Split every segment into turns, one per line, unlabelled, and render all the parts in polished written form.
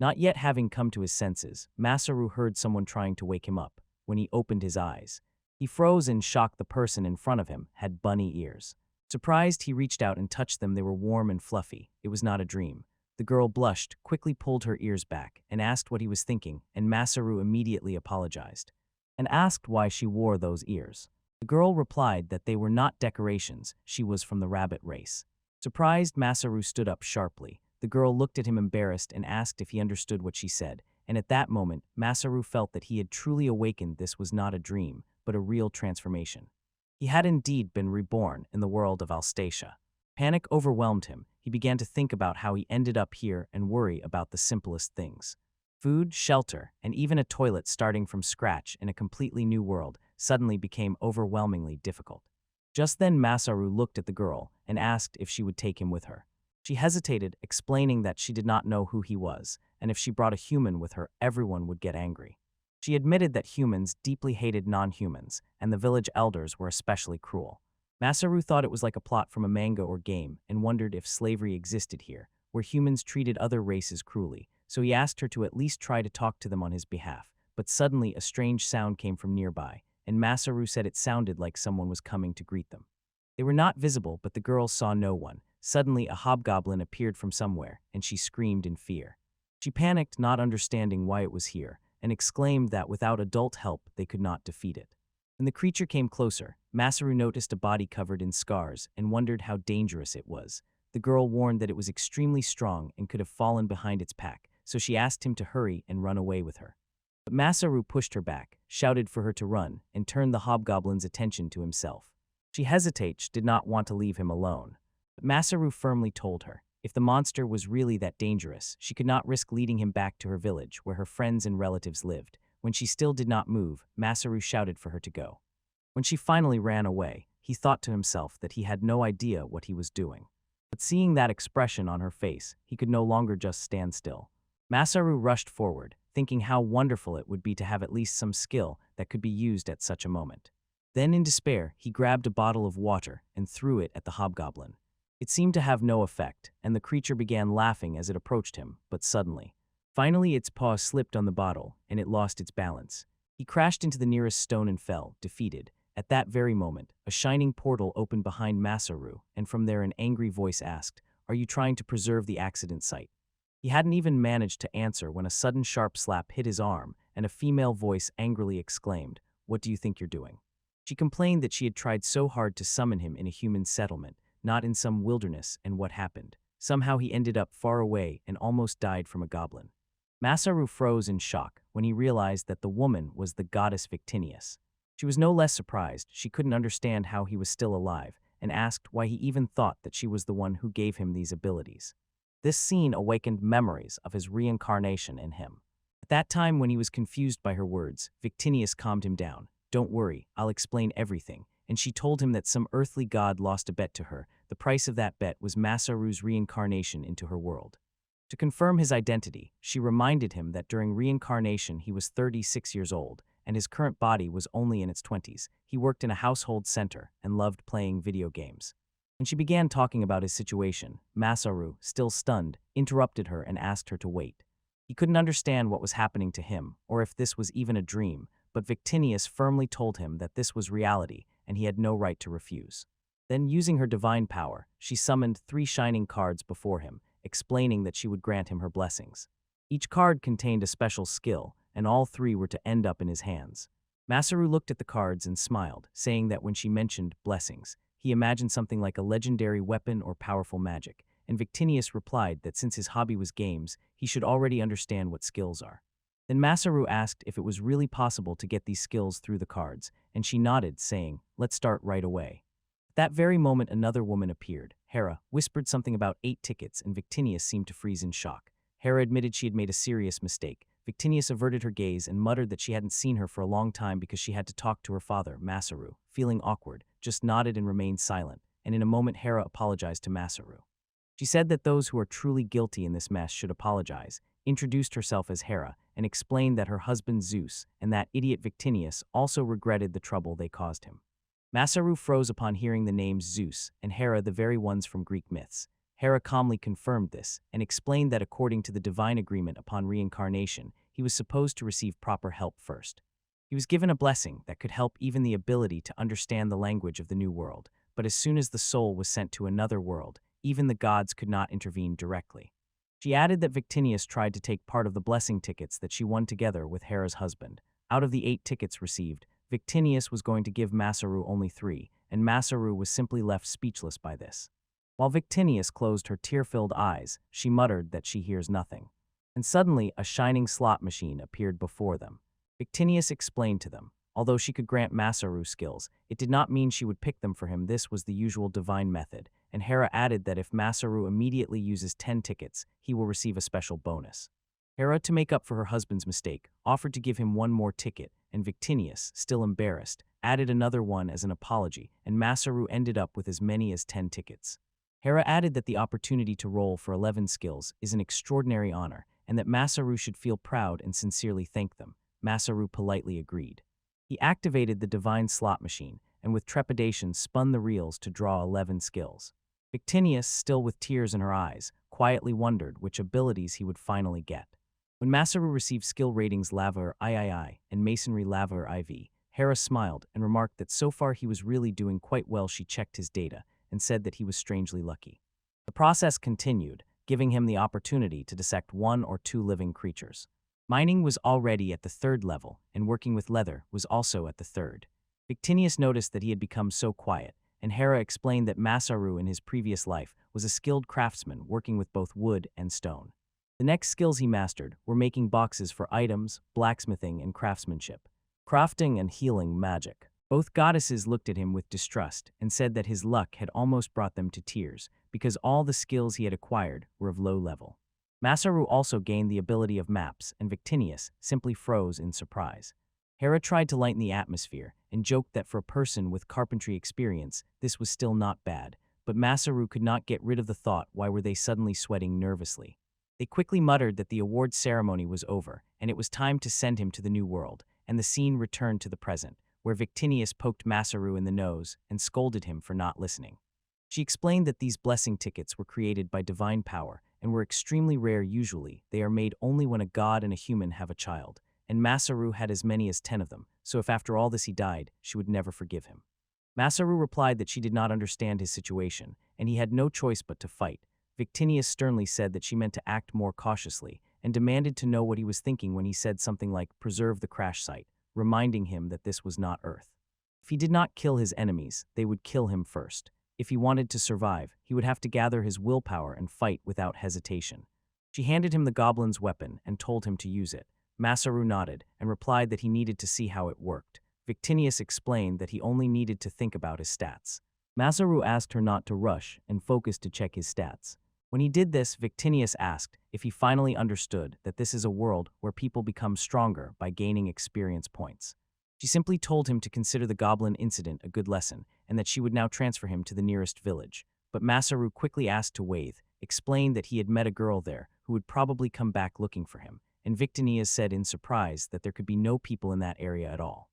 Not yet having come to his senses, Masaru heard someone trying to wake him up. When he opened his eyes, he froze in shock. The person in front of him had bunny ears. Surprised, he reached out and touched them. They were warm and fluffy. It was not a dream. The girl blushed, quickly pulled her ears back, and asked what he was thinking, and Masaru immediately apologized and asked why she wore those ears. The girl replied that they were not decorations, she was from the rabbit race. Surprised, Masaru stood up sharply. The girl looked at him embarrassed and asked if he understood what she said, and at that moment, Masaru felt that he had truly awakened. This was not a dream, but a real transformation. He had indeed been reborn in the world of Alstacia. Panic overwhelmed him. He began to think about how he ended up here and worry about the simplest things. Food, shelter, and even a toilet starting from scratch in a completely new world suddenly became overwhelmingly difficult. Just then Masaru looked at the girl and asked if she would take him with her. She hesitated, explaining that she did not know who he was, and if she brought a human with her, everyone would get angry. She admitted that humans deeply hated non-humans, and the village elders were especially cruel. Masaru thought it was like a plot from a manga or game and wondered if slavery existed here, where humans treated other races cruelly, so he asked her to at least try to talk to them on his behalf. But suddenly a strange sound came from nearby, and Masaru said it sounded like someone was coming to greet them. They were not visible, but the girl saw no one. Suddenly a hobgoblin appeared from somewhere, and she screamed in fear. She panicked, not understanding why it was here, and exclaimed that without adult help they could not defeat it. When the creature came closer, Masaru noticed a body covered in scars and wondered how dangerous it was. The girl warned that it was extremely strong and could have fallen behind its pack, so she asked him to hurry and run away with her. But Masaru pushed her back, shouted for her to run, and turned the hobgoblin's attention to himself. She hesitated, did not want to leave him alone. But Masaru firmly told her, if the monster was really that dangerous, she could not risk leading him back to her village where her friends and relatives lived. When she still did not move, Masaru shouted for her to go. When she finally ran away, he thought to himself that he had no idea what he was doing. But seeing that expression on her face, he could no longer just stand still. Masaru rushed forward, thinking how wonderful it would be to have at least some skill that could be used at such a moment. Then in despair, he grabbed a bottle of water and threw it at the hobgoblin. It seemed to have no effect, and the creature began laughing as it approached him, but suddenly. Finally, its paw slipped on the bottle, and it lost its balance. He crashed into the nearest stone and fell, defeated. At that very moment, a shining portal opened behind Masaru, and from there an angry voice asked, "Are you trying to preserve the accident site?" He hadn't even managed to answer when a sudden sharp slap hit his arm, and a female voice angrily exclaimed, "What do you think you're doing?" She complained that she had tried so hard to summon him in a human settlement, not in some wilderness, and what happened? Somehow he ended up far away and almost died from a goblin. Masaru froze in shock when he realized that the woman was the goddess Victinius. She was no less surprised. She couldn't understand how he was still alive, and asked why he even thought that she was the one who gave him these abilities. This scene awakened memories of his reincarnation in him. At that time, when he was confused by her words, Victinius calmed him down. "Don't worry, I'll explain everything." And she told him that some earthly god lost a bet to her. The price of that bet was Masaru's reincarnation into her world. To confirm his identity, she reminded him that during reincarnation he was 36 years old, and his current body was only in its 20s. He worked in a household center and loved playing video games. When she began talking about his situation, Masaru, still stunned, interrupted her and asked her to wait. He couldn't understand what was happening to him, or if this was even a dream, but Victinius firmly told him that this was reality, and he had no right to refuse. Then, using her divine power, she summoned 3 shining cards before him, explaining that she would grant him her blessings. Each card contained a special skill, and all 3 were to end up in his hands. Masaru looked at the cards and smiled, saying that when she mentioned blessings, he imagined something like a legendary weapon or powerful magic, and Victinius replied that since his hobby was games, he should already understand what skills are. Then Masaru asked if it was really possible to get these skills through the cards, and she nodded, saying, "Let's start right away." At that very moment, another woman appeared. Hera whispered something about 8 tickets, and Victinius seemed to freeze in shock. Hera admitted she had made a serious mistake. Victinius averted her gaze and muttered that she hadn't seen her for a long time because she had to talk to her father, Masaru. Feeling awkward, just nodded and remained silent, and in a moment Hera apologized to Masaru. She said that those who are truly guilty in this mess should apologize, introduced herself as Hera, and explained that her husband Zeus and that idiot Victinius also regretted the trouble they caused him. Masaru froze upon hearing the names Zeus and Hera, the very ones from Greek myths. Hera calmly confirmed this and explained that according to the divine agreement upon reincarnation, he was supposed to receive proper help first. He was given a blessing that could help even the ability to understand the language of the new world, but as soon as the soul was sent to another world, even the gods could not intervene directly. She added that Victinius tried to take part of the blessing tickets that she won together with Hera's husband. Out of the 8 tickets received, Victinius was going to give Masaru only 3, and Masaru was simply left speechless by this. While Victinius closed her tear-filled eyes, she muttered that she hears nothing. And suddenly, a shining slot machine appeared before them. Victinius explained to them, although she could grant Masaru skills, it did not mean she would pick them for him. This was the usual divine method, and Hera added that if Masaru immediately uses 10 tickets, he will receive a special bonus. Hera, to make up for her husband's mistake, offered to give him one more ticket, and Victinius, still embarrassed, added another one as an apology, and Masaru ended up with as many as 10 tickets. Hera added that the opportunity to roll for 11 skills is an extraordinary honor, and that Masaru should feel proud and sincerely thank them. Masaru politely agreed. He activated the divine slot machine, and with trepidation spun the reels to draw 11 skills. Victinius, still with tears in her eyes, quietly wondered which abilities he would finally get. When Masaru received skill ratings Lava III and Masonry Lava IV, Hera smiled and remarked that so far he was really doing quite well. She checked his data and said that he was strangely lucky. The process continued, giving him the opportunity to dissect 1 or 2 living creatures. Mining was already at the 3rd level, and working with leather was also at the 3rd. Victinius noticed that he had become so quiet, and Hera explained that Masaru in his previous life was a skilled craftsman working with both wood and stone. The next skills he mastered were making boxes for items, blacksmithing, and craftsmanship, crafting and healing magic. Both goddesses looked at him with distrust and said that his luck had almost brought them to tears because all the skills he had acquired were of low level. Masaru also gained the ability of maps, and Victinius simply froze in surprise. Hera tried to lighten the atmosphere and joked that for a person with carpentry experience, this was still not bad, but Masaru could not get rid of the thought, why were they suddenly sweating nervously? They quickly muttered that the award ceremony was over, and it was time to send him to the new world, and the scene returned to the present, where Victinius poked Masaru in the nose and scolded him for not listening. She explained that these blessing tickets were created by divine power and were extremely rare. Usually, they are made only when a god and a human have a child, and Masaru had as many as 10 of them, so if after all this he died, she would never forgive him. Masaru replied that she did not understand his situation, and he had no choice but to fight. Victinius sternly said that she meant to act more cautiously, and demanded to know what he was thinking when he said something like, "Preserve the crash site," reminding him that this was not Earth. If he did not kill his enemies, they would kill him first. If he wanted to survive, he would have to gather his willpower and fight without hesitation. She handed him the goblin's weapon and told him to use it. Masaru nodded and replied that he needed to see how it worked. Victinius explained that he only needed to think about his stats. Masaru asked her not to rush and focus to check his stats. When he did this, Victinius asked if he finally understood that this is a world where people become stronger by gaining experience points. She simply told him to consider the goblin incident a good lesson and that she would now transfer him to the nearest village. But Masaru quickly asked to Waithe, explained that he had met a girl there who would probably come back looking for him, and Victinius said in surprise that there could be no people in that area at all.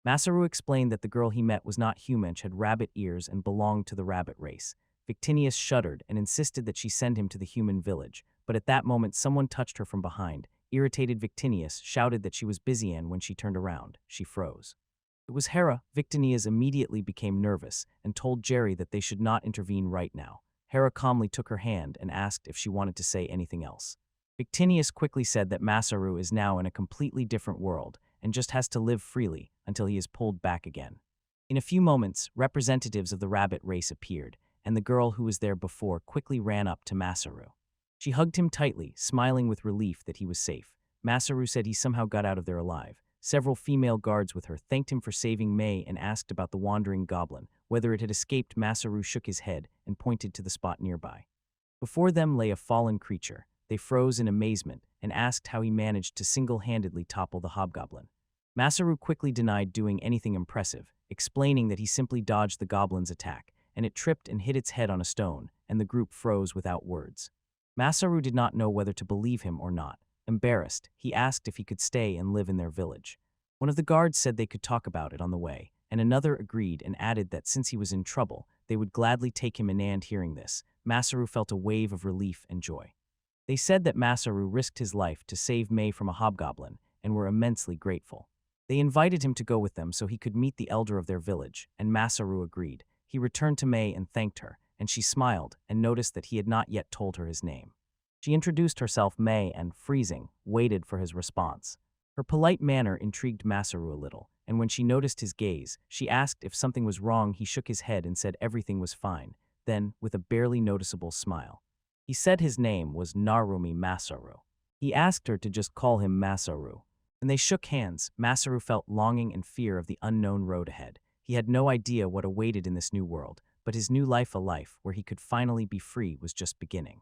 Masaru explained that the girl he met was not human, had rabbit ears and belonged to the rabbit race. Victinius shuddered and insisted that she send him to the human village, but at that moment someone touched her from behind. Irritated Victinius shouted that she was busy, and when she turned around, she froze. It was Hera. Victinius immediately became nervous and told Jerry that they should not intervene right now. Hera calmly took her hand and asked if she wanted to say anything else. Victinius quickly said that Masaru is now in a completely different world and just has to live freely until he is pulled back again. In a few moments, representatives of the rabbit race appeared, and the girl who was there before quickly ran up to Masaru. She hugged him tightly, smiling with relief that he was safe. Masaru said he somehow got out of there alive. Several female guards with her thanked him for saving May and asked about the wandering goblin, whether it had escaped. Masaru shook his head and pointed to the spot nearby. Before them lay a fallen creature. They froze in amazement and asked how he managed to single-handedly topple the hobgoblin. Masaru quickly denied doing anything impressive, explaining that he simply dodged the goblin's attack, and it tripped and hit its head on a stone, and the group froze without words. Masaru did not know whether to believe him or not. Embarrassed, he asked if he could stay and live in their village. One of the guards said they could talk about it on the way, and another agreed and added that since he was in trouble, they would gladly take him in. And hearing this, Masaru felt a wave of relief and joy. They said that Masaru risked his life to save Mei from a hobgoblin and were immensely grateful. They invited him to go with them so he could meet the elder of their village, and Masaru agreed. He returned to Mei and thanked her, and she smiled and noticed that he had not yet told her his name. She introduced herself Mei and, freezing, waited for his response. Her polite manner intrigued Masaru a little, and when she noticed his gaze, she asked if something was wrong. He shook his head and said everything was fine. Then, with a barely noticeable smile, he said his name was Narumi Masaru. He asked her to just call him Masaru. When they shook hands, Masaru felt longing and fear of the unknown road ahead. He had no idea what awaited in this new world, but his new life, a life where he could finally be free, was just beginning.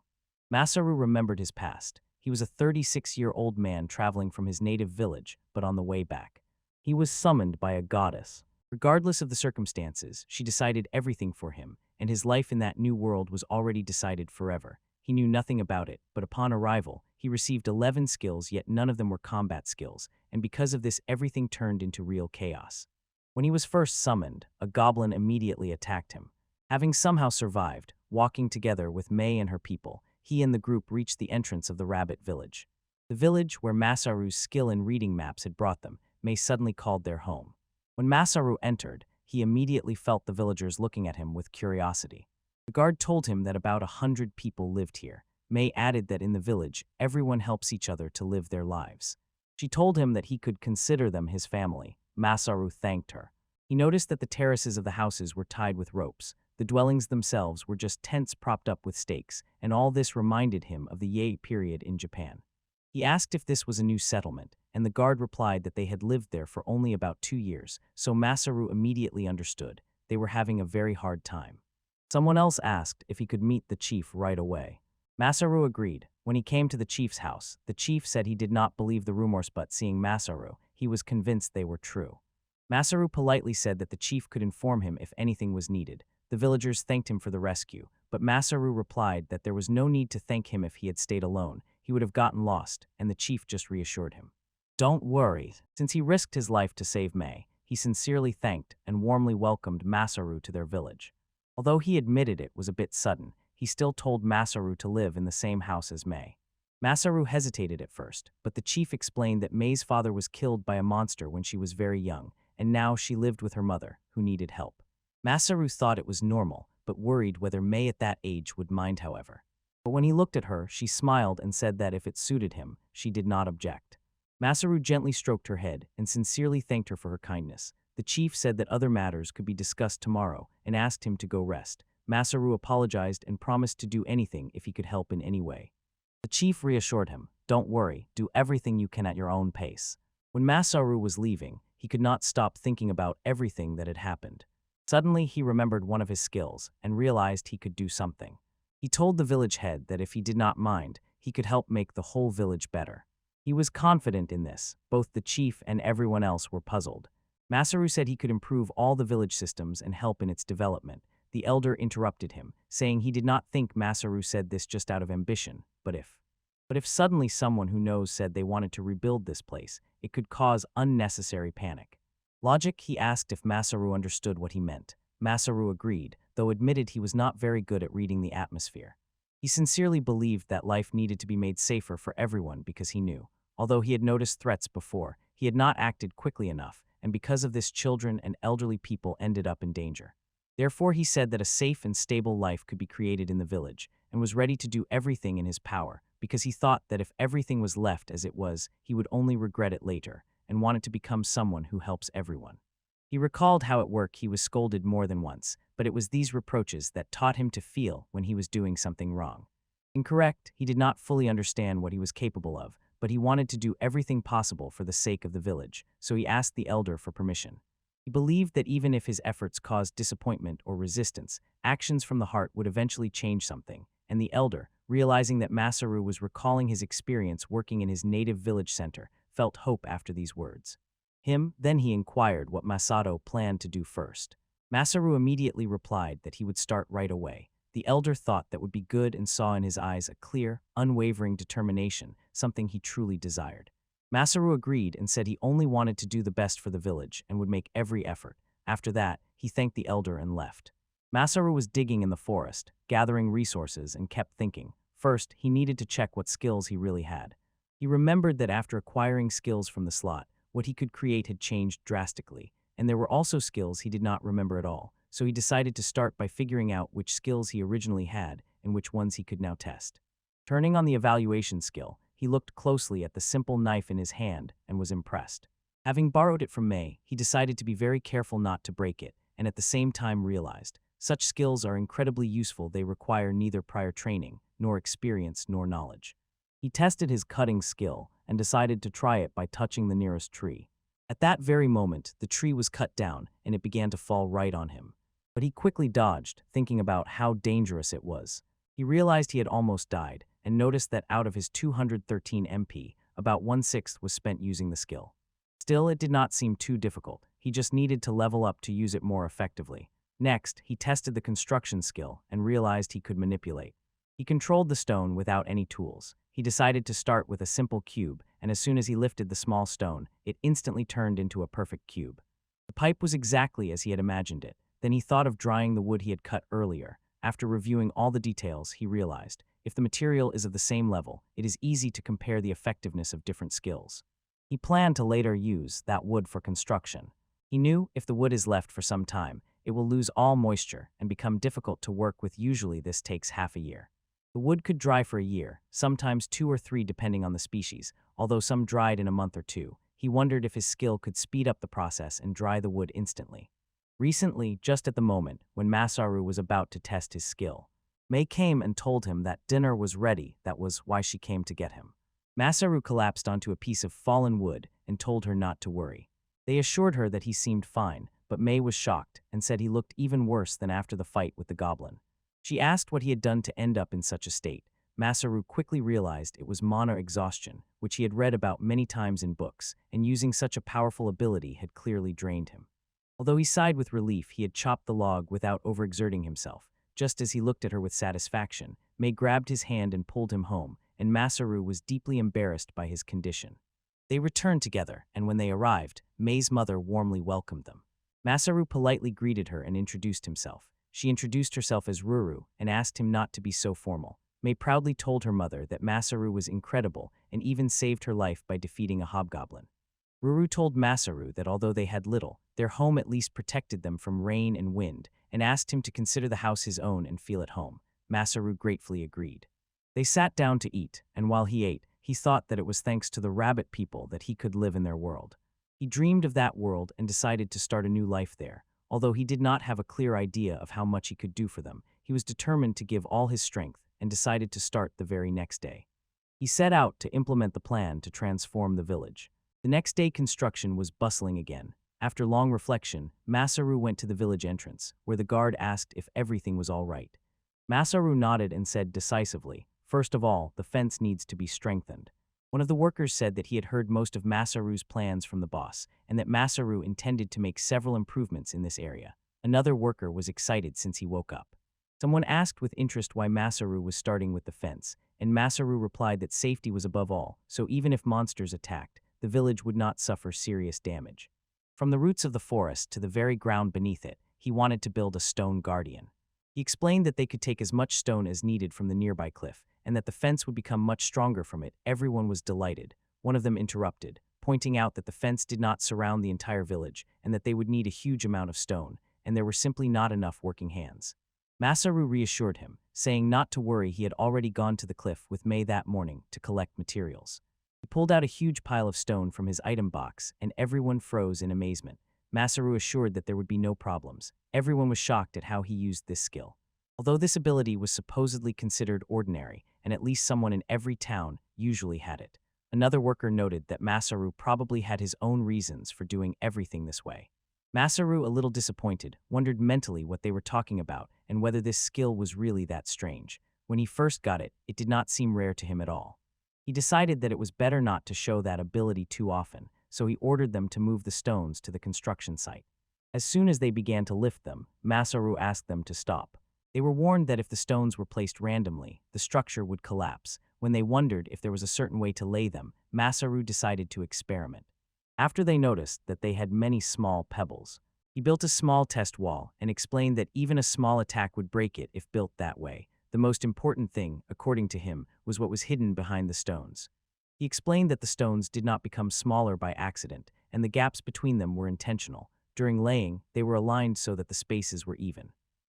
Masaru remembered his past. He was a 36-year-old man traveling from his native village, but on the way back, he was summoned by a goddess. Regardless of the circumstances, she decided everything for him, and his life in that new world was already decided forever. He knew nothing about it, but upon arrival, he received 11 skills, yet none of them were combat skills, and because of this, everything turned into real chaos. When he was first summoned, a goblin immediately attacked him. Having somehow survived, walking together with Mei and her people, he and the group reached the entrance of the rabbit village. The village where Masaru's skill in reading maps had brought them, Mei suddenly called their home. When Masaru entered, he immediately felt the villagers looking at him with curiosity. The guard told him that about 100 people lived here. Mei added that in the village, everyone helps each other to live their lives. She told him that he could consider them his family. Masaru thanked her. He noticed that the terraces of the houses were tied with ropes. The dwellings themselves were just tents propped up with stakes, and all this reminded him of the Yei period in Japan. He asked if this was a new settlement, and the guard replied that they had lived there for only about 2 years, so Masaru immediately understood. They were having a very hard time. Someone else asked if he could meet the chief right away. Masaru agreed. When he came to the chief's house, the chief said he did not believe the rumors, but seeing Masaru, he was convinced they were true. Masaru politely said that the chief could inform him if anything was needed. The villagers thanked him for the rescue, but Masaru replied that there was no need to thank him if he had stayed alone. He would have gotten lost, and the chief just reassured him. Don't worry. Since he risked his life to save Mei, he sincerely thanked and warmly welcomed Masaru to their village. Although he admitted it was a bit sudden, he still told Masaru to live in the same house as Mei. Masaru hesitated at first, but the chief explained that Mei's father was killed by a monster when she was very young, and now she lived with her mother, who needed help. Masaru thought it was normal, but worried whether Mei at that age would mind, however. But when he looked at her, she smiled and said that if it suited him, she did not object. Masaru gently stroked her head and sincerely thanked her for her kindness. The chief said that other matters could be discussed tomorrow and asked him to go rest. Masaru apologized and promised to do anything if he could help in any way. The chief reassured him, "Don't worry, do everything you can at your own pace." When Masaru was leaving, he could not stop thinking about everything that had happened. Suddenly, he remembered one of his skills and realized he could do something. He told the village head that if he did not mind, he could help make the whole village better. He was confident in this. Both the chief and everyone else were puzzled. Masaru said he could improve all the village systems and help in its development. The elder interrupted him, saying he did not think Masaru said this just out of ambition, but if suddenly someone who knows said they wanted to rebuild this place, it could cause unnecessary panic. Logic, he asked if Masaru understood what he meant. Masaru agreed, though admitted he was not very good at reading the atmosphere. He sincerely believed that life needed to be made safer for everyone because he knew, although he had noticed threats before, he had not acted quickly enough, and because of this, children and elderly people ended up in danger. Therefore, he said that a safe and stable life could be created in the village, and was ready to do everything in his power, because he thought that if everything was left as it was, he would only regret it later, and wanted to become someone who helps everyone. He recalled how at work he was scolded more than once, but it was these reproaches that taught him to feel when he was doing something wrong. Incorrect, he did not fully understand what he was capable of, but he wanted to do everything possible for the sake of the village, so he asked the elder for permission. He believed that even if his efforts caused disappointment or resistance, actions from the heart would eventually change something, and the elder, realizing that Masaru was recalling his experience working in his native village center, felt hope after these words. Then he inquired what Masato planned to do first. Masaru immediately replied that he would start right away. The elder thought that would be good and saw in his eyes a clear, unwavering determination, something he truly desired. Masaru agreed and said he only wanted to do the best for the village and would make every effort. After that, he thanked the elder and left. Masaru was digging in the forest, gathering resources, and kept thinking. First, he needed to check what skills he really had. He remembered that after acquiring skills from the slot, what he could create had changed drastically, and there were also skills he did not remember at all, so he decided to start by figuring out which skills he originally had and which ones he could now test. Turning on the evaluation skill, he looked closely at the simple knife in his hand and was impressed. Having borrowed it from May, he decided to be very careful not to break it, and at the same time realized, such skills are incredibly useful. They require neither prior training, nor experience, nor knowledge. He tested his cutting skill and decided to try it by touching the nearest tree. At that very moment, the tree was cut down and it began to fall right on him. But he quickly dodged, thinking about how dangerous it was. He realized he had almost died and noticed that out of his 213 MP, about 1/6 was spent using the skill. Still, it did not seem too difficult. He just needed to level up to use it more effectively. Next, he tested the construction skill and realized he could manipulate. He controlled the stone without any tools. He decided to start with a simple cube, and as soon as he lifted the small stone, it instantly turned into a perfect cube. The pipe was exactly as he had imagined it. Then he thought of drying the wood he had cut earlier. After reviewing all the details, he realized, if the material is of the same level, it is easy to compare the effectiveness of different skills. He planned to later use that wood for construction. He knew if the wood is left for some time, it will lose all moisture and become difficult to work with. Usually this takes half a year. The wood could dry for a year, sometimes 2 or 3 depending on the species, although some dried in a month or 2. He wondered if his skill could speed up the process and dry the wood instantly. Recently, just at the moment when Masaru was about to test his skill, May came and told him that dinner was ready. That was why she came to get him. Masaru collapsed onto a piece of fallen wood and told her not to worry. They assured her that he seemed fine, but May was shocked and said he looked even worse than after the fight with the goblin. She asked what he had done to end up in such a state. Masaru quickly realized it was mana exhaustion, which he had read about many times in books, and using such a powerful ability had clearly drained him. Although he sighed with relief, he had chopped the log without overexerting himself. Just as he looked at her with satisfaction, May grabbed his hand and pulled him home, and Masaru was deeply embarrassed by his condition. They returned together, and when they arrived, May's mother warmly welcomed them. Masaru politely greeted her and introduced himself. She introduced herself as Ruru and asked him not to be so formal. May proudly told her mother that Masaru was incredible and even saved her life by defeating a hobgoblin. Ruru told Masaru that although they had little, their home at least protected them from rain and wind, and asked him to consider the house his own and feel at home. Masaru gratefully agreed. They sat down to eat, and while he ate, he thought that it was thanks to the rabbit people that he could live in their world. He dreamed of that world and decided to start a new life there. Although he did not have a clear idea of how much he could do for them, he was determined to give all his strength and decided to start the very next day. He set out to implement the plan to transform the village. The next day construction was bustling again. After long reflection, Masaru went to the village entrance, where the guard asked if everything was all right. Masaru nodded and said decisively, "First of all, the fence needs to be strengthened." One of the workers said that he had heard most of Masaru's plans from the boss, and that Masaru intended to make several improvements in this area. Another worker was excited since he woke up. Someone asked with interest why Masaru was starting with the fence, and Masaru replied that safety was above all, so even if monsters attacked, the village would not suffer serious damage. From the roots of the forest to the very ground beneath it, he wanted to build a stone guardian. He explained that they could take as much stone as needed from the nearby cliff, and that the fence would become much stronger from it. Everyone was delighted. One of them interrupted, pointing out that the fence did not surround the entire village, and that they would need a huge amount of stone, and there were simply not enough working hands. Masaru reassured him, saying not to worry. He had already gone to the cliff with May that morning to collect materials. He pulled out a huge pile of stone from his item box, and everyone froze in amazement. Masaru assured that there would be no problems. Everyone was shocked at how he used this skill. Although this ability was supposedly considered ordinary, and at least someone in every town usually had it, another worker noted that Masaru probably had his own reasons for doing everything this way. Masaru, a little disappointed, wondered mentally what they were talking about and whether this skill was really that strange. When he first got it, it did not seem rare to him at all. He decided that it was better not to show that ability too often, so he ordered them to move the stones to the construction site. As soon as they began to lift them, Masaru asked them to stop. They were warned that if the stones were placed randomly, the structure would collapse. When they wondered if there was a certain way to lay them, Masaru decided to experiment. After they noticed that they had many small pebbles, He built a small test wall and explained that even a small attack would break it if built that way. The most important thing, according to him, was what was hidden behind the stones. He explained that the stones did not become smaller by accident, and the gaps between them were intentional. During laying, they were aligned so that the spaces were even.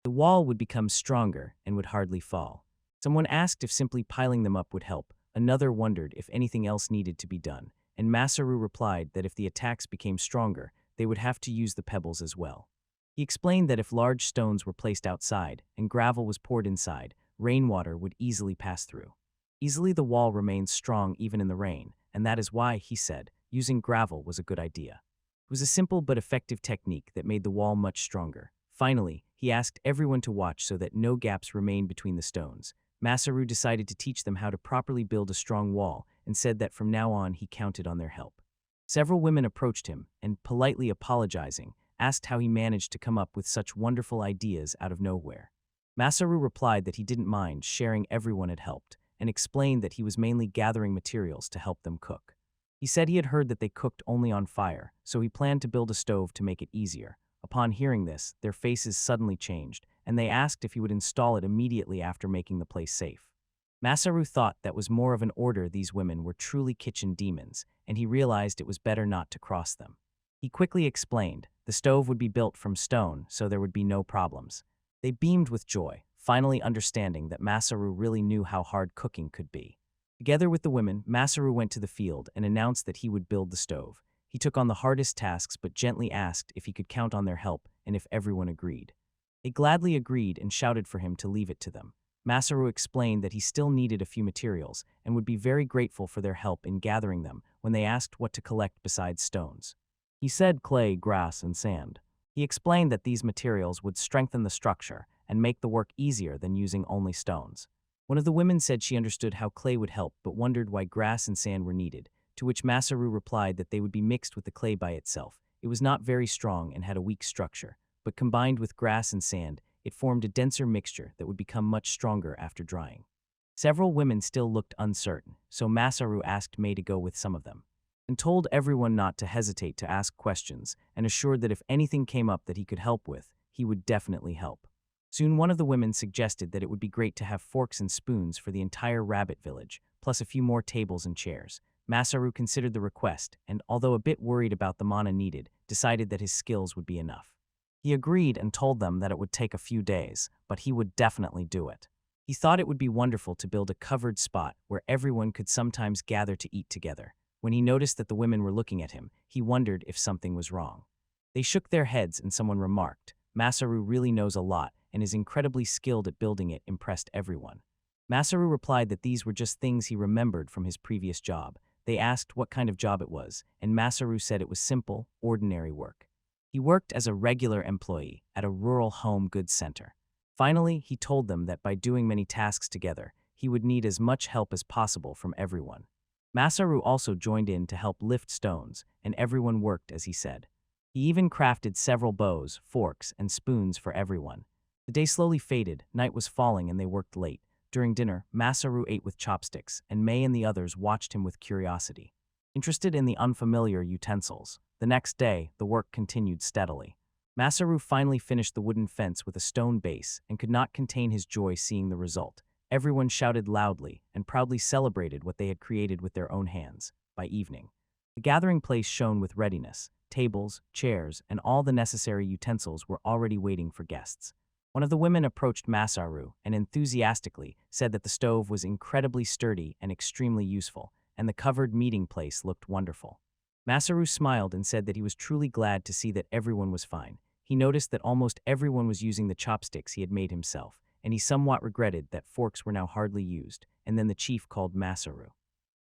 The wall would become stronger and would hardly fall. Someone asked if simply piling them up would help. Another wondered if anything else needed to be done, and Masaru replied that if the attacks became stronger, they would have to use the pebbles as well. He explained that if large stones were placed outside and gravel was poured inside, rainwater would easily pass through. Easily the wall remains strong even in the rain, and that is why, he said, using gravel was a good idea. It was a simple but effective technique that made the wall much stronger. Finally, he asked everyone to watch so that no gaps remained between the stones. Masaru decided to teach them how to properly build a strong wall and said that from now on he counted on their help. Several women approached him and, politely apologizing, asked how he managed to come up with such wonderful ideas out of nowhere. Masaru replied that he didn't mind sharing everyone had helped and explained that he was mainly gathering materials to help them cook. He said he had heard that they cooked only on fire, so he planned to build a stove to make it easier. Upon hearing this, their faces suddenly changed, and they asked if he would install it immediately after making the place safe. Masaru thought that was more of an order. These women were truly kitchen demons, and he realized it was better not to cross them. He quickly explained the stove would be built from stone, so there would be no problems. They beamed with joy, finally understanding that Masaru really knew how hard cooking could be. Together with the women, Masaru went to the field and announced that he would build the stove. He took on the hardest tasks but gently asked if he could count on their help and if everyone agreed. They gladly agreed and shouted for him to leave it to them. Masaru explained that he still needed a few materials and would be very grateful for their help in gathering them when they asked what to collect besides stones. He said clay, grass, and sand. He explained that these materials would strengthen the structure and make the work easier than using only stones. One of the women said she understood how clay would help but wondered why grass and sand were needed, to which Masaru replied that they would be mixed with the clay by itself. It was not very strong and had a weak structure, but combined with grass and sand, it formed a denser mixture that would become much stronger after drying. Several women still looked uncertain, so Masaru asked Mei to go with some of them, and told everyone not to hesitate to ask questions and assured that if anything came up that he could help with, he would definitely help. Soon one of the women suggested that it would be great to have forks and spoons for the entire rabbit village, plus a few more tables and chairs. Masaru considered the request and, although a bit worried about the mana needed, decided that his skills would be enough. He agreed and told them that it would take a few days, but he would definitely do it. He thought it would be wonderful to build a covered spot where everyone could sometimes gather to eat together. When he noticed that the women were looking at him, he wondered if something was wrong. They shook their heads and someone remarked, "Masaru really knows a lot and is incredibly skilled at building it," impressed everyone. Masaru replied that these were just things he remembered from his previous job. They asked what kind of job it was, and Masaru said it was simple, ordinary work. He worked as a regular employee at a rural home goods center. Finally, he told them that by doing many tasks together, he would need as much help as possible from everyone. Masaru also joined in to help lift stones, and everyone worked as he said. He even crafted several bows, forks, and spoons for everyone. The day slowly faded, night was falling, and they worked late. During dinner, Masaru ate with chopsticks, and Mei and the others watched him with curiosity, interested in the unfamiliar utensils. The next day, the work continued steadily. Masaru finally finished the wooden fence with a stone base and could not contain his joy seeing the result. Everyone shouted loudly and proudly celebrated what they had created with their own hands. By evening, the gathering place shone with readiness. Tables, chairs, and all the necessary utensils were already waiting for guests. One of the women approached Masaru and enthusiastically said that the stove was incredibly sturdy and extremely useful, and the covered meeting place looked wonderful. Masaru smiled and said that he was truly glad to see that everyone was fine. He noticed that almost everyone was using the chopsticks he had made himself, and he somewhat regretted that forks were now hardly used, and then the chief called Masaru.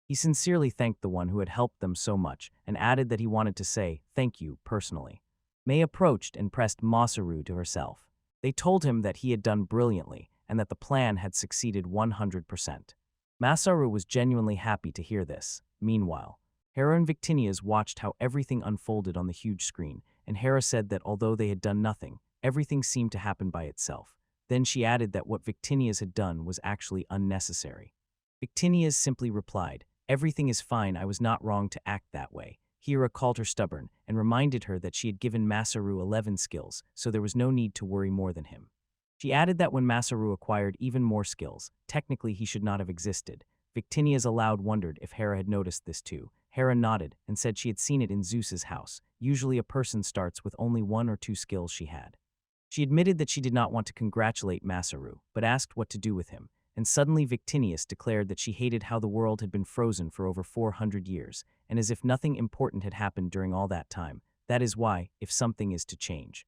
He sincerely thanked the one who had helped them so much and added that he wanted to say thank you personally. Mei approached and pressed Masaru to herself. They told him that he had done brilliantly and that the plan had succeeded 100%. Masaru was genuinely happy to hear this. Meanwhile, Hera and Victinias watched how everything unfolded on the huge screen, and Hera said that although they had done nothing, everything seemed to happen by itself. Then she added that what Victinias had done was actually unnecessary. Victinias simply replied, "Everything is fine, I was not wrong to act that way." Hira called her stubborn and reminded her that she had given Masaru 11 skills, so there was no need to worry more than him. She added that when Masaru acquired even more skills, technically he should not have existed. Victinia's aloud wondered if Hera had noticed this too. Hera nodded and said she had seen it in Zeus's house. Usually a person starts with only 1 or 2 skills she had. She admitted that she did not want to congratulate Masaru, but asked what to do with him, and suddenly Victinius declared that she hated how the world had been frozen for over 400 years, and as if nothing important had happened during all that time. That is why, if something is to change,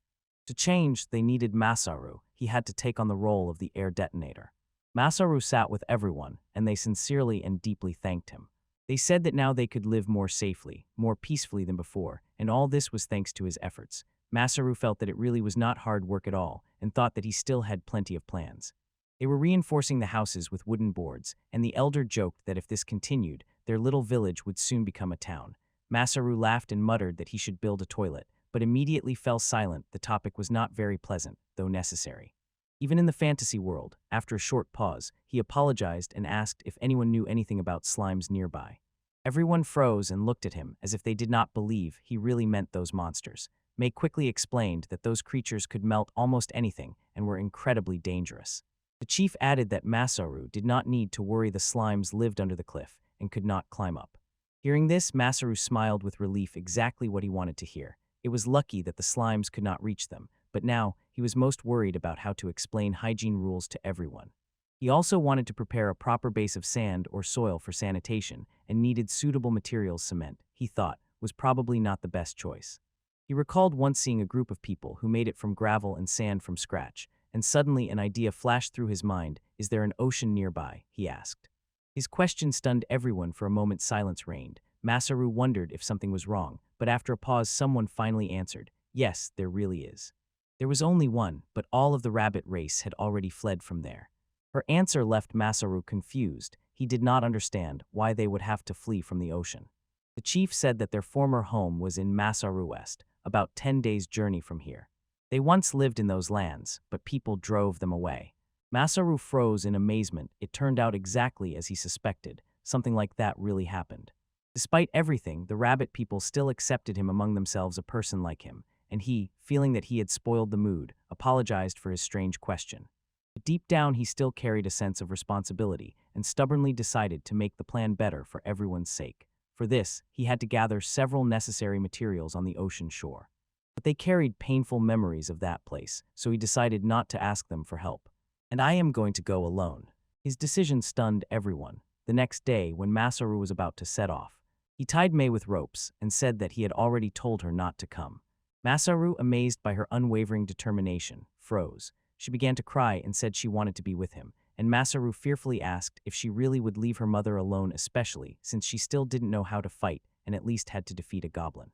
they needed Masaru. He had to take on the role of the air detonator. Masaru sat with everyone, and they sincerely and deeply thanked him. They said that now they could live more safely, more peacefully than before, and all this was thanks to his efforts. Masaru felt that it really was not hard work at all, and thought that he still had plenty of plans. They were reinforcing the houses with wooden boards, and the elder joked that if this continued, their little village would soon become a town. Masaru laughed and muttered that he should build a toilet, but immediately fell silent. The topic was not very pleasant, though necessary. Even in the fantasy world, after a short pause, he apologized and asked if anyone knew anything about slimes nearby. Everyone froze and looked at him as if they did not believe he really meant those monsters. May quickly explained that those creatures could melt almost anything and were incredibly dangerous. The chief added that Masaru did not need to worry. The slimes lived under the cliff and could not climb up. Hearing this, Masaru smiled with relief, exactly what he wanted to hear. It was lucky that the slimes could not reach them, but now he was most worried about how to explain hygiene rules to everyone. He also wanted to prepare a proper base of sand or soil for sanitation and needed suitable materials. Cement, he thought, was probably not the best choice. He recalled once seeing a group of people who made it from gravel and sand from scratch, and suddenly an idea flashed through his mind. Is there an ocean nearby? He asked. His question stunned everyone. For a moment silence reigned. Masaru wondered if something was wrong, but after a pause someone finally answered, yes, there really is. There was only one, but all of the rabbit race had already fled from there. Her answer left Masaru confused. He did not understand why they would have to flee from the ocean. The chief said that their former home was in Masaru West, about 10 days' journey from here. They once lived in those lands, but people drove them away. Masaru froze in amazement. It turned out exactly as he suspected. Something like that really happened. Despite everything, the rabbit people still accepted him among themselves, a person like him, and he, feeling that he had spoiled the mood, apologized for his strange question. But deep down he still carried a sense of responsibility and stubbornly decided to make the plan better for everyone's sake. For this, he had to gather several necessary materials on the ocean shore. But they carried painful memories of that place, so he decided not to ask them for help. And I am going to go alone. His decision stunned everyone. The next day, when Masaru was about to set off, he tied May with ropes and said that he had already told her not to come. Masaru, amazed by her unwavering determination, froze. She began to cry and said she wanted to be with him, and Masaru fearfully asked if she really would leave her mother alone, especially since she still didn't know how to fight and at least had to defeat a goblin.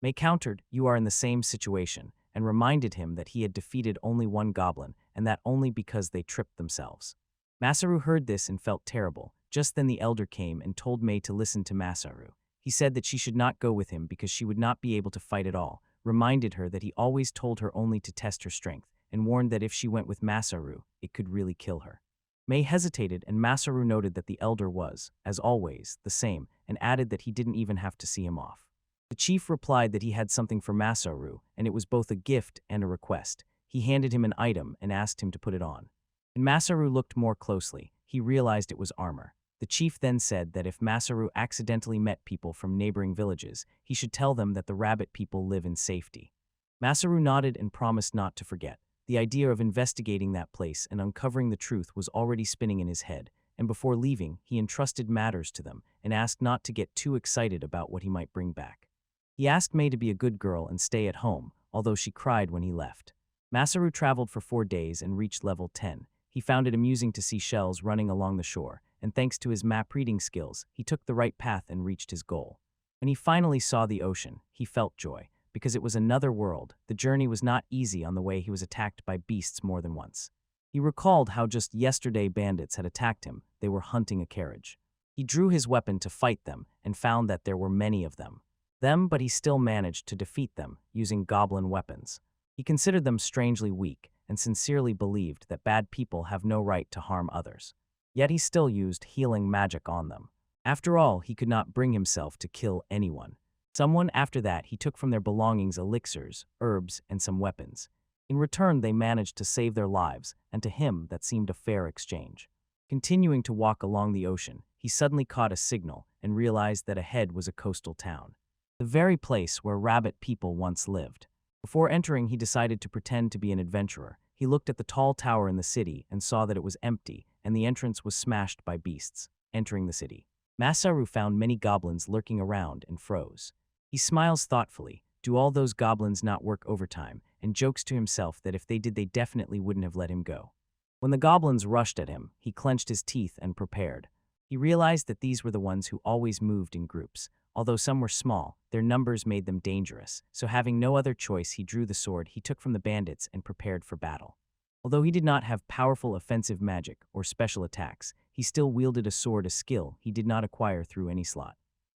May countered, "You are in the same situation," and reminded him that he had defeated only one goblin, and that only because they tripped themselves. Masaru heard this and felt terrible. Just then the elder came and told May to listen to Masaru. He said that she should not go with him because she would not be able to fight at all, reminded her that he always told her only to test her strength, and warned that if she went with Masaru, it could really kill her. May hesitated, and Masaru noted that the elder was, as always, the same, and added that he didn't even have to see him off. The chief replied that he had something for Masaru, and it was both a gift and a request. He handed him an item and asked him to put it on. When Masaru looked more closely, he realized it was armor. The chief then said that if Masaru accidentally met people from neighboring villages, he should tell them that the rabbit people live in safety. Masaru nodded and promised not to forget. The idea of investigating that place and uncovering the truth was already spinning in his head, and before leaving, he entrusted matters to them and asked not to get too excited about what he might bring back. He asked May to be a good girl and stay at home, although she cried when he left. Masaru traveled for 4 days and reached level 10. He found it amusing to see shells running along the shore, and thanks to his map-reading skills, he took the right path and reached his goal. When he finally saw the ocean, he felt joy, because it was another world. The journey was not easy. On the way, he was attacked by beasts more than once. He recalled how just yesterday bandits had attacked him. They were hunting a carriage. He drew his weapon to fight them and found that there were many of them. But he still managed to defeat them using goblin weapons. He considered them strangely weak and sincerely believed that bad people have no right to harm others. Yet he still used healing magic on them. After all, he could not bring himself to kill anyone. Someone after that he took from their belongings elixirs, herbs, and some weapons. In return, they managed to save their lives, and to him that seemed a fair exchange. Continuing to walk along the ocean, he suddenly caught a signal and realized that ahead was a coastal town, the very place where rabbit people once lived. Before entering, he decided to pretend to be an adventurer. He looked at the tall tower in the city and saw that it was empty, and the entrance was smashed by beasts. Entering the city, Masaru found many goblins lurking around and froze. He smiles thoughtfully. Do all those goblins not work overtime? And jokes to himself that if they did, they definitely wouldn't have let him go. When the goblins rushed at him, he clenched his teeth and prepared. He realized that these were the ones who always moved in groups. Although some were small, their numbers made them dangerous, so having no other choice, he drew the sword he took from the bandits and prepared for battle. Although he did not have powerful offensive magic or special attacks, he still wielded a sword, a skill he did not acquire through any slot.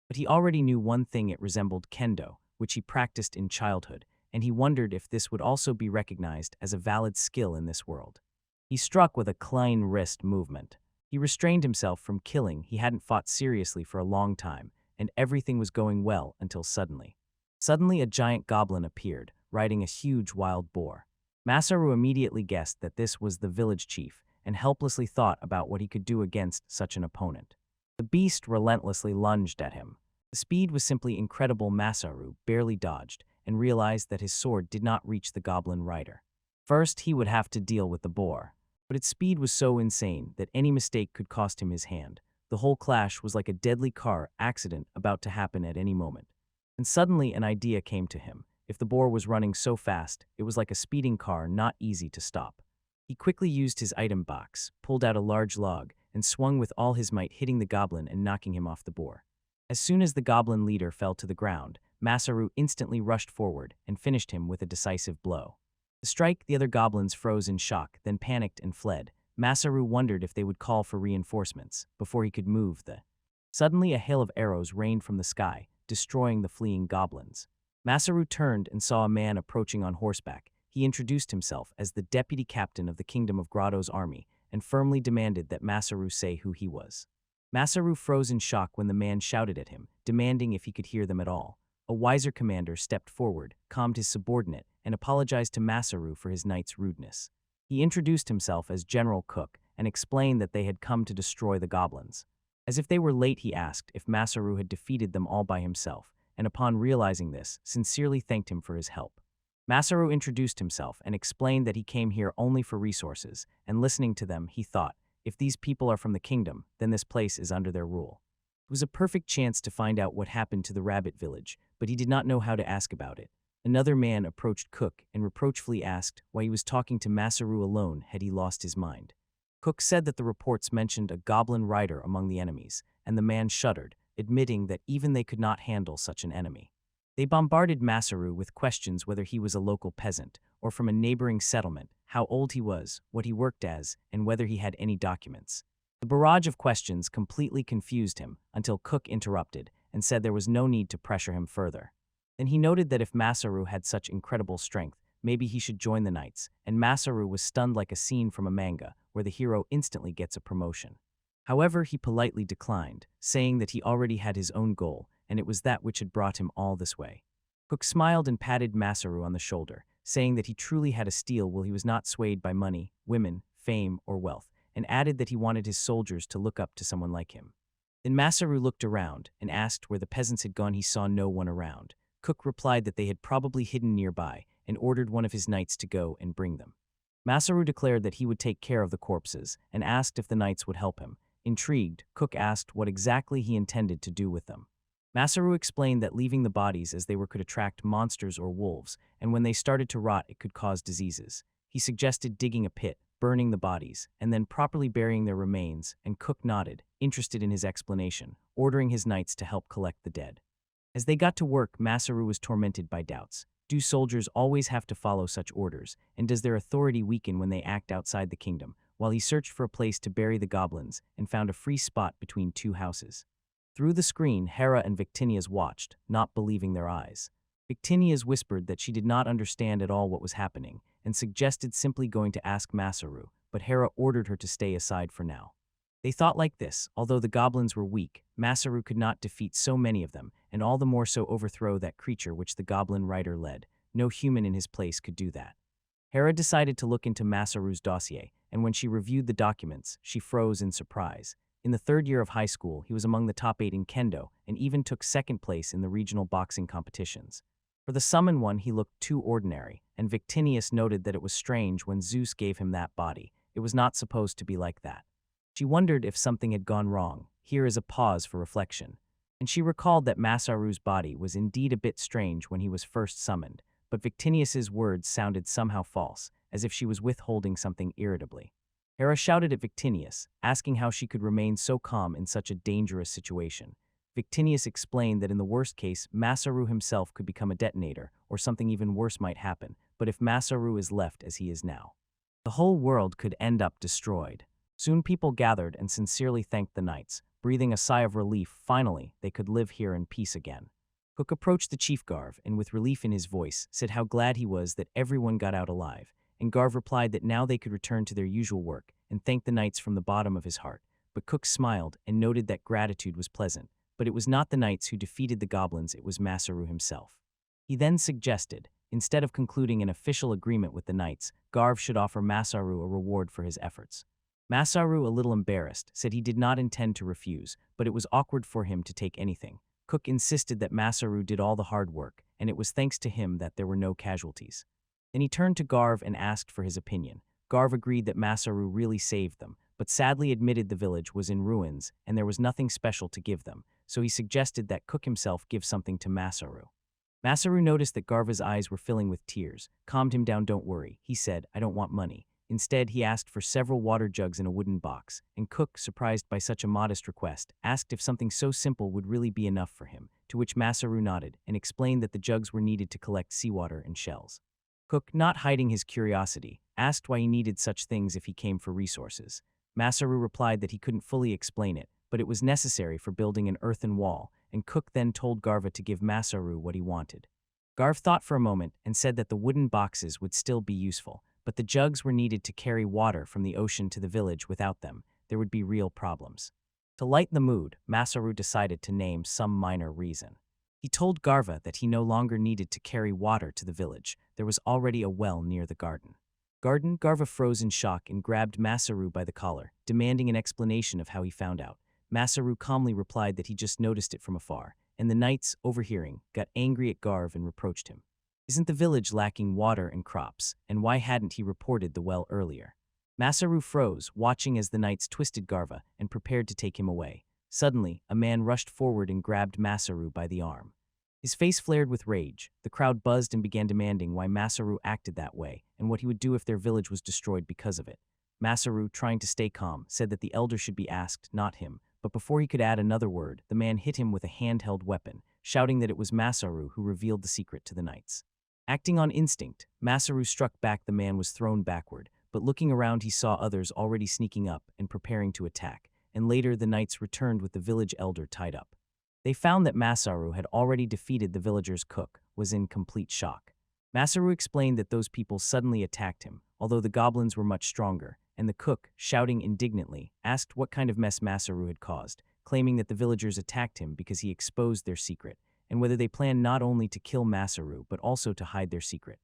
But he already knew one thing: it resembled kendo, which he practiced in childhood, and he wondered if this would also be recognized as a valid skill in this world. He struck with a clean wrist movement. He restrained himself from killing. He hadn't fought seriously for a long time, and everything was going well until suddenly a giant goblin appeared, riding a huge wild boar. Masaru immediately guessed that this was the village chief, and helplessly thought about what he could do against such an opponent. The beast relentlessly lunged at him. The speed was simply incredible. Masaru barely dodged, and realized that his sword did not reach the goblin rider. First, he would have to deal with the boar, but its speed was so insane that any mistake could cost him his hand. The whole clash was like a deadly car accident about to happen at any moment. And suddenly an idea came to him. If the boar was running so fast, it was like a speeding car, not easy to stop. He quickly used his item box, pulled out a large log, and swung with all his might, hitting the goblin and knocking him off the boar. As soon as the goblin leader fell to the ground, Masaru instantly rushed forward and finished him with a decisive blow. The strike, the other goblins froze in shock, then panicked and fled. Masaru wondered if they would call for reinforcements before he could move. Suddenly a hail of arrows rained from the sky, destroying the fleeing goblins. Masaru turned and saw a man approaching on horseback. He introduced himself as the deputy captain of the Kingdom of Grotto's army and firmly demanded that Masaru say who he was. Masaru froze in shock when the man shouted at him, demanding if he could hear them at all. A wiser commander stepped forward, calmed his subordinate, and apologized to Masaru for his knight's rudeness. He introduced himself as General Cook and explained that they had come to destroy the goblins. As if they were late, he asked if Masaru had defeated them all by himself, and upon realizing this, sincerely thanked him for his help. Masaru introduced himself and explained that he came here only for resources, and listening to them, he thought, if these people are from the kingdom, then this place is under their rule. It was a perfect chance to find out what happened to the rabbit village, but he did not know how to ask about it. Another man approached Cook and reproachfully asked why he was talking to Masaru alone. Had he lost his mind? Cook said that the reports mentioned a goblin rider among the enemies, and the man shuddered, admitting that even they could not handle such an enemy. They bombarded Masaru with questions: whether he was a local peasant or from a neighboring settlement, how old he was, what he worked as, and whether he had any documents. The barrage of questions completely confused him until Cook interrupted and said there was no need to pressure him further. Then he noted that if Masaru had such incredible strength, maybe he should join the knights, and Masaru was stunned like a scene from a manga where the hero instantly gets a promotion. However, he politely declined, saying that he already had his own goal, and it was that which had brought him all this way. Cook smiled and patted Masaru on the shoulder, saying that he truly had a steel will. He was not swayed by money, women, fame, or wealth, and added that he wanted his soldiers to look up to someone like him. Then Masaru looked around and asked where the peasants had gone. He saw no one around. Cook replied that they had probably hidden nearby and ordered one of his knights to go and bring them. Masaru declared that he would take care of the corpses and asked if the knights would help him. Intrigued, Cook asked what exactly he intended to do with them. Masaru explained that leaving the bodies as they were could attract monsters or wolves, and when they started to rot it could cause diseases. He suggested digging a pit, burning the bodies, and then properly burying their remains, and Cook nodded, interested in his explanation, ordering his knights to help collect the dead. As they got to work, Masaru was tormented by doubts. Do soldiers always have to follow such orders, and does their authority weaken when they act outside the kingdom? While he searched for a place to bury the goblins and found a free spot between two houses. Through the screen, Hera and Victinias watched, not believing their eyes. Victinias whispered that she did not understand at all what was happening, and suggested simply going to ask Masaru, but Hera ordered her to stay aside for now. They thought like this: although the goblins were weak, Masaru could not defeat so many of them, and all the more so overthrow that creature which the goblin rider led. No human in his place could do that. Hera decided to look into Masaru's dossier, and when she reviewed the documents, she froze in surprise. In the third year of high school, he was among the top 8 in kendo, and even took second place in the regional boxing competitions. For the summon one, he looked too ordinary, and Victinius noted that it was strange when Zeus gave him that body. It was not supposed to be like that. She wondered if something had gone wrong. Here is a pause for reflection. And she recalled that Masaru's body was indeed a bit strange when he was first summoned, but Victinius's words sounded somehow false, as if she was withholding something irritably. Hera shouted at Victinius, asking how she could remain so calm in such a dangerous situation. Victinius explained that in the worst case, Masaru himself could become a detonator, or something even worse might happen, but if Masaru is left as he is now, the whole world could end up destroyed. Soon people gathered and sincerely thanked the knights, breathing a sigh of relief. Finally, they could live here in peace again. Cook approached the chief Garv and with relief in his voice said how glad he was that everyone got out alive, and Garv replied that now they could return to their usual work and thanked the knights from the bottom of his heart. But Cook smiled and noted that gratitude was pleasant, but it was not the knights who defeated the goblins, it was Masaru himself. He then suggested, instead of concluding an official agreement with the knights, Garv should offer Masaru a reward for his efforts. Masaru, a little embarrassed, said he did not intend to refuse, but it was awkward for him to take anything. Cook insisted that Masaru did all the hard work, and it was thanks to him that there were no casualties. Then he turned to Garv and asked for his opinion. Garv agreed that Masaru really saved them, but sadly admitted the village was in ruins and there was nothing special to give them, so he suggested that Cook himself give something to Masaru. Masaru noticed that Garva's eyes were filling with tears, calmed him down. "Don't worry," he said, "I don't want money." Instead, he asked for several water jugs in a wooden box, and Cook, surprised by such a modest request, asked if something so simple would really be enough for him, to which Masaru nodded and explained that the jugs were needed to collect seawater and shells. Cook, not hiding his curiosity, asked why he needed such things if he came for resources. Masaru replied that he couldn't fully explain it, but it was necessary for building an earthen wall, and Cook then told Garva to give Masaru what he wanted. Garv thought for a moment and said that the wooden boxes would still be useful, but the jugs were needed to carry water from the ocean to the village. Without them, there would be real problems. To lighten the mood, Masaru decided to name some minor reason. He told Garva that he no longer needed to carry water to the village. There was already a well near the garden. Garva froze in shock and grabbed Masaru by the collar, demanding an explanation of how he found out. Masaru calmly replied that he just noticed it from afar, and the knights, overhearing, got angry at Garv and reproached him. Isn't the village lacking water and crops, and why hadn't he reported the well earlier? Masaru froze, watching as the knights twisted Garva and prepared to take him away. Suddenly, a man rushed forward and grabbed Masaru by the arm. His face flared with rage. The crowd buzzed and began demanding why Masaru acted that way and what he would do if their village was destroyed because of it. Masaru, trying to stay calm, said that the elder should be asked, not him, but before he could add another word, the man hit him with a handheld weapon, shouting that it was Masaru who revealed the secret to the knights. Acting on instinct, Masaru struck back. The man was thrown backward, but looking around he saw others already sneaking up and preparing to attack, and later the knights returned with the village elder tied up. They found that Masaru had already defeated the villagers. Cook was in complete shock. Masaru explained that those people suddenly attacked him, although the goblins were much stronger, and the cook, shouting indignantly, asked what kind of mess Masaru had caused, claiming that the villagers attacked him because he exposed their secret, and whether they planned not only to kill Masaru but also to hide their secret.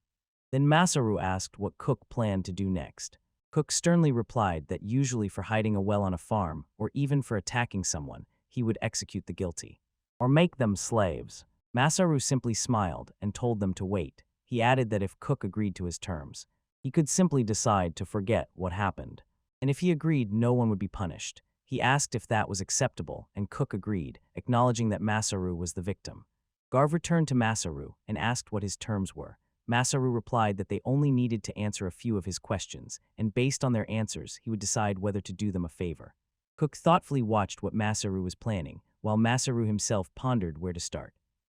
Then Masaru asked what Cook planned to do next. Cook sternly replied that usually for hiding a well on a farm, or even for attacking someone, he would execute the guilty, or make them slaves. Masaru simply smiled and told them to wait. He added that if Cook agreed to his terms, he could simply decide to forget what happened, and if he agreed, no one would be punished. He asked if that was acceptable, and Cook agreed, acknowledging that Masaru was the victim. Garv returned to Masaru and asked what his terms were. Masaru replied that they only needed to answer a few of his questions, and based on their answers, he would decide whether to do them a favor. Cook thoughtfully watched what Masaru was planning, while Masaru himself pondered where to start.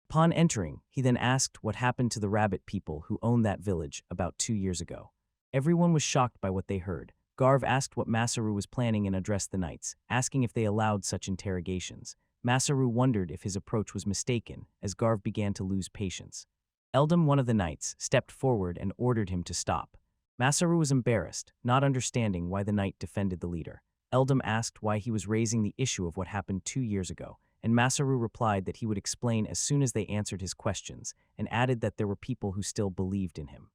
Upon entering, he then asked what happened to the rabbit people who owned that village about 2 years ago. Everyone was shocked by what they heard. Garv asked what Masaru was planning and addressed the knights, asking if they allowed such interrogations. Masaru wondered if his approach was mistaken, as Garv began to lose patience. Eldam, one of the knights, stepped forward and ordered him to stop. Masaru was embarrassed, not understanding why the knight defended the leader. Eldam asked why he was raising the issue of what happened 2 years ago, and Masaru replied that he would explain as soon as they answered his questions, and added that there were people who still believed in him.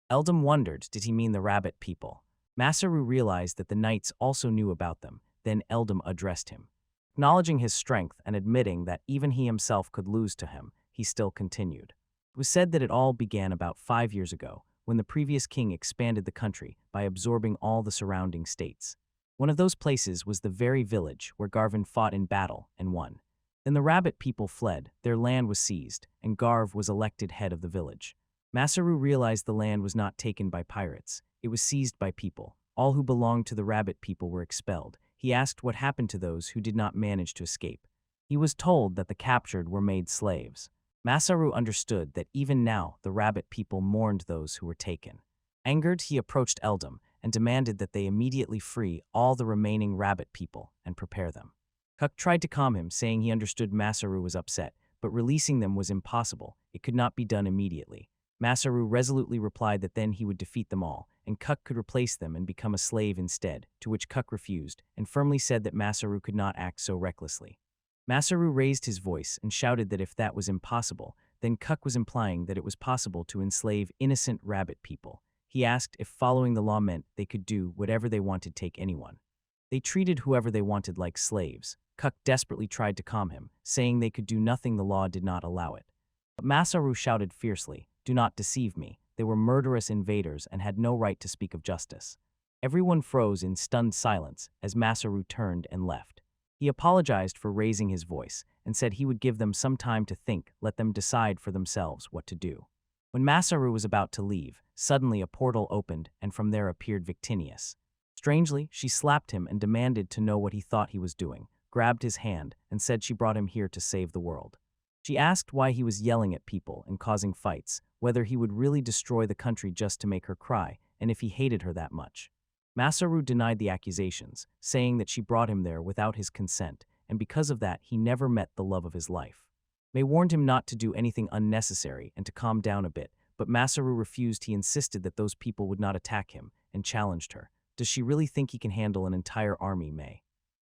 Eldam wondered, did he mean the rabbit people? Masaru realized that the knights also knew about them, then Eldam addressed him. Acknowledging his strength and admitting that even he himself could lose to him, he still continued. It was said that it all began about 5 years ago, when the previous king expanded the country by absorbing all the surrounding states. One of those places was the very village where Garvin fought in battle and won. Then the rabbit people fled, their land was seized, and Garv was elected head of the village. Masaru realized the land was not taken by pirates, it was seized by people. All who belonged to the rabbit people were expelled. He asked what happened to those who did not manage to escape. He was told that the captured were made slaves. Masaru understood that even now the rabbit people mourned those who were taken. Angered, he approached Eldam and demanded that they immediately free all the remaining rabbit people and prepare them. Kuk tried to calm him, saying he understood Masaru was upset, but releasing them was impossible. It could not be done immediately. Masaru resolutely replied that then he would defeat them all, and Kuk could replace them and become a slave instead, to which Kuk refused, and firmly said that Masaru could not act so recklessly. Masaru raised his voice and shouted that if that was impossible, then Kuk was implying that it was possible to enslave innocent rabbit people. He asked if following the law meant they could do whatever they wanted, take anyone. They treated whoever they wanted like slaves. Kuk desperately tried to calm him, saying they could do nothing, the law did not allow it. But Masaru shouted fiercely, "Do not deceive me. They were murderous invaders and had no right to speak of justice." Everyone froze in stunned silence as Masaru turned and left. He apologized for raising his voice and said he would give them some time to think, let them decide for themselves what to do. When Masaru was about to leave, suddenly a portal opened and from there appeared Victinius. Strangely, she slapped him and demanded to know what he thought he was doing, grabbed his hand, and said she brought him here to save the world. She asked why he was yelling at people and causing fights, whether he would really destroy the country just to make her cry, and if he hated her that much. Masaru denied the accusations, saying that she brought him there without his consent, and because of that he never met the love of his life. May warned him not to do anything unnecessary and to calm down a bit, but Masaru refused. He insisted that those people would not attack him, and challenged her. Does she really think he can handle an entire army, May?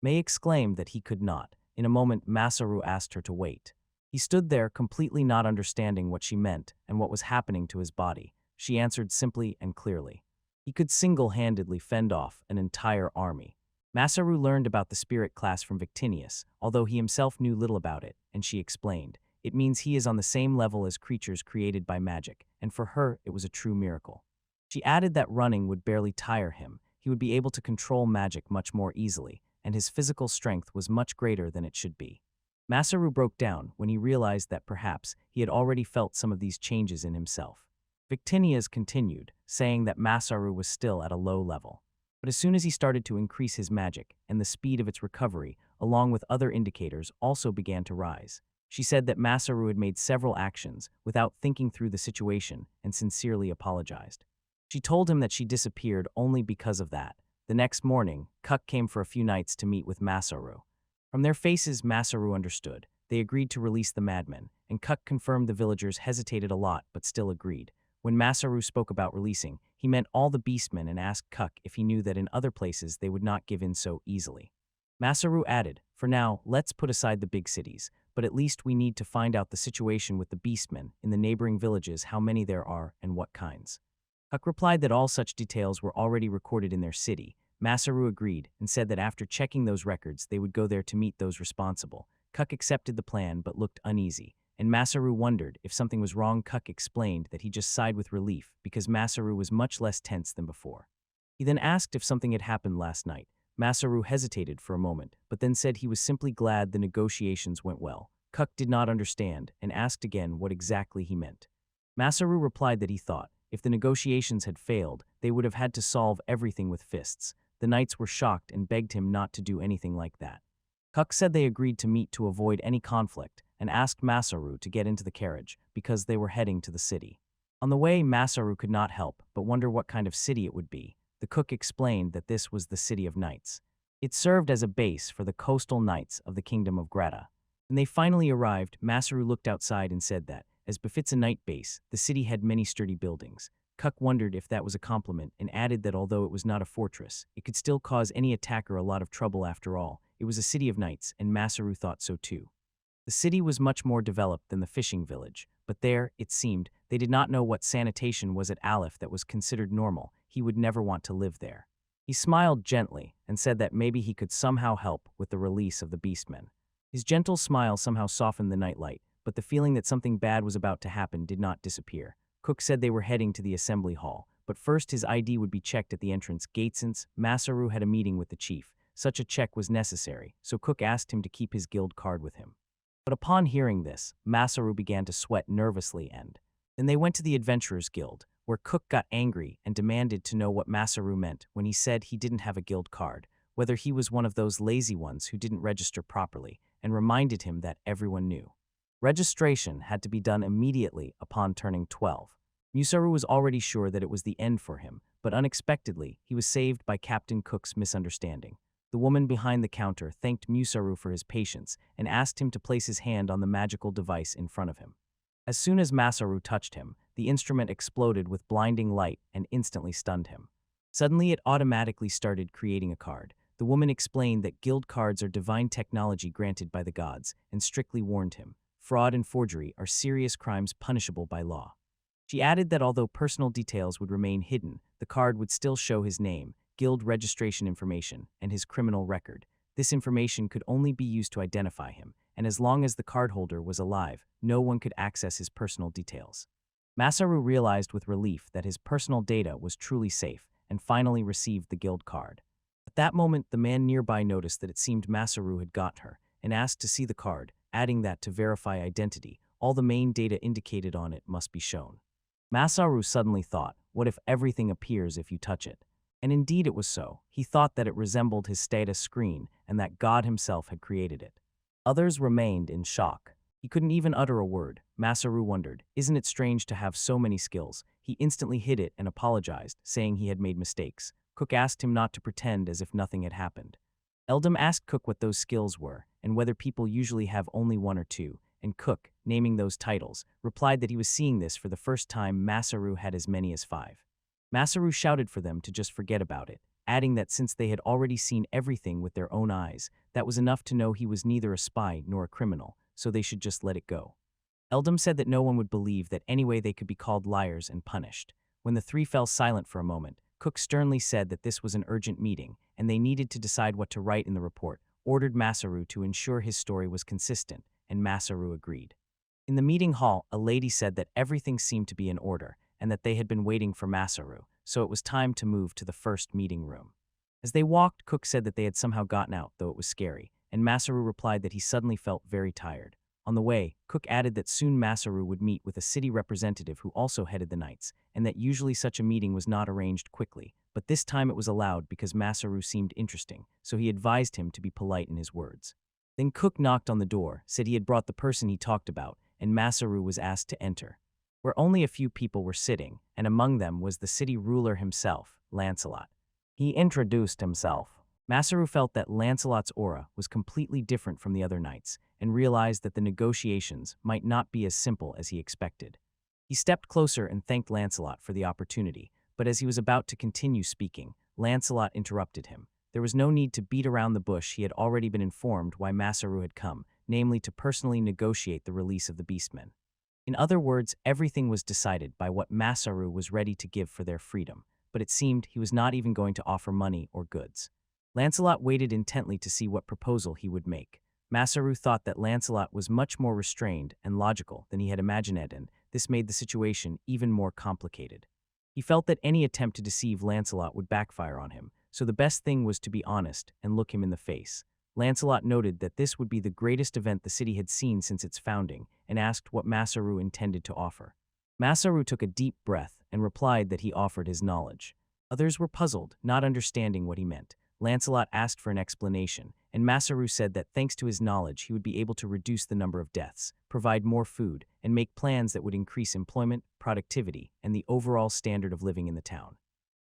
May exclaimed that he could not. In a moment, Masaru asked her to wait. He stood there, completely not understanding what she meant and what was happening to his body. She answered simply and clearly. He could single-handedly fend off an entire army. Masaru learned about the spirit class from Victinius, although he himself knew little about it, and she explained. It means he is on the same level as creatures created by magic, and for her it was a true miracle. She added that running would barely tire him. He would be able to control magic much more easily, and his physical strength was much greater than it should be. Masaru broke down when he realized that perhaps he had already felt some of these changes in himself. Victinius continued, saying that Masaru was still at a low level. But as soon as he started to increase his magic, and the speed of its recovery, along with other indicators, also began to rise. She said that Masaru had made several actions without thinking through the situation and sincerely apologized. She told him that she disappeared only because of that. The next morning, Kuk came for a few nights to meet with Masaru. From their faces, Masaru understood. They agreed to release the madmen, and Kuk confirmed. The villagers hesitated a lot but still agreed. When Masaru spoke about releasing, he meant all the beastmen and asked Kuk if he knew that in other places they would not give in so easily. Masaru added, "For now, let's put aside the big cities, but at least we need to find out the situation with the beastmen in the neighboring villages, how many there are and what kinds." Kuk replied that all such details were already recorded in their city. Masaru agreed and said that after checking those records they would go there to meet those responsible. Kuk accepted the plan but looked uneasy, and Masaru wondered if something was wrong. Kuk explained that he just sighed with relief because Masaru was much less tense than before. He then asked if something had happened last night. Masaru hesitated for a moment, but then said he was simply glad the negotiations went well. Kuk did not understand and asked again what exactly he meant. Masaru replied that he thought, if the negotiations had failed, they would have had to solve everything with fists. The knights were shocked and begged him not to do anything like that. Kuk said they agreed to meet to avoid any conflict and asked Masaru to get into the carriage because they were heading to the city. On the way, Masaru could not help but wonder what kind of city it would be. The cook explained that this was the City of Knights. It served as a base for the coastal knights of the Kingdom of Greta. When they finally arrived, Masaru looked outside and said that, as befits a knight base, the city had many sturdy buildings. Cook wondered if that was a compliment and added that although it was not a fortress, it could still cause any attacker a lot of trouble after all. It was a city of knights, and Masaru thought so too. The city was much more developed than the fishing village, but there, it seemed, they did not know what sanitation was at Aleph that was considered normal. He would never want to live there. He smiled gently and said that maybe he could somehow help with the release of the beastmen. His gentle smile somehow softened the nightlight, but the feeling that something bad was about to happen did not disappear. Cook said they were heading to the assembly hall, but first his ID would be checked at the entrance gate since Masaru had a meeting with the chief. Such a check was necessary, so Cook asked him to keep his guild card with him. But upon hearing this, Masaru began to sweat nervously and then they went to the Adventurers Guild, where Cook got angry and demanded to know what Masaru meant when he said he didn't have a guild card, whether he was one of those lazy ones who didn't register properly, and reminded him that everyone knew. Registration had to be done immediately upon turning 12. Masaru was already sure that it was the end for him, but unexpectedly, he was saved by Captain Cook's misunderstanding. The woman behind the counter thanked Masaru for his patience and asked him to place his hand on the magical device in front of him. As soon as Masaru touched him, the instrument exploded with blinding light and instantly stunned him. Suddenly, it automatically started creating a card. The woman explained that guild cards are divine technology granted by the gods and strictly warned him, fraud and forgery are serious crimes punishable by law. She added that although personal details would remain hidden, the card would still show his name, guild registration information, and his criminal record. This information could only be used to identify him, and as long as the cardholder was alive, no one could access his personal details. Masaru realized with relief that his personal data was truly safe and finally received the guild card. At that moment, the man nearby noticed that it seemed Masaru had got her and asked to see the card, adding that to verify identity, all the main data indicated on it must be shown. Masaru suddenly thought, what if everything appears if you touch it? And indeed it was so. He thought that it resembled his status screen and that God himself had created it. Others remained in shock. He couldn't even utter a word. Masaru wondered, isn't it strange to have so many skills? He instantly hid it and apologized, saying he had made mistakes. Cook asked him not to pretend as if nothing had happened. Eldam asked Cook what those skills were and whether people usually have only one or two, and Cook, naming those titles, replied that he was seeing this for the first time. Masaru had as many as 5. Masaru shouted for them to just forget about it, adding that since they had already seen everything with their own eyes, that was enough to know he was neither a spy nor a criminal, so they should just let it go. Eldam said that no one would believe that anyway they could be called liars and punished. When the three fell silent for a moment, Cook sternly said that this was an urgent meeting, and they needed to decide what to write in the report, ordered Masaru to ensure his story was consistent, and Masaru agreed. In the meeting hall, a lady said that everything seemed to be in order, and that they had been waiting for Masaru, so it was time to move to the first meeting room. As they walked, Cook said that they had somehow gotten out, though it was scary, and Masaru replied that he suddenly felt very tired. On the way, Cook added that soon Masaru would meet with a city representative who also headed the Knights, and that usually such a meeting was not arranged quickly, but this time it was allowed because Masaru seemed interesting, so he advised him to be polite in his words. Then Cook knocked on the door, said he had brought the person he talked about, and Masaru was asked to enter. Where only a few people were sitting, and among them was the city ruler himself, Lancelot. He introduced himself. Masaru felt that Lancelot's aura was completely different from the other knights, and realized that the negotiations might not be as simple as he expected. He stepped closer and thanked Lancelot for the opportunity, but as he was about to continue speaking, Lancelot interrupted him. There was no need to beat around the bush. He had already been informed why Masaru had come, namely to personally negotiate the release of the beastmen. In other words, everything was decided by what Masaru was ready to give for their freedom, but it seemed he was not even going to offer money or goods. Lancelot waited intently to see what proposal he would make. Masaru thought that Lancelot was much more restrained and logical than he had imagined, and this made the situation even more complicated. He felt that any attempt to deceive Lancelot would backfire on him, so the best thing was to be honest and look him in the face. Lancelot noted that this would be the greatest event the city had seen since its founding, and asked what Masaru intended to offer. Masaru took a deep breath and replied that he offered his knowledge. Others were puzzled, not understanding what he meant. Lancelot asked for an explanation, and Masaru said that thanks to his knowledge he would be able to reduce the number of deaths, provide more food, and make plans that would increase employment, productivity, and the overall standard of living in the town.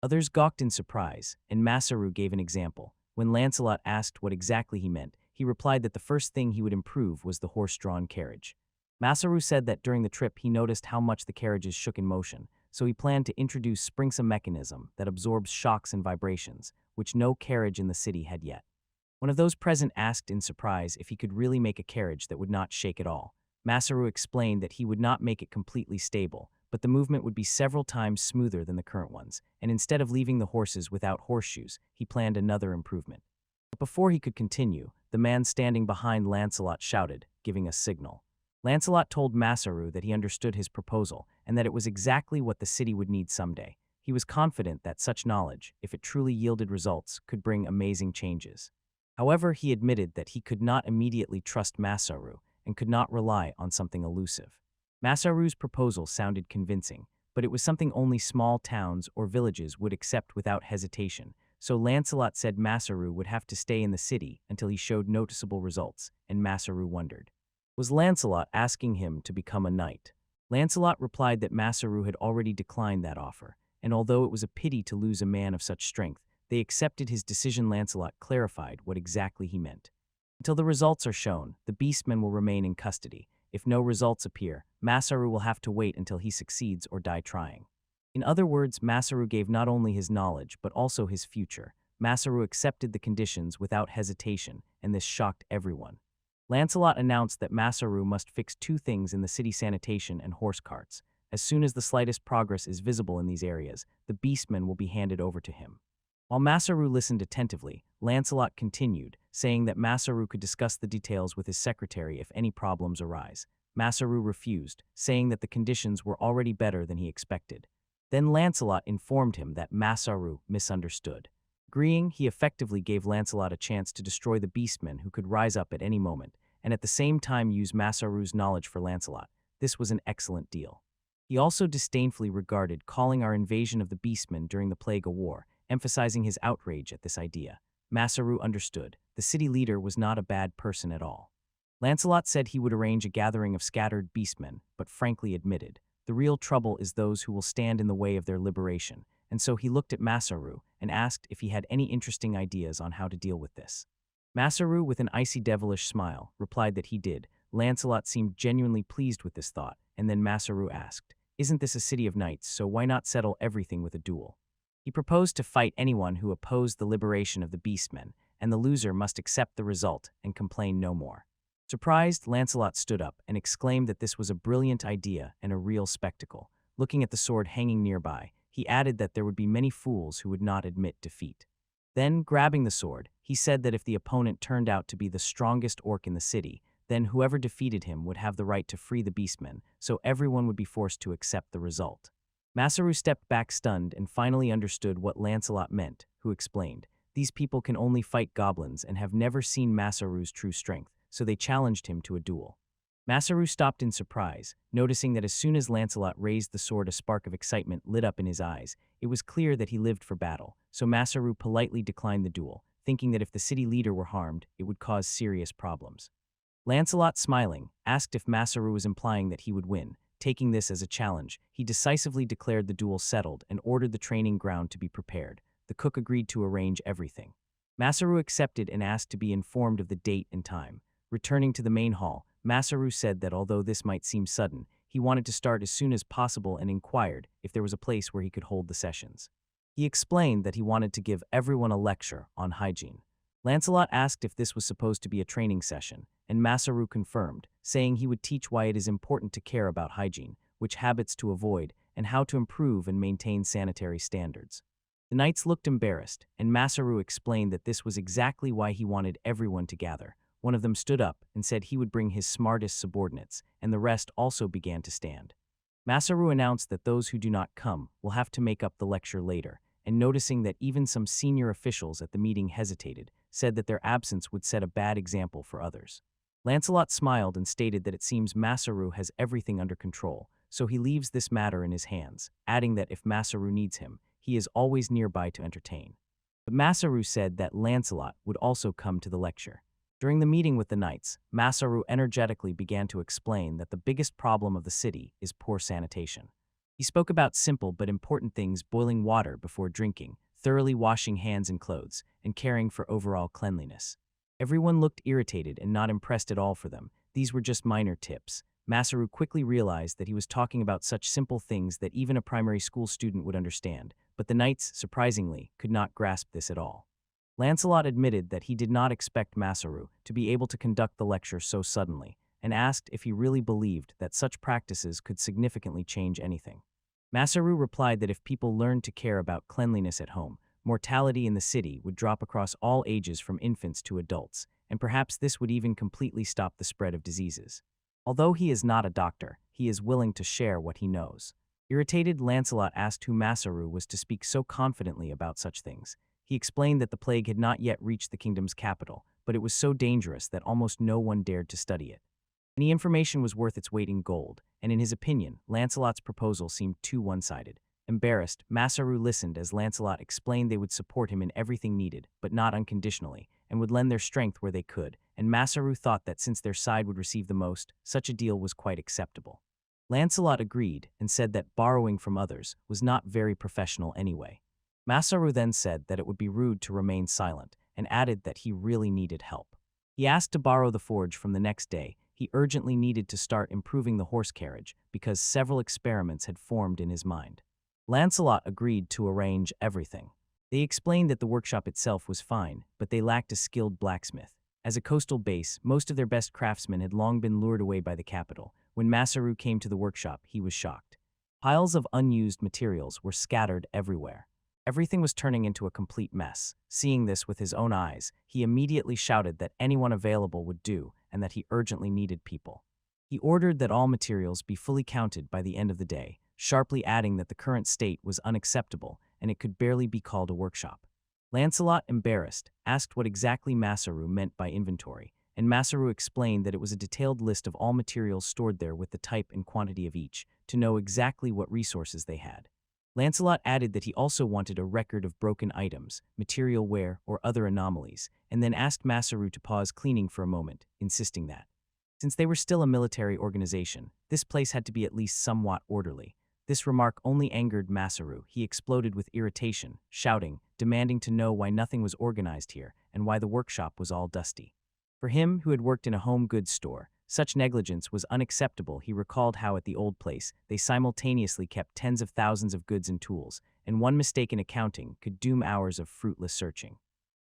Others gawked in surprise, and Masaru gave an example. When Lancelot asked what exactly he meant, he replied that the first thing he would improve was the horse-drawn carriage. Masaru said that during the trip he noticed how much the carriages shook in motion, so he planned to introduce Sprinksome mechanism that absorbs shocks and vibrations, which no carriage in the city had yet. One of those present asked in surprise if he could really make a carriage that would not shake at all. Masaru explained that he would not make it completely stable, but the movement would be several times smoother than the current ones, and instead of leaving the horses without horseshoes, he planned another improvement. But before he could continue, the man standing behind Lancelot shouted, giving a signal. Lancelot told Masaru that he understood his proposal and that it was exactly what the city would need someday. He was confident that such knowledge, if it truly yielded results, could bring amazing changes. However, he admitted that he could not immediately trust Masaru and could not rely on something elusive. Masaru's proposal sounded convincing, but it was something only small towns or villages would accept without hesitation, so Lancelot said Masaru would have to stay in the city until he showed noticeable results, and Masaru wondered. Was Lancelot asking him to become a knight? Lancelot replied that Masaru had already declined that offer, and although it was a pity to lose a man of such strength, they accepted his decision. Lancelot clarified what exactly he meant. Until the results are shown, the beastmen will remain in custody. If no results appear, Masaru will have to wait until he succeeds or die trying. In other words, Masaru gave not only his knowledge but also his future. Masaru accepted the conditions without hesitation, and this shocked everyone. Lancelot announced that Masaru must fix two things in the city: sanitation and horse carts. As soon as the slightest progress is visible in these areas, the beastmen will be handed over to him. While Masaru listened attentively, Lancelot continued, saying that Masaru could discuss the details with his secretary if any problems arise. Masaru refused, saying that the conditions were already better than he expected. Then Lancelot informed him that Masaru misunderstood. Agreeing, he effectively gave Lancelot a chance to destroy the beastmen who could rise up at any moment, and at the same time use Masaru's knowledge for Lancelot. This was an excellent deal. He also disdainfully regarded calling our invasion of the beastmen during the Plague a war, emphasizing his outrage at this idea. Masaru understood. The city leader was not a bad person at all. Lancelot said he would arrange a gathering of scattered beastmen, but frankly admitted, the real trouble is those who will stand in the way of their liberation, and so he looked at Masaru and asked if he had any interesting ideas on how to deal with this. Masaru, with an icy devilish smile, replied that he did. Lancelot seemed genuinely pleased with this thought, and then Masaru asked, "Isn't this a city of knights, so why not settle everything with a duel?" He proposed to fight anyone who opposed the liberation of the beastmen, and the loser must accept the result and complain no more. Surprised, Lancelot stood up and exclaimed that this was a brilliant idea and a real spectacle. Looking at the sword hanging nearby, he added that there would be many fools who would not admit defeat. Then, grabbing the sword, he said that if the opponent turned out to be the strongest orc in the city, then whoever defeated him would have the right to free the beastmen, so everyone would be forced to accept the result. Masaru stepped back stunned and finally understood what Lancelot meant, who explained, "These people can only fight goblins and have never seen Masaru's true strength, so they challenged him to a duel." Masaru stopped in surprise, noticing that as soon as Lancelot raised the sword, a spark of excitement lit up in his eyes. It was clear that he lived for battle, so Masaru politely declined the duel, thinking that if the city leader were harmed, it would cause serious problems. Lancelot, smiling, asked if Masaru was implying that he would win. Taking this as a challenge, he decisively declared the duel settled and ordered the training ground to be prepared. The cook agreed to arrange everything. Masaru accepted and asked to be informed of the date and time. Returning to the main hall, Masaru said that although this might seem sudden, he wanted to start as soon as possible and inquired if there was a place where he could hold the sessions. He explained that he wanted to give everyone a lecture on hygiene. Lancelot asked if this was supposed to be a training session, and Masaru confirmed, saying he would teach why it is important to care about hygiene, which habits to avoid, and how to improve and maintain sanitary standards. The knights looked embarrassed, and Masaru explained that this was exactly why he wanted everyone to gather. One of them stood up and said he would bring his smartest subordinates, and the rest also began to stand. Masaru announced that those who do not come will have to make up the lecture later, and noticing that even some senior officials at the meeting hesitated, said that their absence would set a bad example for others. Lancelot smiled and stated that it seems Masaru has everything under control, so he leaves this matter in his hands, adding that if Masaru needs him, he is always nearby to entertain. But Masaru said that Lancelot would also come to the lecture. During the meeting with the knights, Masaru energetically began to explain that the biggest problem of the city is poor sanitation. He spoke about simple but important things: boiling water before drinking, thoroughly washing hands and clothes, and caring for overall cleanliness. Everyone looked irritated and not impressed at all for them. These were just minor tips. Masaru quickly realized that he was talking about such simple things that even a primary school student would understand, but the knights, surprisingly, could not grasp this at all. Lancelot admitted that he did not expect Masaru to be able to conduct the lecture so suddenly, and asked if he really believed that such practices could significantly change anything. Masaru replied that if people learned to care about cleanliness at home, mortality in the city would drop across all ages from infants to adults, and perhaps this would even completely stop the spread of diseases. Although he is not a doctor, he is willing to share what he knows. Irritated, Lancelot asked who Masaru was to speak so confidently about such things. He explained that the plague had not yet reached the kingdom's capital, but it was so dangerous that almost no one dared to study it. Any information was worth its weight in gold, and in his opinion, Lancelot's proposal seemed too one-sided. Embarrassed, Masaru listened as Lancelot explained they would support him in everything needed, but not unconditionally, and would lend their strength where they could, and Masaru thought that since their side would receive the most, such a deal was quite acceptable. Lancelot agreed and said that borrowing from others was not very professional anyway. Masaru then said that it would be rude to remain silent, and added that he really needed help. He asked to borrow the forge from the next day. He urgently needed to start improving the horse carriage because several experiments had formed in his mind. Lancelot agreed to arrange everything. They explained that the workshop itself was fine, but they lacked a skilled blacksmith. As a coastal base, most of their best craftsmen had long been lured away by the capital. When Masaru came to the workshop, he was shocked. Piles of unused materials were scattered everywhere. Everything was turning into a complete mess. Seeing this with his own eyes, he immediately shouted that anyone available would do and that he urgently needed people. He ordered that all materials be fully counted by the end of the day, sharply adding that the current state was unacceptable and it could barely be called a workshop. Lancelot, embarrassed, asked what exactly Masaru meant by inventory, and Masaru explained that it was a detailed list of all materials stored there with the type and quantity of each, to know exactly what resources they had. Lancelot added that he also wanted a record of broken items, material wear, or other anomalies, and then asked Masaru to pause cleaning for a moment, insisting that, since they were still a military organization, this place had to be at least somewhat orderly. This remark only angered Masaru. He exploded with irritation, shouting, demanding to know why nothing was organized here and why the workshop was all dusty. For him, who had worked in a home goods store, such negligence was unacceptable. He recalled how at the old place, they simultaneously kept tens of thousands of goods and tools, and one mistake in accounting could doom hours of fruitless searching.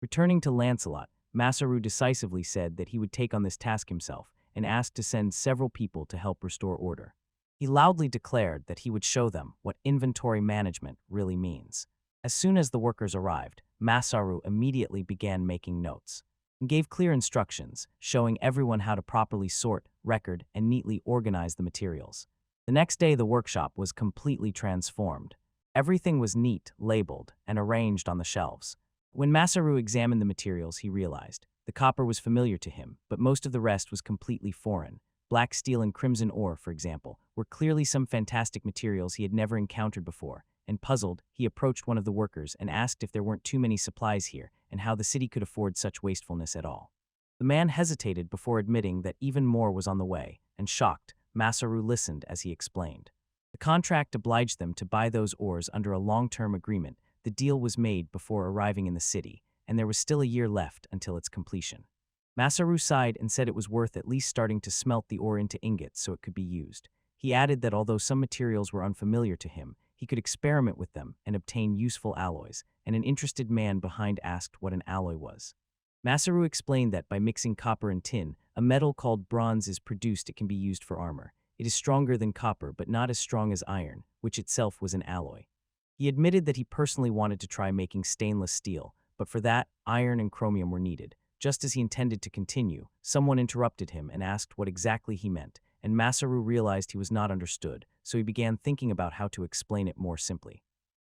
Returning to Lancelot, Masaru decisively said that he would take on this task himself and asked to send several people to help restore order. He loudly declared that he would show them what inventory management really means. As soon as the workers arrived, Masaru immediately began making notes and gave clear instructions, showing everyone how to properly sort, record, and neatly organize the materials. The next day, the workshop was completely transformed. Everything was neat, labeled, and arranged on the shelves. When Masaru examined the materials, he realized the copper was familiar to him, but most of the rest was completely foreign. Black steel and crimson ore, for example, were clearly some fantastic materials he had never encountered before, and puzzled, he approached one of the workers and asked if there weren't too many supplies here and how the city could afford such wastefulness at all. The man hesitated before admitting that even more was on the way, and shocked, Masaru listened as he explained. The contract obliged them to buy those ores under a long-term agreement. The deal was made before arriving in the city, and there was still a year left until its completion. Masaru sighed and said it was worth at least starting to smelt the ore into ingots so it could be used. He added that although some materials were unfamiliar to him, he could experiment with them and obtain useful alloys, and an interested man behind asked what an alloy was. Masaru explained that by mixing copper and tin, a metal called bronze is produced. It can be used for armor. It is stronger than copper but not as strong as iron, which itself was an alloy. He admitted that he personally wanted to try making stainless steel, but for that, iron and chromium were needed. Just as he intended to continue, someone interrupted him and asked what exactly he meant, and Masaru realized he was not understood, so he began thinking about how to explain it more simply.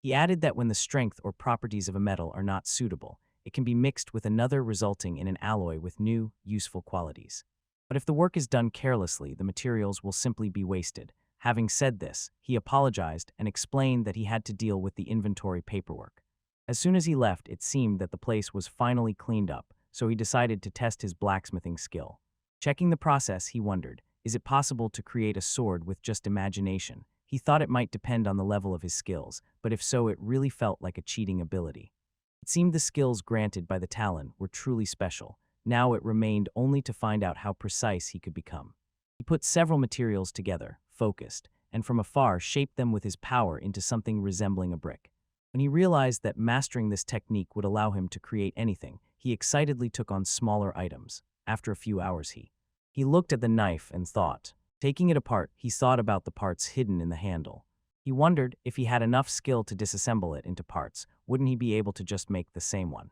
He added that when the strength or properties of a metal are not suitable, it can be mixed with another, resulting in an alloy with new, useful qualities. But if the work is done carelessly, the materials will simply be wasted. Having said this, he apologized and explained that he had to deal with the inventory paperwork. As soon as he left, it seemed that the place was finally cleaned up, so he decided to test his blacksmithing skill. Checking the process, he wondered, is it possible to create a sword with just imagination? He thought it might depend on the level of his skills, but if so, it really felt like a cheating ability. It seemed the skills granted by the Talon were truly special. Now it remained only to find out how precise he could become. He put several materials together, focused, and from afar shaped them with his power into something resembling a brick. When he realized that mastering this technique would allow him to create anything, he excitedly took on smaller items. After a few hours he looked at the knife and thought. Taking it apart, he thought about the parts hidden in the handle. He wondered if he had enough skill to disassemble it into parts, wouldn't he be able to just make the same one?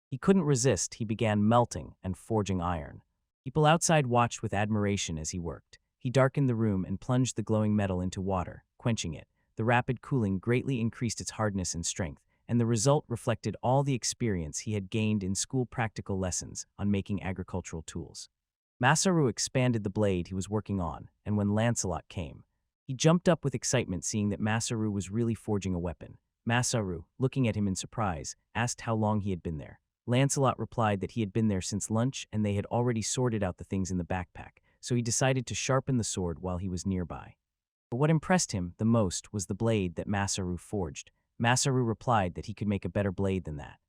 He couldn't resist, he began melting and forging iron. People outside watched with admiration as he worked. He darkened the room and plunged the glowing metal into water, quenching it. The rapid cooling greatly increased its hardness and strength, and the result reflected all the experience he had gained in school practical lessons on making agricultural tools. Masaru expanded the blade he was working on, and when Lancelot came, he jumped up with excitement seeing that Masaru was really forging a weapon. Masaru, looking at him in surprise, asked how long he had been there. Lancelot replied that he had been there since lunch and they had already sorted out the things in the backpack, so he decided to sharpen the sword while he was nearby. But what impressed him the most was the blade that Masaru forged. Masaru replied that he could make a better blade than that.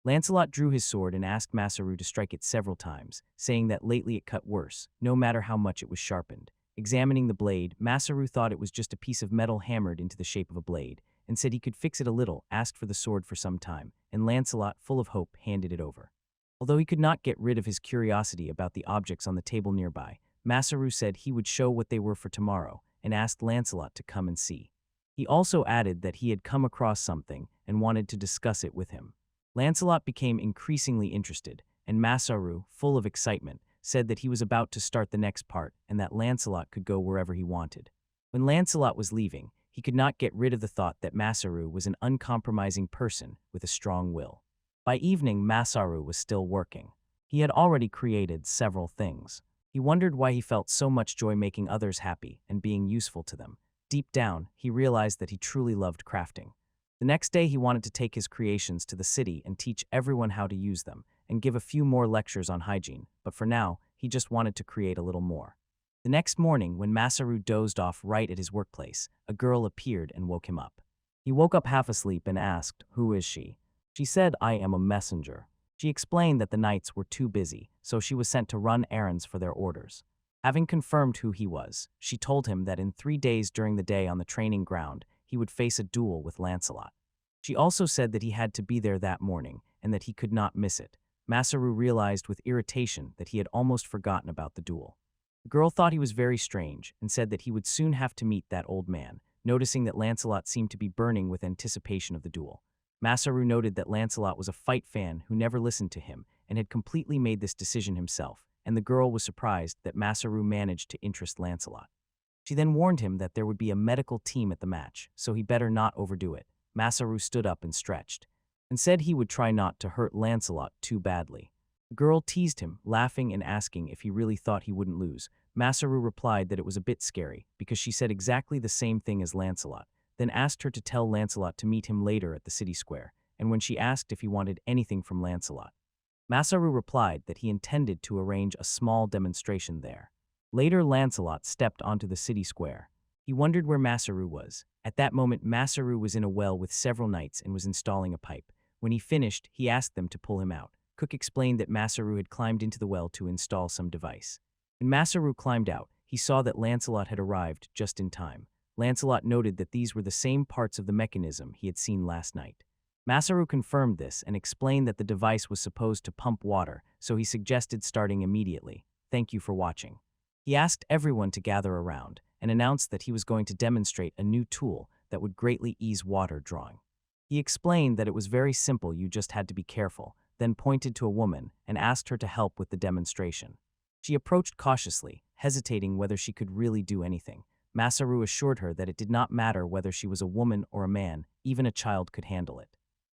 Lancelot drew his sword and asked Masaru to strike it several times, saying that lately it cut worse, no matter how much it was sharpened. Examining the blade, Masaru thought it was just a piece of metal hammered into the shape of a blade, and said he could fix it a little, asked for the sword for some time, and Lancelot, full of hope, handed it over. Although he could not get rid of his curiosity about the objects on the table nearby, Masaru said he would show what they were for tomorrow, and asked Lancelot to come and see. He also added that he had come across something and wanted to discuss it with him. Lancelot became increasingly interested, and Masaru, full of excitement, said that he was about to start the next part and that Lancelot could go wherever he wanted. When Lancelot was leaving, he could not get rid of the thought that Masaru was an uncompromising person with a strong will. By evening, Masaru was still working. He had already created several things. He wondered why he felt so much joy making others happy and being useful to them. Deep down, he realized that he truly loved crafting. The next day, he wanted to take his creations to the city and teach everyone how to use them, and give a few more lectures on hygiene, but for now, he just wanted to create a little more. The next morning, when Masaru dozed off right at his workplace, a girl appeared and woke him up. He woke up half asleep and asked, "Who is she?" She said, "I am a messenger." She explained that the knights were too busy, so she was sent to run errands for their orders. Having confirmed who he was, she told him that in 3 days during the day on the training ground, he would face a duel with Lancelot. She also said that he had to be there that morning and that he could not miss it. Masaru realized with irritation that he had almost forgotten about the duel. The girl thought he was very strange and said that he would soon have to meet that old man, noticing that Lancelot seemed to be burning with anticipation of the duel. Masaru noted that Lancelot was a fight fan who never listened to him and had completely made this decision himself, and the girl was surprised that Masaru managed to interest Lancelot. She then warned him that there would be a medical team at the match, so he better not overdo it. Masaru stood up and stretched, and said he would try not to hurt Lancelot too badly. The girl teased him, laughing and asking if he really thought he wouldn't lose. Masaru replied that it was a bit scary, because she said exactly the same thing as Lancelot, then asked her to tell Lancelot to meet him later at the city square, and when she asked if he wanted anything from Lancelot, Masaru replied that he intended to arrange a small demonstration there. Later, Lancelot stepped onto the city square. He wondered where Masaru was. At that moment, Masaru was in a well with several knights and was installing a pipe. When he finished, he asked them to pull him out. Cook explained that Masaru had climbed into the well to install some device. When Masaru climbed out, he saw that Lancelot had arrived just in time. Lancelot noted that these were the same parts of the mechanism he had seen last night. Masaru confirmed this and explained that the device was supposed to pump water, so he suggested starting immediately. Thank you for watching. He asked everyone to gather around and announced that he was going to demonstrate a new tool that would greatly ease water drawing. He explained that it was very simple, you just had to be careful, then pointed to a woman and asked her to help with the demonstration. She approached cautiously, hesitating whether she could really do anything. Masaru assured her that it did not matter whether she was a woman or a man, even a child could handle it.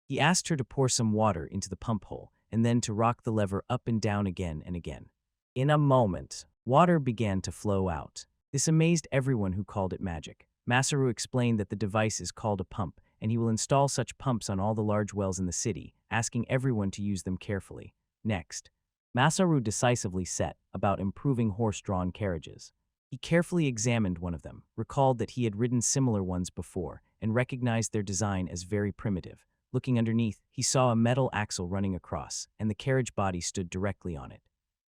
He asked her to pour some water into the pump hole and then to rock the lever up and down again and again. In a moment, water began to flow out. This amazed everyone who called it magic. Masaru explained that the device is called a pump, and he will install such pumps on all the large wells in the city, asking everyone to use them carefully. Next, Masaru decisively set about improving horse-drawn carriages. He carefully examined one of them, recalled that he had ridden similar ones before, and recognized their design as very primitive. Looking underneath, he saw a metal axle running across, and the carriage body stood directly on it.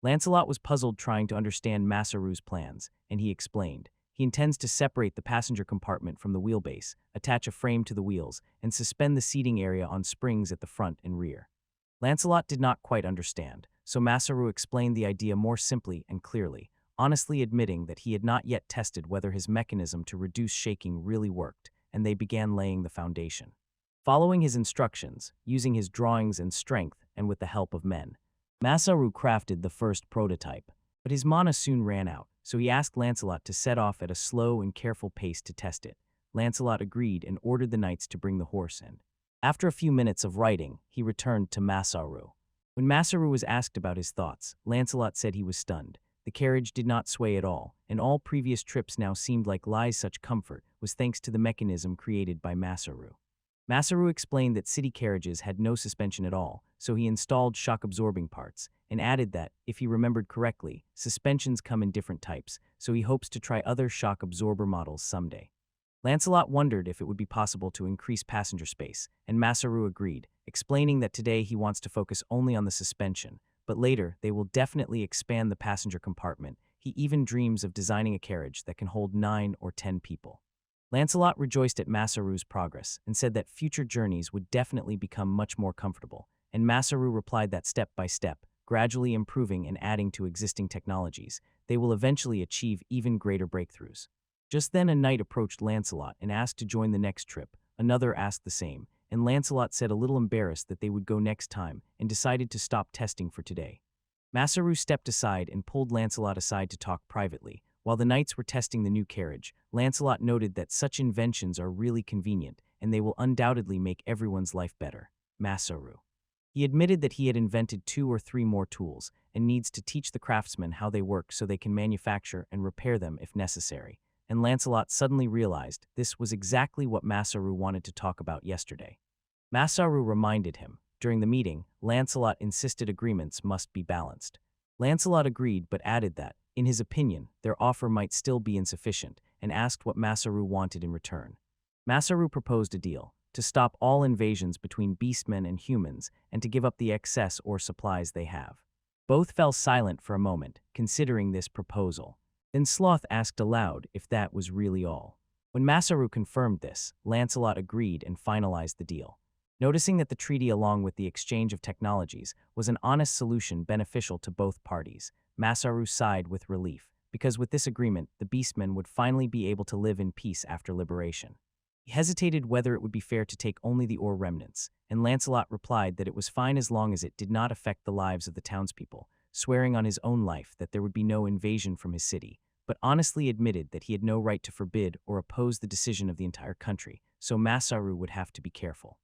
Lancelot was puzzled trying to understand Masaru's plans, and he explained. He intends to separate the passenger compartment from the wheelbase, attach a frame to the wheels, and suspend the seating area on springs at the front and rear. Lancelot did not quite understand, so Masaru explained the idea more simply and clearly, honestly admitting that he had not yet tested whether his mechanism to reduce shaking really worked, and they began laying the foundation. Following his instructions, using his drawings and strength, and with the help of men, Masaru crafted the first prototype, but his mana soon ran out, so he asked Lancelot to set off at a slow and careful pace to test it. Lancelot agreed and ordered the knights to bring the horse in. After a few minutes of writing, he returned to Masaru. When Masaru was asked about his thoughts, Lancelot said he was stunned. The carriage did not sway at all, and all previous trips now seemed like lies. Such comfort was thanks to the mechanism created by Masaru. Masaru explained that city carriages had no suspension at all, so he installed shock-absorbing parts, and added that, if he remembered correctly, suspensions come in different types, so he hopes to try other shock absorber models someday. Lancelot wondered if it would be possible to increase passenger space, and Masaru agreed, explaining that today he wants to focus only on the suspension, but later they will definitely expand the passenger compartment. He even dreams of designing a carriage that can hold 9 or 10 people. Lancelot rejoiced at Masaru's progress and said that future journeys would definitely become much more comfortable, and Masaru replied that step by step, gradually improving and adding to existing technologies, they will eventually achieve even greater breakthroughs. Just then a knight approached Lancelot and asked to join the next trip. Another asked the same, and Lancelot said a little embarrassed that they would go next time and decided to stop testing for today. Masaru stepped aside and pulled Lancelot aside to talk privately. While the knights were testing the new carriage, Lancelot noted that such inventions are really convenient, and they will undoubtedly make everyone's life better. Masaru. He admitted that he had invented 2 or 3 more tools, and needs to teach the craftsmen how they work so they can manufacture and repair them if necessary. And Lancelot suddenly realized this was exactly what Masaru wanted to talk about yesterday. Masaru reminded him. During the meeting, Lancelot insisted agreements must be balanced. Lancelot agreed but added that, in his opinion, their offer might still be insufficient, and asked what Masaru wanted in return. Masaru proposed a deal, to stop all invasions between beastmen and humans, and to give up the excess or supplies they have. Both fell silent for a moment, considering this proposal. Then Sloth asked aloud if that was really all. When Masaru confirmed this, Lancelot agreed and finalized the deal. Noticing that the treaty along with the exchange of technologies was an honest solution beneficial to both parties, Masaru sighed with relief, because with this agreement, the beastmen would finally be able to live in peace after liberation. He hesitated whether it would be fair to take only the ore remnants, and Lancelot replied that it was fine as long as it did not affect the lives of the townspeople, swearing on his own life that there would be no invasion from his city, but honestly admitted that he had no right to forbid or oppose the decision of the entire country, so Masaru would have to be careful.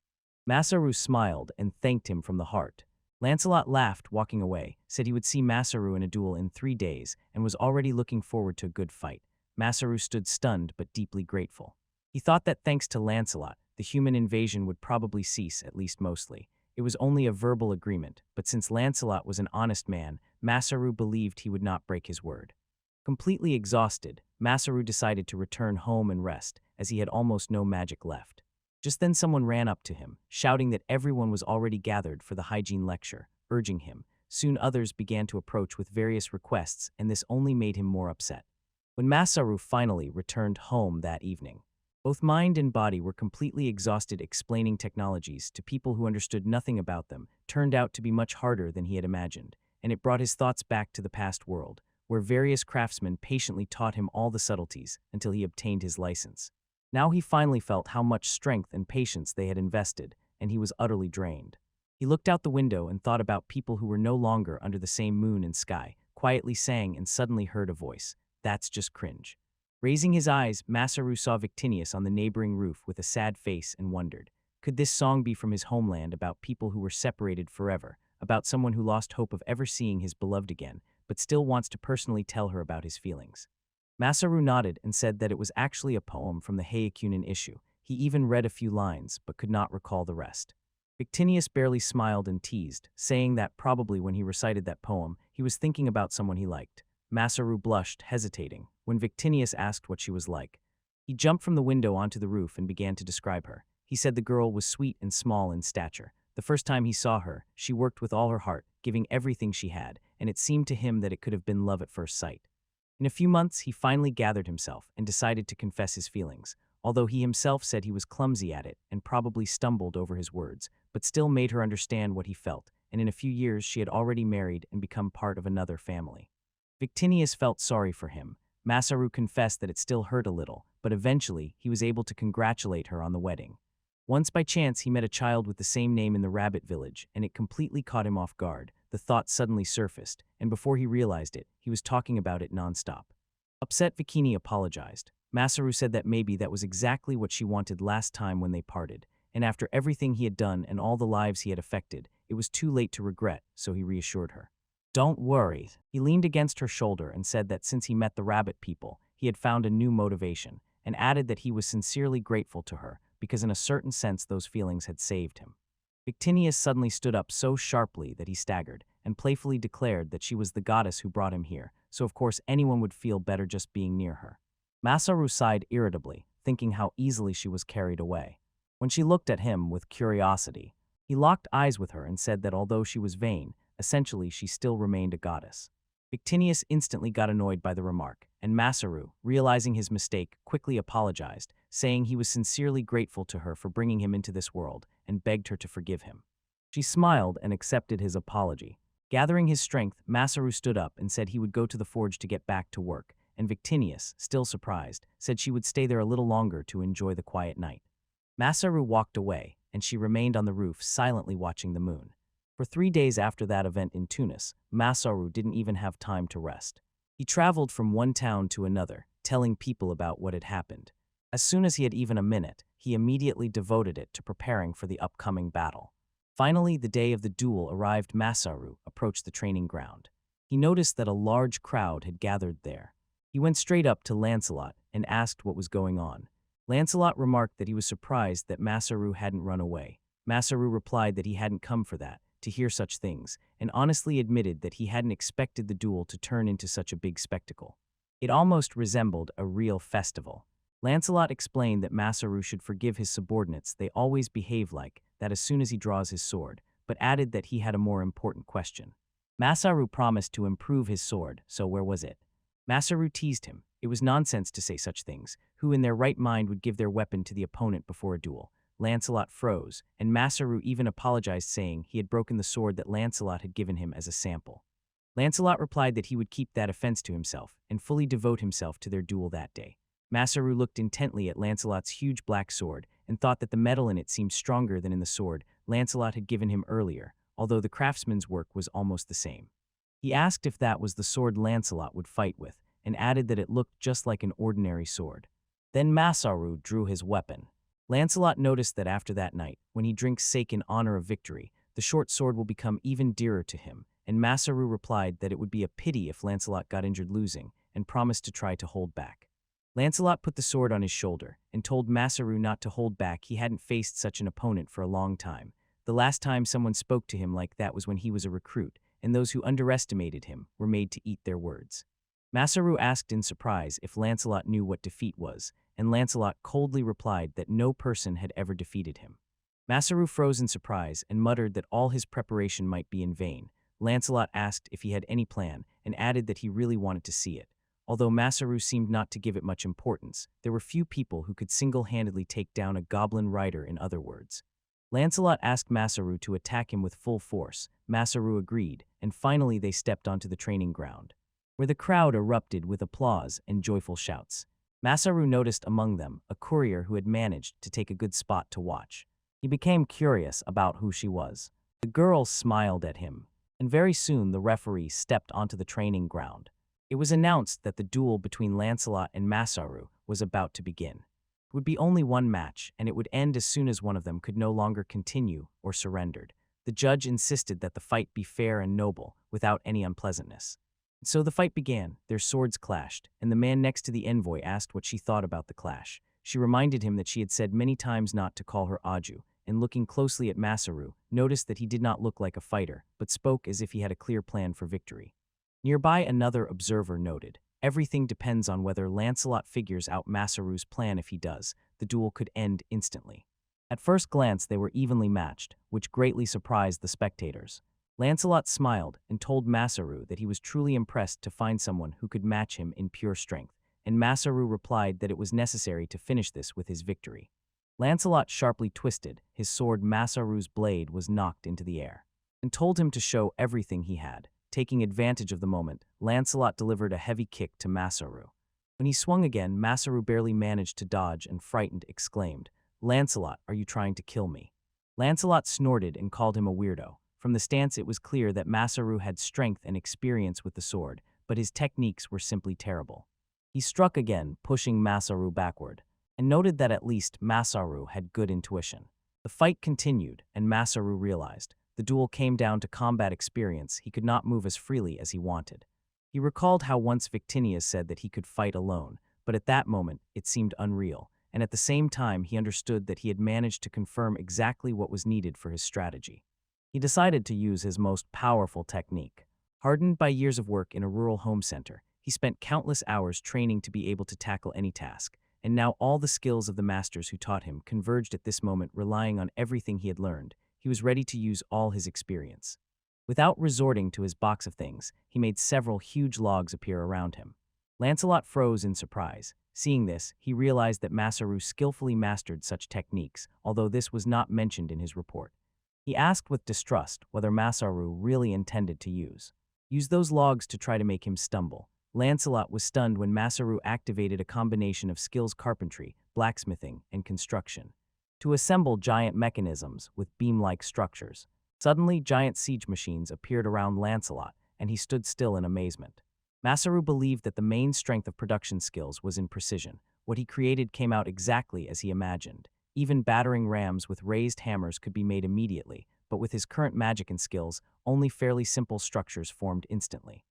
Masaru smiled and thanked him from the heart. Lancelot laughed, walking away, said he would see Masaru in a duel in 3 days, and was already looking forward to a good fight. Masaru stood stunned but deeply grateful. He thought that thanks to Lancelot, the human invasion would probably cease, at least mostly. It was only a verbal agreement, but since Lancelot was an honest man, Masaru believed he would not break his word. Completely exhausted, Masaru decided to return home and rest, as he had almost no magic left. Just then someone ran up to him, shouting that everyone was already gathered for the hygiene lecture, urging him. Soon others began to approach with various requests, and this only made him more upset. When Masaru finally returned home that evening, both mind and body were completely exhausted. Explaining technologies to people who understood nothing about them turned out to be much harder than he had imagined, and it brought his thoughts back to the past world, where various craftsmen patiently taught him all the subtleties until he obtained his license. Now he finally felt how much strength and patience they had invested, and he was utterly drained. He looked out the window and thought about people who were no longer under the same moon and sky, quietly sang, and suddenly heard a voice. That's just cringe. Raising his eyes, Masaru saw Victinius on the neighboring roof with a sad face and wondered, could this song be from his homeland, about people who were separated forever, about someone who lost hope of ever seeing his beloved again, but still wants to personally tell her about his feelings? Masaru nodded and said that it was actually a poem from the Heikunin issue. He even read a few lines, but could not recall the rest. Victinius barely smiled and teased, saying that probably when he recited that poem, he was thinking about someone he liked. Masaru blushed, hesitating, when Victinius asked what she was like. He jumped from the window onto the roof and began to describe her. He said the girl was sweet and small in stature. The first time he saw her, she worked with all her heart, giving everything she had, and it seemed to him that it could have been love at first sight. In a few months, he finally gathered himself and decided to confess his feelings, although he himself said he was clumsy at it and probably stumbled over his words, but still made her understand what he felt, and in a few years she had already married and become part of another family. Victinius felt sorry for him. Masaru confessed that it still hurt a little, but eventually he was able to congratulate her on the wedding. Once by chance he met a child with the same name in the rabbit village, and it completely caught him off guard. The thought suddenly surfaced, and before he realized it, he was talking about it nonstop. Upset, Vikini apologized. Masaru said that maybe that was exactly what she wanted last time when they parted, and after everything he had done and all the lives he had affected, it was too late to regret, so he reassured her. Don't worry. He leaned against her shoulder and said that since he met the rabbit people, he had found a new motivation, and added that he was sincerely grateful to her, because in a certain sense those feelings had saved him. Victinius suddenly stood up so sharply that he staggered, and playfully declared that she was the goddess who brought him here, so of course anyone would feel better just being near her. Masaru sighed irritably, thinking how easily she was carried away. When she looked at him with curiosity, he locked eyes with her and said that although she was vain, essentially she still remained a goddess. Victinius instantly got annoyed by the remark, and Masaru, realizing his mistake, quickly apologized, saying he was sincerely grateful to her for bringing him into this world, and begged her to forgive him. She smiled and accepted his apology. Gathering his strength, Masaru stood up and said he would go to the forge to get back to work, and Victinius, still surprised, said she would stay there a little longer to enjoy the quiet night. Masaru walked away, and she remained on the roof silently watching the moon. For 3 days after that event in Tunis, Masaru didn't even have time to rest. He traveled from one town to another, telling people about what had happened. As soon as he had even a minute, he immediately devoted it to preparing for the upcoming battle. Finally, the day of the duel arrived. Masaru approached the training ground. He noticed that a large crowd had gathered there. He went straight up to Lancelot and asked what was going on. Lancelot remarked that he was surprised that Masaru hadn't run away. Masaru replied that he hadn't come for that, to hear such things, and honestly admitted that he hadn't expected the duel to turn into such a big spectacle. It almost resembled a real festival. Lancelot explained that Masaru should forgive his subordinates, they always behave like that as soon as he draws his sword, but added that he had a more important question. Masaru promised to improve his sword, so where was it? Masaru teased him. It was nonsense to say such things. Who in their right mind would give their weapon to the opponent before a duel? Lancelot froze, and Masaru even apologized, saying he had broken the sword that Lancelot had given him as a sample. Lancelot replied that he would keep that offense to himself and fully devote himself to their duel that day. Masaru looked intently at Lancelot's huge black sword and thought that the metal in it seemed stronger than in the sword Lancelot had given him earlier, although the craftsman's work was almost the same. He asked if that was the sword Lancelot would fight with, and added that it looked just like an ordinary sword. Then Masaru drew his weapon. Lancelot noticed that after that night, when he drinks sake in honor of victory, the short sword will become even dearer to him, and Masaru replied that it would be a pity if Lancelot got injured losing, and promised to try to hold back. Lancelot put the sword on his shoulder, and told Masaru not to hold back. He hadn't faced such an opponent for a long time. The last time someone spoke to him like that was when he was a recruit, and those who underestimated him were made to eat their words. Masaru asked in surprise if Lancelot knew what defeat was, and Lancelot coldly replied that no person had ever defeated him. Masaru froze in surprise and muttered that all his preparation might be in vain. Lancelot asked if he had any plan, and added that he really wanted to see it. Although Masaru seemed not to give it much importance, there were few people who could single-handedly take down a goblin rider, in other words. Lancelot asked Masaru to attack him with full force. Masaru agreed, and finally they stepped onto the training ground, where the crowd erupted with applause and joyful shouts. Masaru noticed among them a courier who had managed to take a good spot to watch. He became curious about who she was. The girl smiled at him, and very soon the referee stepped onto the training ground. It was announced that the duel between Lancelot and Masaru was about to begin. It would be only one match, and it would end as soon as one of them could no longer continue or surrendered. The judge insisted that the fight be fair and noble, without any unpleasantness. So the fight began. Their swords clashed, and the man next to the envoy asked what she thought about the clash. She reminded him that she had said many times not to call her Aju, and looking closely at Masaru, noticed that he did not look like a fighter, but spoke as if he had a clear plan for victory. Nearby, another observer noted, "Everything depends on whether Lancelot figures out Masaru's plan. If he does, the duel could end instantly." At first glance, they were evenly matched, which greatly surprised the spectators. Lancelot smiled and told Masaru that he was truly impressed to find someone who could match him in pure strength, and Masaru replied that it was necessary to finish this with his victory. Lancelot sharply twisted, his sword Masaru's blade was knocked into the air, and told him to show everything he had. Taking advantage of the moment, Lancelot delivered a heavy kick to Masaru. When he swung again, Masaru barely managed to dodge and frightened exclaimed, "Lancelot, are you trying to kill me?" Lancelot snorted and called him a weirdo. From the stance it was clear that Masaru had strength and experience with the sword, but his techniques were simply terrible. He struck again, pushing Masaru backward, and noted that at least Masaru had good intuition. The fight continued, and Masaru realized the duel came down to combat experience. He could not move as freely as he wanted. He recalled how once Victinius said that he could fight alone, but at that moment it seemed unreal, and at the same time he understood that he had managed to confirm exactly what was needed for his strategy. He decided to use his most powerful technique. Hardened by years of work in a rural home center, he spent countless hours training to be able to tackle any task, and now all the skills of the masters who taught him converged at this moment. Relying on everything he had learned, he was ready to use all his experience. Without resorting to his box of things, he made several huge logs appear around him. Lancelot froze in surprise. Seeing this, he realized that Masaru skillfully mastered such techniques, although this was not mentioned in his report. He asked with distrust whether Masaru really intended to use those logs to try to make him stumble. Lancelot was stunned when Masaru activated a combination of skills: carpentry, blacksmithing, and construction, to assemble giant mechanisms with beam-like structures. Suddenly, giant siege machines appeared around Lancelot, and he stood still in amazement. Masaru believed that the main strength of production skills was in precision. What he created came out exactly as he imagined. Even battering rams with raised hammers could be made immediately, but with his current magic and skills, only fairly simple structures formed instantly.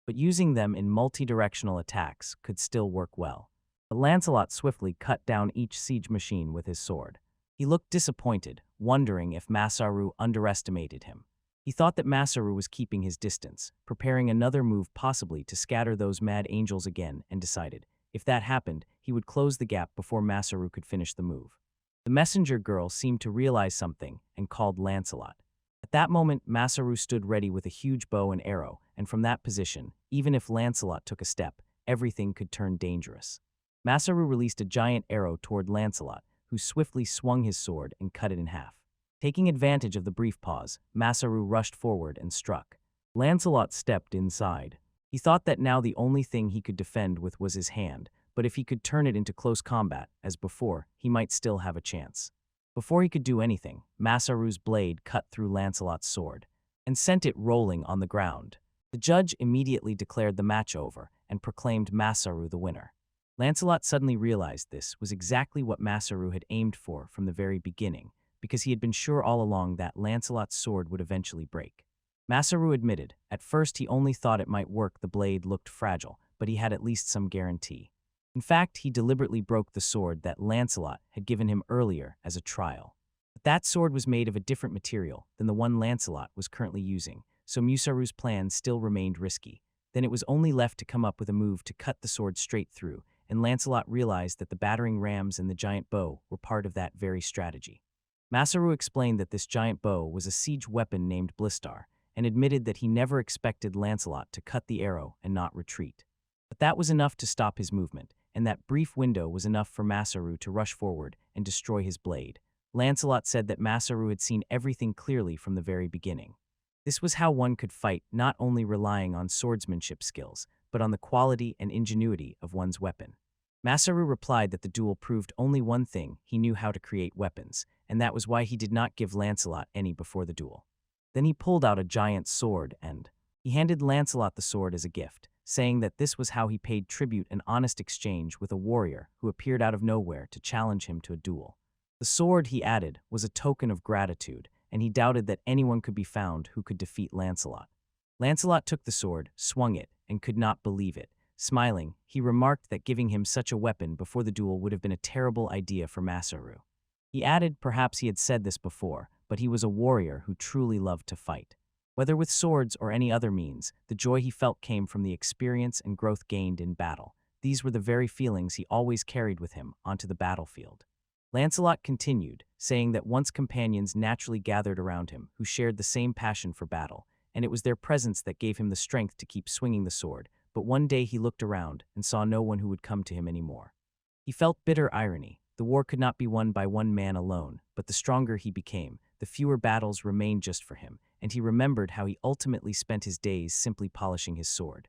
But using them in multi-directional attacks could still work well. But Lancelot swiftly cut down each siege machine with his sword. He looked disappointed, wondering if Masaru underestimated him. He thought that Masaru was keeping his distance, preparing another move possibly to scatter those mad angels again, and decided, if that happened, he would close the gap before Masaru could finish the move. The messenger girl seemed to realize something and called Lancelot. At that moment, Masaru stood ready with a huge bow and arrow, and from that position, even if Lancelot took a step, everything could turn dangerous. Masaru released a giant arrow toward Lancelot, who swiftly swung his sword and cut it in half. Taking advantage of the brief pause, Masaru rushed forward and struck. Lancelot stepped inside. He thought that now the only thing he could defend with was his hand, but if he could turn it into close combat, as before, he might still have a chance. Before he could do anything, Masaru's blade cut through Lancelot's sword and sent it rolling on the ground. The judge immediately declared the match over and proclaimed Masaru the winner. Lancelot suddenly realized this was exactly what Masaru had aimed for from the very beginning, because he had been sure all along that Lancelot's sword would eventually break. Masaru admitted, at first he only thought it might work. The blade looked fragile, but he had at least some guarantee. In fact, he deliberately broke the sword that Lancelot had given him earlier as a trial. But that sword was made of a different material than the one Lancelot was currently using, so Masaru's plan still remained risky. Then it was only left to come up with a move to cut the sword straight through, and Lancelot realized that the battering rams and the giant bow were part of that very strategy. Masaru explained that this giant bow was a siege weapon named Blistar, and admitted that he never expected Lancelot to cut the arrow and not retreat. But that was enough to stop his movement, and that brief window was enough for Masaru to rush forward and destroy his blade. Lancelot said that Masaru had seen everything clearly from the very beginning. This was how one could fight, not only relying on swordsmanship skills, but on the quality and ingenuity of one's weapon. Masaru replied that the duel proved only one thing: he knew how to create weapons, and that was why he did not give Lancelot any before the duel. Then he pulled out a giant sword and he handed Lancelot the sword as a gift, saying that this was how he paid tribute and honest exchange with a warrior who appeared out of nowhere to challenge him to a duel. The sword, he added, was a token of gratitude, and he doubted that anyone could be found who could defeat Lancelot. Lancelot took the sword, swung it, and could not believe it. Smiling, he remarked that giving him such a weapon before the duel would have been a terrible idea for Masaru. He added perhaps he had said this before, but he was a warrior who truly loved to fight. Whether with swords or any other means, the joy he felt came from the experience and growth gained in battle. These were the very feelings he always carried with him onto the battlefield. Lancelot continued, saying that once companions naturally gathered around him who shared the same passion for battle, and it was their presence that gave him the strength to keep swinging the sword. But one day he looked around and saw no one who would come to him anymore. He felt bitter irony. The war could not be won by one man alone, but the stronger he became, the fewer battles remained just for him, and he remembered how he ultimately spent his days simply polishing his sword.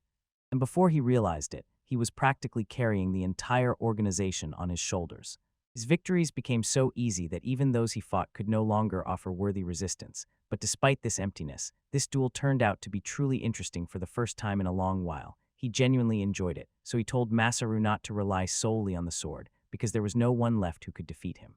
And before he realized it, he was practically carrying the entire organization on his shoulders. His victories became so easy that even those he fought could no longer offer worthy resistance. But despite this emptiness, this duel turned out to be truly interesting for the first time in a long while. He genuinely enjoyed it, so he told Masaru not to rely solely on the sword, because there was no one left who could defeat him.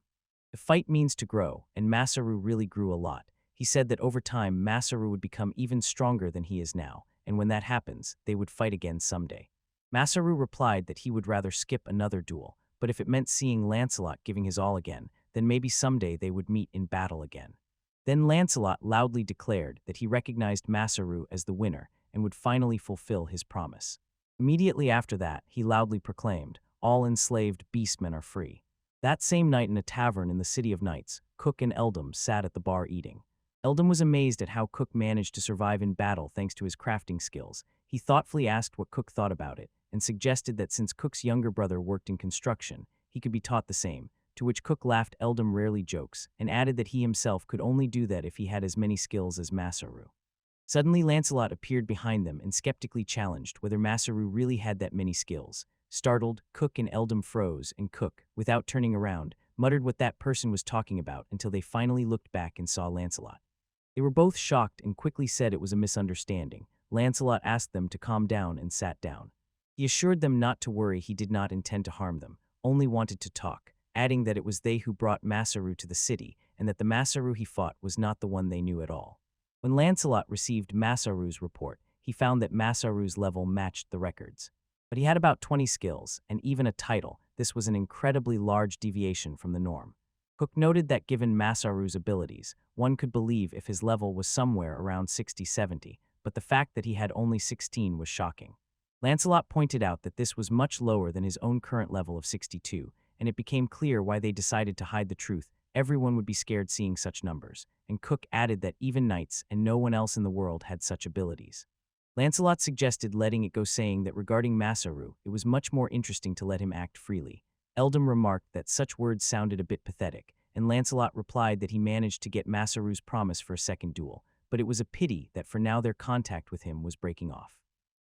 The fight means to grow, and Masaru really grew a lot. He said that over time, Masaru would become even stronger than he is now, and when that happens, they would fight again someday. Masaru replied that he would rather skip another duel, but if it meant seeing Lancelot giving his all again, then maybe someday they would meet in battle again. Then Lancelot loudly declared that he recognized Masaru as the winner and would finally fulfill his promise. Immediately after that, he loudly proclaimed, "All enslaved beastmen are free." That same night in a tavern in the City of Knights, Cook and Eldam sat at the bar eating. Eldam was amazed at how Cook managed to survive in battle thanks to his crafting skills. He thoughtfully asked what Cook thought about it, and suggested that since Cook's younger brother worked in construction, he could be taught the same, to which Cook laughed. Eldam rarely jokes, and added that he himself could only do that if he had as many skills as Masaru. Suddenly Lancelot appeared behind them and skeptically challenged whether Masaru really had that many skills. Startled, Cook and Eldam froze, and Cook, without turning around, muttered what that person was talking about until they finally looked back and saw Lancelot. They were both shocked and quickly said it was a misunderstanding. Lancelot asked them to calm down and sat down. He assured them not to worry. He did not intend to harm them, only wanted to talk, adding that it was they who brought Masaru to the city and that the Masaru he fought was not the one they knew at all. When Lancelot received Masaru's report, he found that Masaru's level matched the records. But he had about 20 skills and even a title. This was an incredibly large deviation from the norm. Cook noted that given Masaru's abilities, one could believe if his level was somewhere around 60-70, but the fact that he had only 16 was shocking. Lancelot pointed out that this was much lower than his own current level of 62, and it became clear why they decided to hide the truth. Everyone would be scared seeing such numbers, and Cook added that even knights and no one else in the world had such abilities. Lancelot suggested letting it go, saying that regarding Masaru, it was much more interesting to let him act freely. Eldam remarked that such words sounded a bit pathetic, and Lancelot replied that he managed to get Masaru's promise for a second duel, but it was a pity that for now their contact with him was breaking off.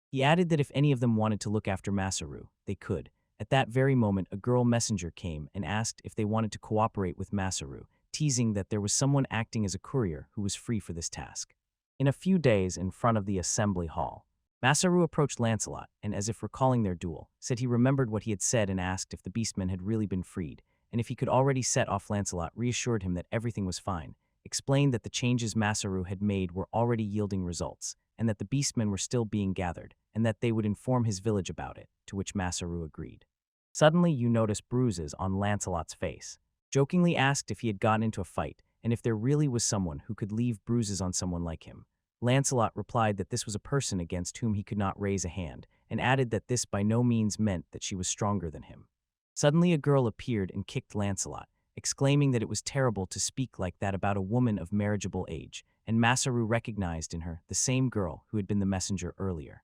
He added that if any of them wanted to look after Masaru, they could. At that very moment, a girl messenger came and asked if they wanted to cooperate with Masaru, teasing that there was someone acting as a courier who was free for this task. In a few days, in front of the assembly hall, Masaru approached Lancelot and, as if recalling their duel, said he remembered what he had said and asked if the beastmen had really been freed, and if he could already set off. Lancelot reassured him that everything was fine, explained that the changes Masaru had made were already yielding results, and that the beastmen were still being gathered, and that they would inform his village about it, to which Masaru agreed. Suddenly you notice bruises on Lancelot's face. Jokingly asked if he had gotten into a fight, and if there really was someone who could leave bruises on someone like him. Lancelot replied that this was a person against whom he could not raise a hand, and added that this by no means meant that she was stronger than him. Suddenly a girl appeared and kicked Lancelot, exclaiming that it was terrible to speak like that about a woman of marriageable age, and Masaru recognized in her the same girl who had been the messenger earlier.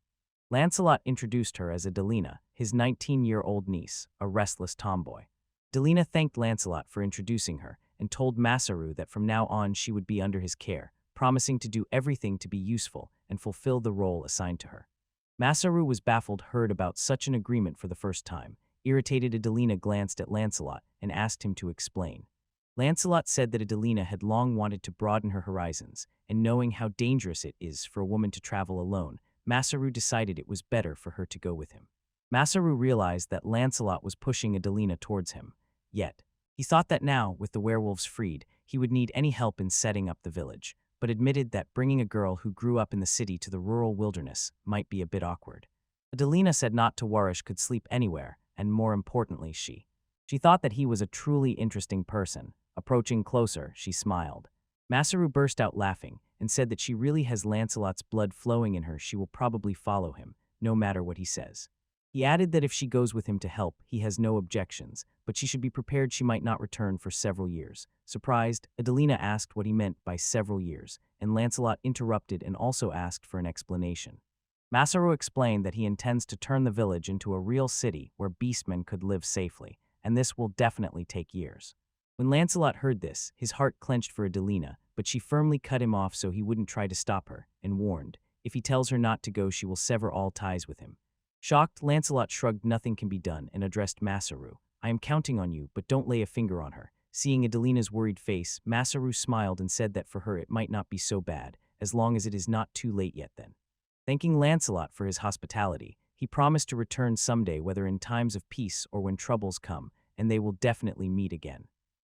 Lancelot introduced her as Adelina, his 19-year-old niece, a restless tomboy. Adelina thanked Lancelot for introducing her and told Masaru that from now on she would be under his care, promising to do everything to be useful and fulfill the role assigned to her. Masaru was baffled, heard about such an agreement for the first time. Irritated, Adelina glanced at Lancelot and asked him to explain. Lancelot said that Adelina had long wanted to broaden her horizons, and knowing how dangerous it is for a woman to travel alone, Masaru decided it was better for her to go with him. Masaru realized that Lancelot was pushing Adelina towards him. Yet, he thought that now, with the werewolves freed, he would need any help in setting up the village, but admitted that bringing a girl who grew up in the city to the rural wilderness might be a bit awkward. Adelina said not to worry, could sleep anywhere, and more importantly, she thought that he was a truly interesting person. Approaching closer, she smiled. Masaru burst out laughing and said that she really has Lancelot's blood flowing in her. She will probably follow him, no matter what he says. He added that if she goes with him to help, he has no objections, but she should be prepared she might not return for several years. Surprised, Adelina asked what he meant by several years, and Lancelot interrupted and also asked for an explanation. Masaru explained that he intends to turn the village into a real city where beastmen could live safely, and this will definitely take years. When Lancelot heard this, his heart clenched for Adelina, but she firmly cut him off so he wouldn't try to stop her, and warned, if he tells her not to go she will sever all ties with him. Shocked, Lancelot shrugged nothing can be done and addressed Masaru. I am counting on you, but don't lay a finger on her. Seeing Adelina's worried face, Masaru smiled and said that for her it might not be so bad, as long as it is not too late yet then. Thanking Lancelot for his hospitality, he promised to return someday whether in times of peace or when troubles come, and they will definitely meet again.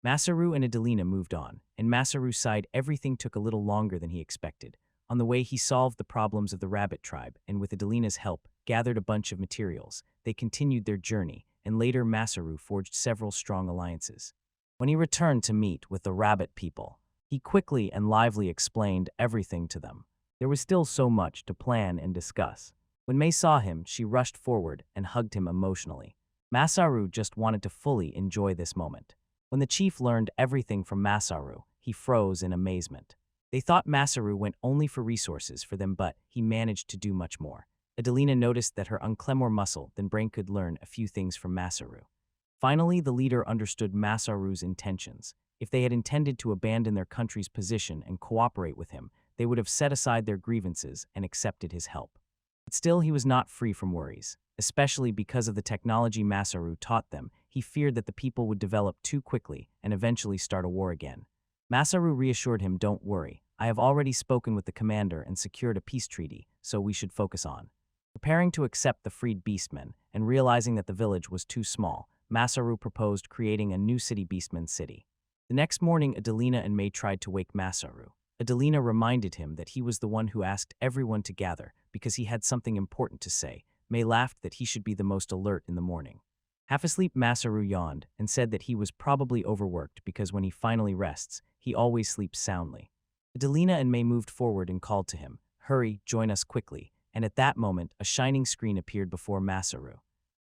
Masaru and Adelina moved on, and Masaru's side everything took a little longer than he expected. On the way he solved the problems of the rabbit tribe, and with Adelina's help, gathered a bunch of materials. They continued their journey, and later Masaru forged several strong alliances. When he returned to meet with the rabbit people, he quickly and lively explained everything to them. There was still so much to plan and discuss. When Mei saw him, she rushed forward and hugged him emotionally. Masaru just wanted to fully enjoy this moment. When the chief learned everything from Masaru, he froze in amazement. They thought Masaru went only for resources for them, but he managed to do much more. Adelina noticed that her unclemore muscle then brain could learn a few things from Masaru. Finally, the leader understood Masaru's intentions. If they had intended to abandon their country's position and cooperate with him, they would have set aside their grievances and accepted his help. But still, he was not free from worries. Especially because of the technology Masaru taught them, he feared that the people would develop too quickly and eventually start a war again. Masaru reassured him, don't worry, I have already spoken with the commander and secured a peace treaty, so we should focus on. Preparing to accept the freed beastmen, and realizing that the village was too small, Masaru proposed creating a new city, Beastman City. The next morning, Adelina and Mei tried to wake Masaru. Adelina reminded him that he was the one who asked everyone to gather because he had something important to say. Mei laughed that he should be the most alert in the morning. Half asleep, Masaru yawned and said that he was probably overworked because when he finally rests, he always sleeps soundly. Adelina and Mei moved forward and called to him, hurry, join us quickly, and at that moment, a shining screen appeared before Masaru.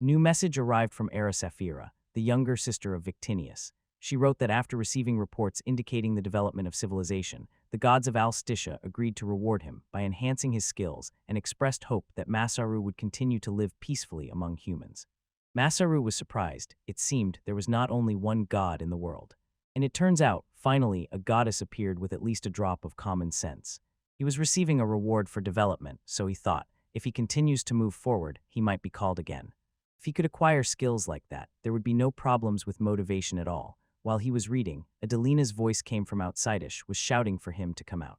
New message arrived from Saphira, the younger sister of Victinius. She wrote that after receiving reports indicating the development of civilization, the gods of Alstisha agreed to reward him by enhancing his skills and expressed hope that Masaru would continue to live peacefully among humans. Masaru was surprised. It seemed there was not only one god in the world. And it turns out, finally, a goddess appeared with at least a drop of common sense. He was receiving a reward for development, so he thought, if he continues to move forward, he might be called again. If he could acquire skills like that, there would be no problems with motivation at all. While he was reading, Adelina's voice came from outside-ish, was shouting for him to come out.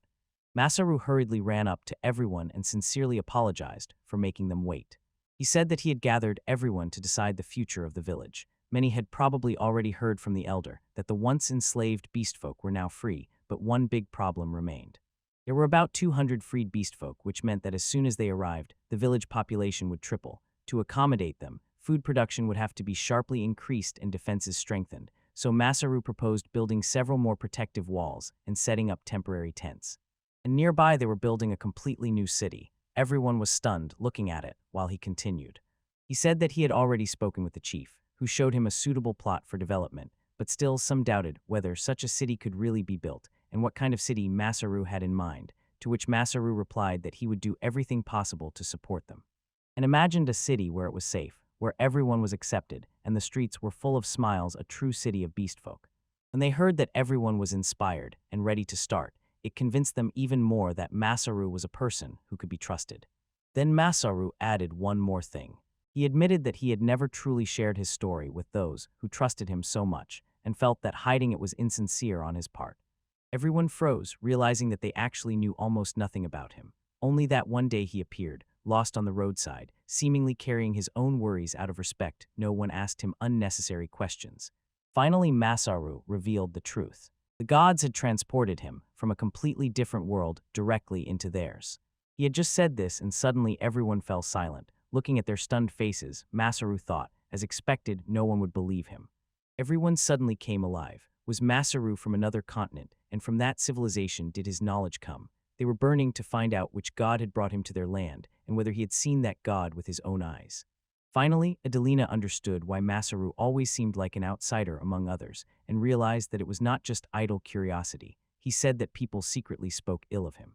Masaru hurriedly ran up to everyone and sincerely apologized for making them wait. He said that he had gathered everyone to decide the future of the village. Many had probably already heard from the elder that the once enslaved beastfolk were now free, but one big problem remained. There were about 200 freed beastfolk, which meant that as soon as they arrived, the village population would triple. To accommodate them, food production would have to be sharply increased and defenses strengthened, so Masaru proposed building several more protective walls and setting up temporary tents. And nearby they were building a completely new city. Everyone was stunned looking at it while he continued. He said that he had already spoken with the chief, who showed him a suitable plot for development, but still some doubted whether such a city could really be built and what kind of city Masaru had in mind, to which Masaru replied that he would do everything possible to support them. And imagined a city where it was safe, where everyone was accepted, and the streets were full of smiles, a true city of beastfolk. When they heard that everyone was inspired and ready to start, it convinced them even more that Masaru was a person who could be trusted. Then Masaru added one more thing. He admitted that he had never truly shared his story with those who trusted him so much, and felt that hiding it was insincere on his part. Everyone froze, realizing that they actually knew almost nothing about him. Only that one day he appeared, lost on the roadside, seemingly carrying his own worries out of respect. No one asked him unnecessary questions. Finally, Masaru revealed the truth. The gods had transported him from a completely different world directly into theirs. He had just said this, and suddenly everyone fell silent. Looking at their stunned faces, Masaru thought, as expected, no one would believe him. Everyone suddenly came alive. Was Masaru from another continent, and from that civilization did his knowledge come? They were burning to find out which god had brought him to their land, and whether he had seen that god with his own eyes. Finally, Adelina understood why Masaru always seemed like an outsider among others, and realized that it was not just idle curiosity. He said that people secretly spoke ill of him.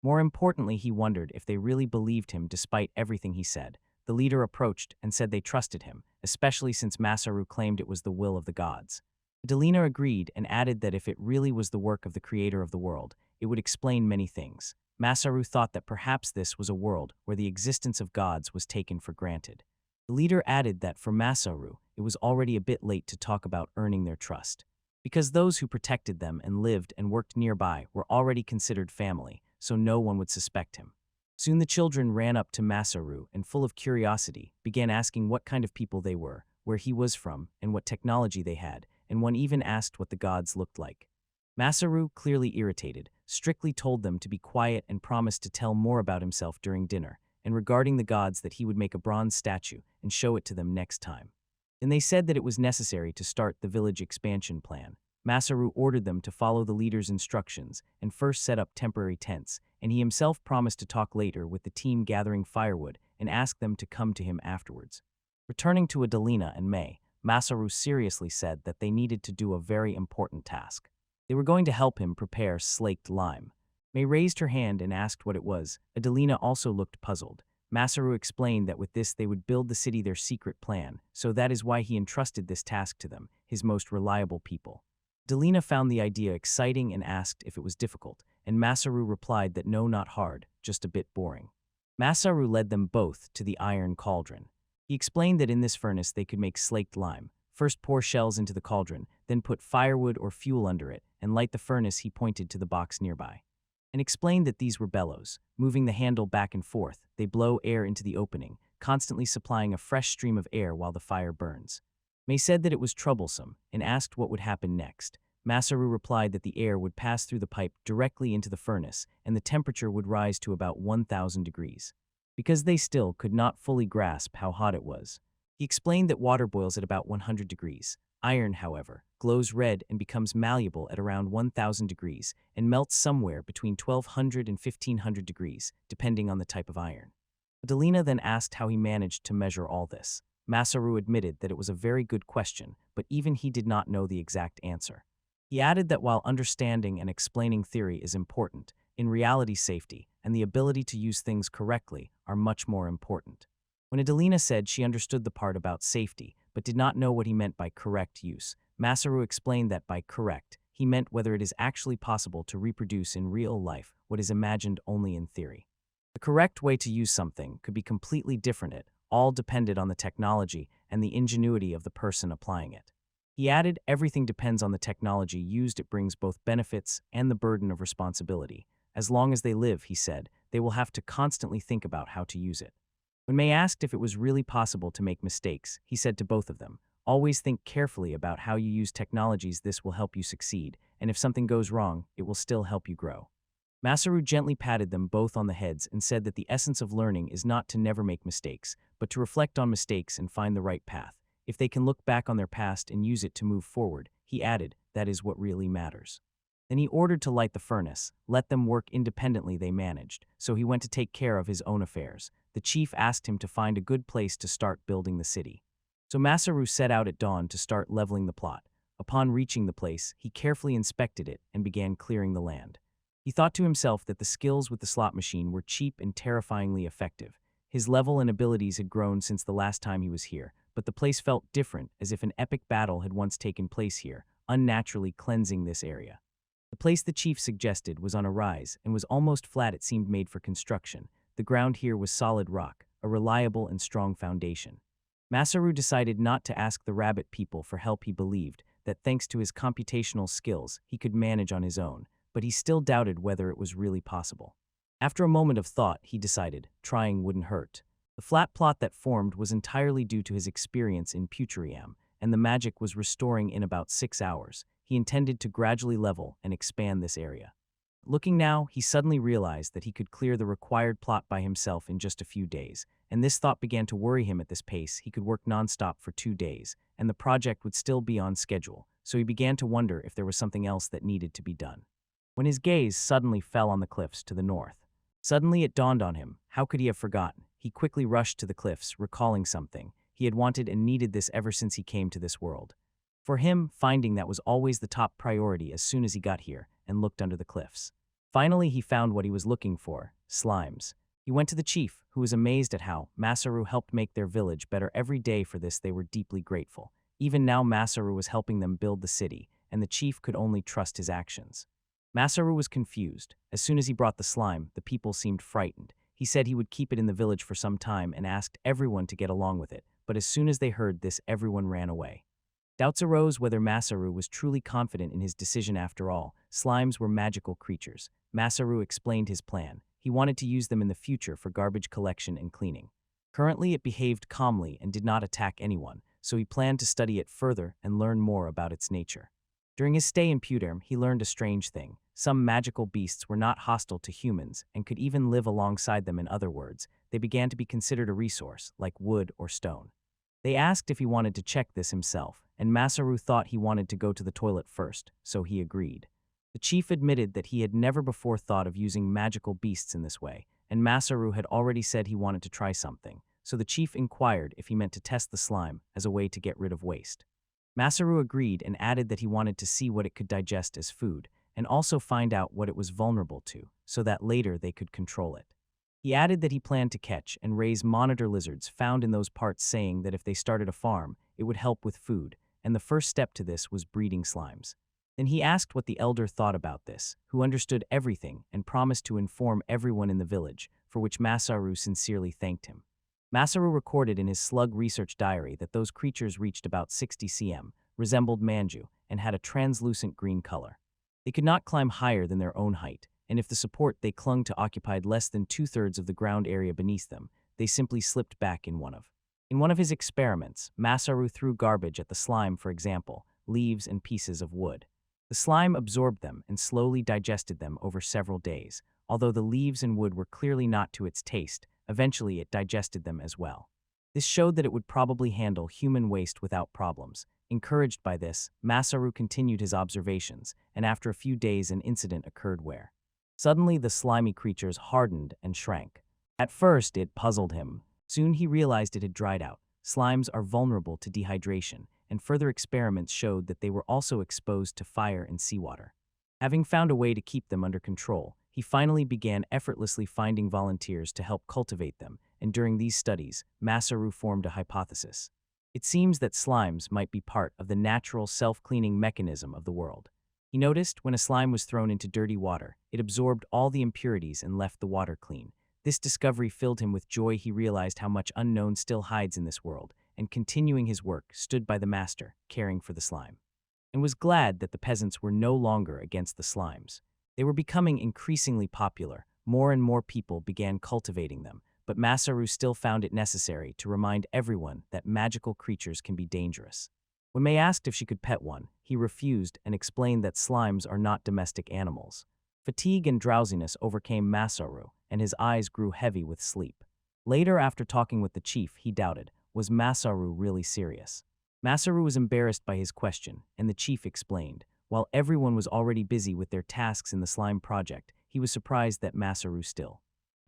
More importantly, he wondered if they really believed him despite everything he said. The leader approached and said they trusted him, especially since Masaru claimed it was the will of the gods. Adelina agreed and added that if it really was the work of the creator of the world, it would explain many things. Masaru thought that perhaps this was a world where the existence of gods was taken for granted. The leader added that for Masaru, it was already a bit late to talk about earning their trust, because those who protected them and lived and worked nearby were already considered family, so no one would suspect him. Soon the children ran up to Masaru and, full of curiosity, began asking what kind of people they were, where he was from, and what technology they had, and one even asked what the gods looked like. Masaru, clearly irritated, strictly told them to be quiet and promised to tell more about himself during dinner, and regarding the gods that he would make a bronze statue and show it to them next time. Then they said that it was necessary to start the village expansion plan. Masaru ordered them to follow the leader's instructions and first set up temporary tents, and he himself promised to talk later with the team gathering firewood and ask them to come to him afterwards. Returning to Adelina and May, Masaru seriously said that they needed to do a very important task. They were going to help him prepare slaked lime. May raised her hand and asked what it was. Adelina also looked puzzled. Masaru explained that with this they would build the city their secret plan, so that is why he entrusted this task to them, his most reliable people. Adelina found the idea exciting and asked if it was difficult, and Masaru replied that no, not hard, just a bit boring. Masaru led them both to the iron cauldron. He explained that in this furnace they could make slaked lime. First pour shells into the cauldron, then put firewood or fuel under it, and light the furnace. He pointed to the box nearby, and explained that these were bellows. Moving the handle back and forth, they blow air into the opening, constantly supplying a fresh stream of air while the fire burns. May said that it was troublesome and asked what would happen next. Masaru replied that the air would pass through the pipe directly into the furnace and the temperature would rise to about 1,000 degrees. Because they still could not fully grasp how hot it was, he explained that water boils at about 100 degrees. Iron, however, glows red and becomes malleable at around 1,000 degrees and melts somewhere between 1,200 and 1,500 degrees, depending on the type of iron. Adelina then asked how he managed to measure all this. Masaru admitted that it was a very good question, but even he did not know the exact answer. He added that while understanding and explaining theory is important, in reality safety and the ability to use things correctly are much more important. When Adelina said she understood the part about safety, but did not know what he meant by correct use, Masaru explained that by correct, he meant whether it is actually possible to reproduce in real life what is imagined only in theory. The correct way to use something could be completely different. It all depended on the technology and the ingenuity of the person applying it. He added, everything depends on the technology used. It brings both benefits and the burden of responsibility. As long as they live, he said, they will have to constantly think about how to use it. When May asked if it was really possible to make mistakes, he said to both of them, always think carefully about how you use technologies. This will help you succeed, and if something goes wrong, it will still help you grow. Masaru gently patted them both on the heads and said that the essence of learning is not to never make mistakes, but to reflect on mistakes and find the right path. If they can look back on their past and use it to move forward, he added, that is what really matters. Then he ordered to light the furnace, let them work independently. They managed, so he went to take care of his own affairs. The chief asked him to find a good place to start building the city. So Masaru set out at dawn to start leveling the plot. Upon reaching the place, he carefully inspected it and began clearing the land. He thought to himself that the skills with the slot machine were cheap and terrifyingly effective. His level and abilities had grown since the last time he was here, but the place felt different, as if an epic battle had once taken place here, unnaturally cleansing this area. The place the chief suggested was on a rise and was almost flat. It seemed made for construction. The ground here was solid rock, a reliable and strong foundation. Masaru decided not to ask the rabbit people for help. He believed that thanks to his computational skills, he could manage on his own, but he still doubted whether it was really possible. After a moment of thought, he decided trying wouldn't hurt. The flat plot that formed was entirely due to his experience in Pucheriam, and the magic was restoring in about 6 hours. He intended to gradually level and expand this area. Looking now, he suddenly realized that he could clear the required plot by himself in just a few days, and this thought began to worry him. At this pace, he could work non-stop for 2 days, and the project would still be on schedule, so he began to wonder if there was something else that needed to be done. When his gaze suddenly fell on the cliffs to the north, suddenly it dawned on him, how could he have forgotten? He quickly rushed to the cliffs, recalling something. He had wanted and needed this ever since he came to this world. For him, finding that was always the top priority as soon as he got here and looked under the cliffs. Finally, he found what he was looking for: slimes. He went to the chief, who was amazed at how Masaru helped make their village better every day. For this, they were deeply grateful. Even now, Masaru was helping them build the city, and the chief could only trust his actions. Masaru was confused. As soon as he brought the slime, the people seemed frightened. He said he would keep it in the village for some time and asked everyone to get along with it, but as soon as they heard this, everyone ran away. Doubts arose whether Masaru was truly confident in his decision after all. Slimes were magical creatures. Masaru explained his plan. He wanted to use them in the future for garbage collection and cleaning. Currently, it behaved calmly and did not attack anyone, so he planned to study it further and learn more about its nature. During his stay in Puderm, he learned a strange thing. Some magical beasts were not hostile to humans and could even live alongside them. In other words, they began to be considered a resource, like wood or stone. They asked if he wanted to check this himself, and Masaru thought he wanted to go to the toilet first, so he agreed. The chief admitted that he had never before thought of using magical beasts in this way, and Masaru had already said he wanted to try something, so the chief inquired if he meant to test the slime as a way to get rid of waste. Masaru agreed and added that he wanted to see what it could digest as food, and also find out what it was vulnerable to, so that later they could control it. He added that he planned to catch and raise monitor lizards found in those parts, saying that if they started a farm, it would help with food, and the first step to this was breeding slimes. Then he asked what the elder thought about this, who understood everything and promised to inform everyone in the village, for which Masaru sincerely thanked him. Masaru recorded in his slug research diary that those creatures reached about 60 cm, resembled manju, and had a translucent green color. They could not climb higher than their own height, and if the support they clung to occupied less than 2/3 of the ground area beneath them, they simply slipped back in one of his experiments. Masaru threw garbage at the slime, for example, leaves and pieces of wood. The slime absorbed them and slowly digested them over several days. Although the leaves and wood were clearly not to its taste, eventually it digested them as well. This showed that it would probably handle human waste without problems. Encouraged by this, Masaru continued his observations, and after a few days an incident occurred where suddenly the slimy creatures hardened and shrank. At first, it puzzled him. Soon he realized it had dried out. Slimes are vulnerable to dehydration, and further experiments showed that they were also exposed to fire and seawater. Having found a way to keep them under control, he finally began effortlessly finding volunteers to help cultivate them, and during these studies, Masaru formed a hypothesis. It seems that slimes might be part of the natural self-cleaning mechanism of the world. He noticed when a slime was thrown into dirty water, it absorbed all the impurities and left the water clean. This discovery filled him with joy. He realized how much unknown still hides in this world, and continuing his work, stood by the master, caring for the slime, and was glad that the peasants were no longer against the slimes. They were becoming increasingly popular. More and more people began cultivating them, but Masaru still found it necessary to remind everyone that magical creatures can be dangerous. When May asked if she could pet one, he refused and explained that slimes are not domestic animals. Fatigue and drowsiness overcame Masaru, and his eyes grew heavy with sleep. Later, after talking with the chief, he doubted, was Masaru really serious? Masaru was embarrassed by his question, and the chief explained. While everyone was already busy with their tasks in the slime project, he was surprised that Masaru still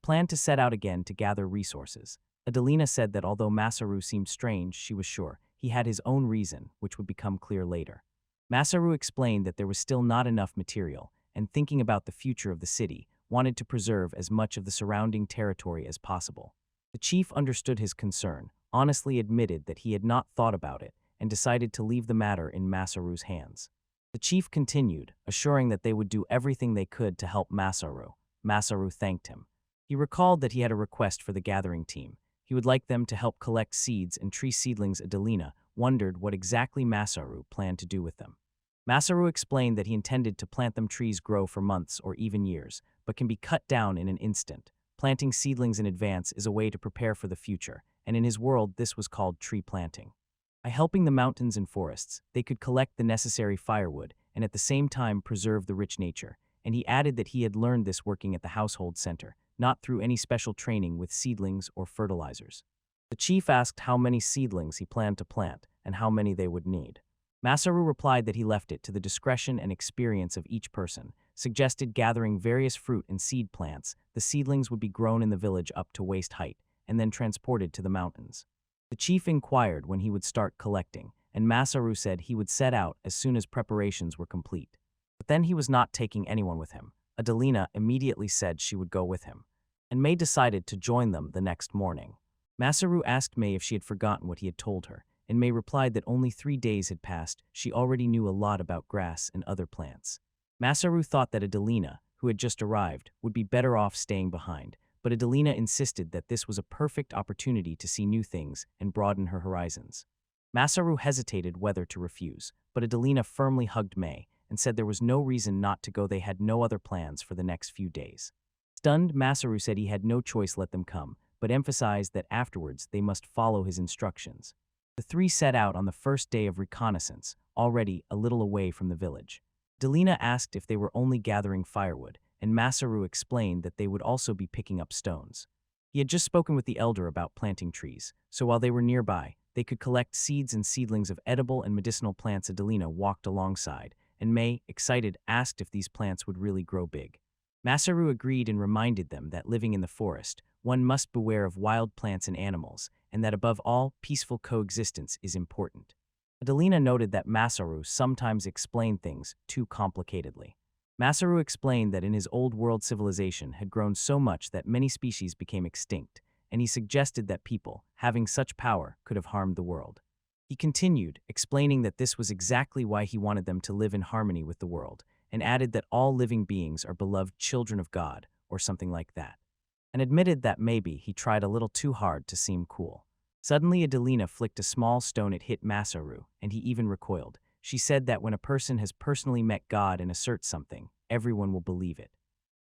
planned to set out again to gather resources. Adelina said that although Masaru seemed strange, she was sure he had his own reason, which would become clear later. Masaru explained that there was still not enough material, and thinking about the future of the city, wanted to preserve as much of the surrounding territory as possible. The chief understood his concern, honestly admitted that he had not thought about it, and decided to leave the matter in Masaru's hands. The chief continued, assuring that they would do everything they could to help Masaru. Masaru thanked him. He recalled that he had a request for the gathering team. He would like them to help collect seeds and tree seedlings. Adelina wondered what exactly Masaru planned to do with them. Masaru explained that he intended to plant them. Trees grow for months or even years, but can be cut down in an instant. Planting seedlings in advance is a way to prepare for the future, and in his world this was called tree planting. By helping the mountains and forests, they could collect the necessary firewood and at the same time preserve the rich nature, and he added that he had learned this working at the household center, not through any special training with seedlings or fertilizers. The chief asked how many seedlings he planned to plant and how many they would need. Masaru replied that he left it to the discretion and experience of each person, suggested gathering various fruit and seed plants. The seedlings would be grown in the village up to waist height, and then transported to the mountains. The chief inquired when he would start collecting, and Masaru said he would set out as soon as preparations were complete. But then he was not taking anyone with him. Adelina immediately said she would go with him, and May decided to join them the next morning. Masaru asked May if she had forgotten what he had told her, and May replied that only 3 days had passed. She already knew a lot about grass and other plants. Masaru thought that Adelina, who had just arrived, would be better off staying behind, but Adelina insisted that this was a perfect opportunity to see new things and broaden her horizons. Masaru hesitated whether to refuse, but Adelina firmly hugged May and said there was no reason not to go. They had no other plans for the next few days. Stunned, Masaru said he had no choice, let them come, but emphasized that afterwards they must follow his instructions. The three set out on the first day of reconnaissance, already a little away from the village. Adelina asked if they were only gathering firewood, and Masaru explained that they would also be picking up stones. He had just spoken with the elder about planting trees, so while they were nearby, they could collect seeds and seedlings of edible and medicinal plants. Adelina walked alongside, and May, excited, asked if these plants would really grow big. Masaru agreed and reminded them that living in the forest, one must beware of wild plants and animals, and that above all, peaceful coexistence is important. Adelina noted that Masaru sometimes explained things too complicatedly. Masaru explained that in his old world civilization had grown so much that many species became extinct, and he suggested that people, having such power, could have harmed the world. He continued, explaining that this was exactly why he wanted them to live in harmony with the world, and added that all living beings are beloved children of God, or something like that, and admitted that maybe he tried a little too hard to seem cool. Suddenly, Adelina flicked a small stone. It hit Masaru, and he even recoiled. She said that when a person has personally met God and asserts something, everyone will believe it.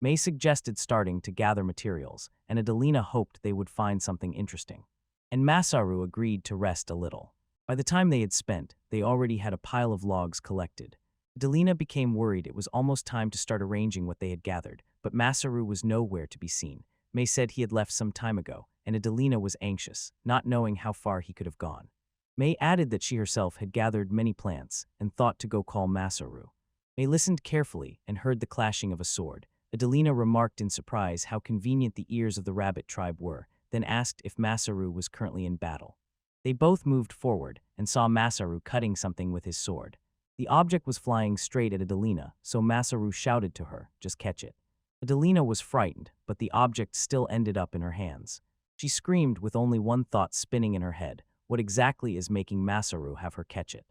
May suggested starting to gather materials, and Adelina hoped they would find something interesting. And Masaru agreed to rest a little. By the time they had spent, they already had a pile of logs collected. Adelina became worried. It was almost time to start arranging what they had gathered, but Masaru was nowhere to be seen. May said he had left some time ago, and Adelina was anxious, not knowing how far he could have gone. May added that she herself had gathered many plants and thought to go call Masaru. May listened carefully and heard the clashing of a sword. Adelina remarked in surprise how convenient the ears of the rabbit tribe were, then asked if Masaru was currently in battle. They both moved forward and saw Masaru cutting something with his sword. The object was flying straight at Adelina, so Masaru shouted to her, "Just catch it." Adelina was frightened, but the object still ended up in her hands. She screamed with only one thought spinning in her head: what exactly is making Masaru have her catch it?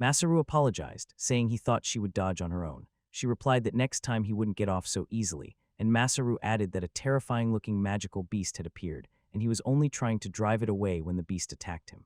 Masaru apologized, saying he thought she would dodge on her own. She replied that next time he wouldn't get off so easily, and Masaru added that a terrifying-looking magical beast had appeared, and he was only trying to drive it away when the beast attacked him.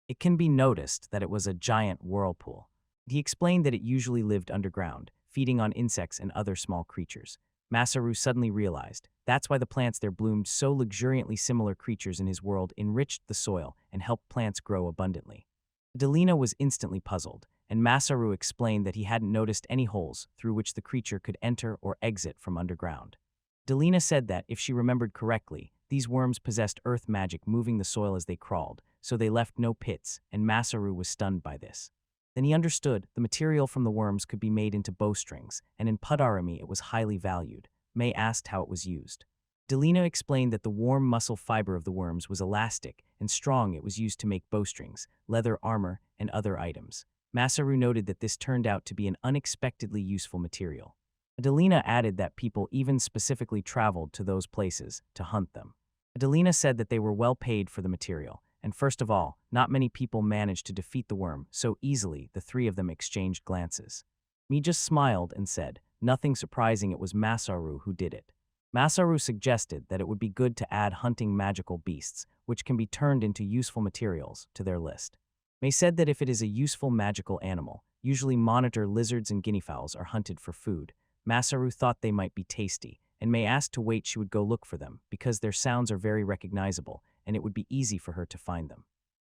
It can be noticed that it was a giant whirlpool. He explained that it usually lived underground, feeding on insects and other small creatures. Masaru suddenly realized that's why the plants there bloomed so luxuriantly. Similar creatures in his world enriched the soil and helped plants grow abundantly. Adelina was instantly puzzled, and Masaru explained that he hadn't noticed any holes through which the creature could enter or exit from underground. Adelina said that, if she remembered correctly, these worms possessed earth magic, moving the soil as they crawled, so they left no pits, and Masaru was stunned by this. Then he understood the material from the worms could be made into bowstrings, and in Pudarami it was highly valued. May asked how it was used. Adelina explained that the warm muscle fiber of the worms was elastic and strong. It was used to make bowstrings, leather armor, and other items. Masaru noted that this turned out to be an unexpectedly useful material. Adelina added that people even specifically traveled to those places to hunt them. Adelina said that they were well paid for the material, and first of all, not many people managed to defeat the worm so easily. The three of them exchanged glances. Me just smiled and said, "Nothing surprising, it was Masaru who did it." Masaru suggested that it would be good to add hunting magical beasts, which can be turned into useful materials, to their list. May said that if it is a useful magical animal, usually monitor lizards and guinea fowls are hunted for food. Masaru thought they might be tasty, and May asked to wait. She would go look for them, because their sounds are very recognizable, and it would be easy for her to find them.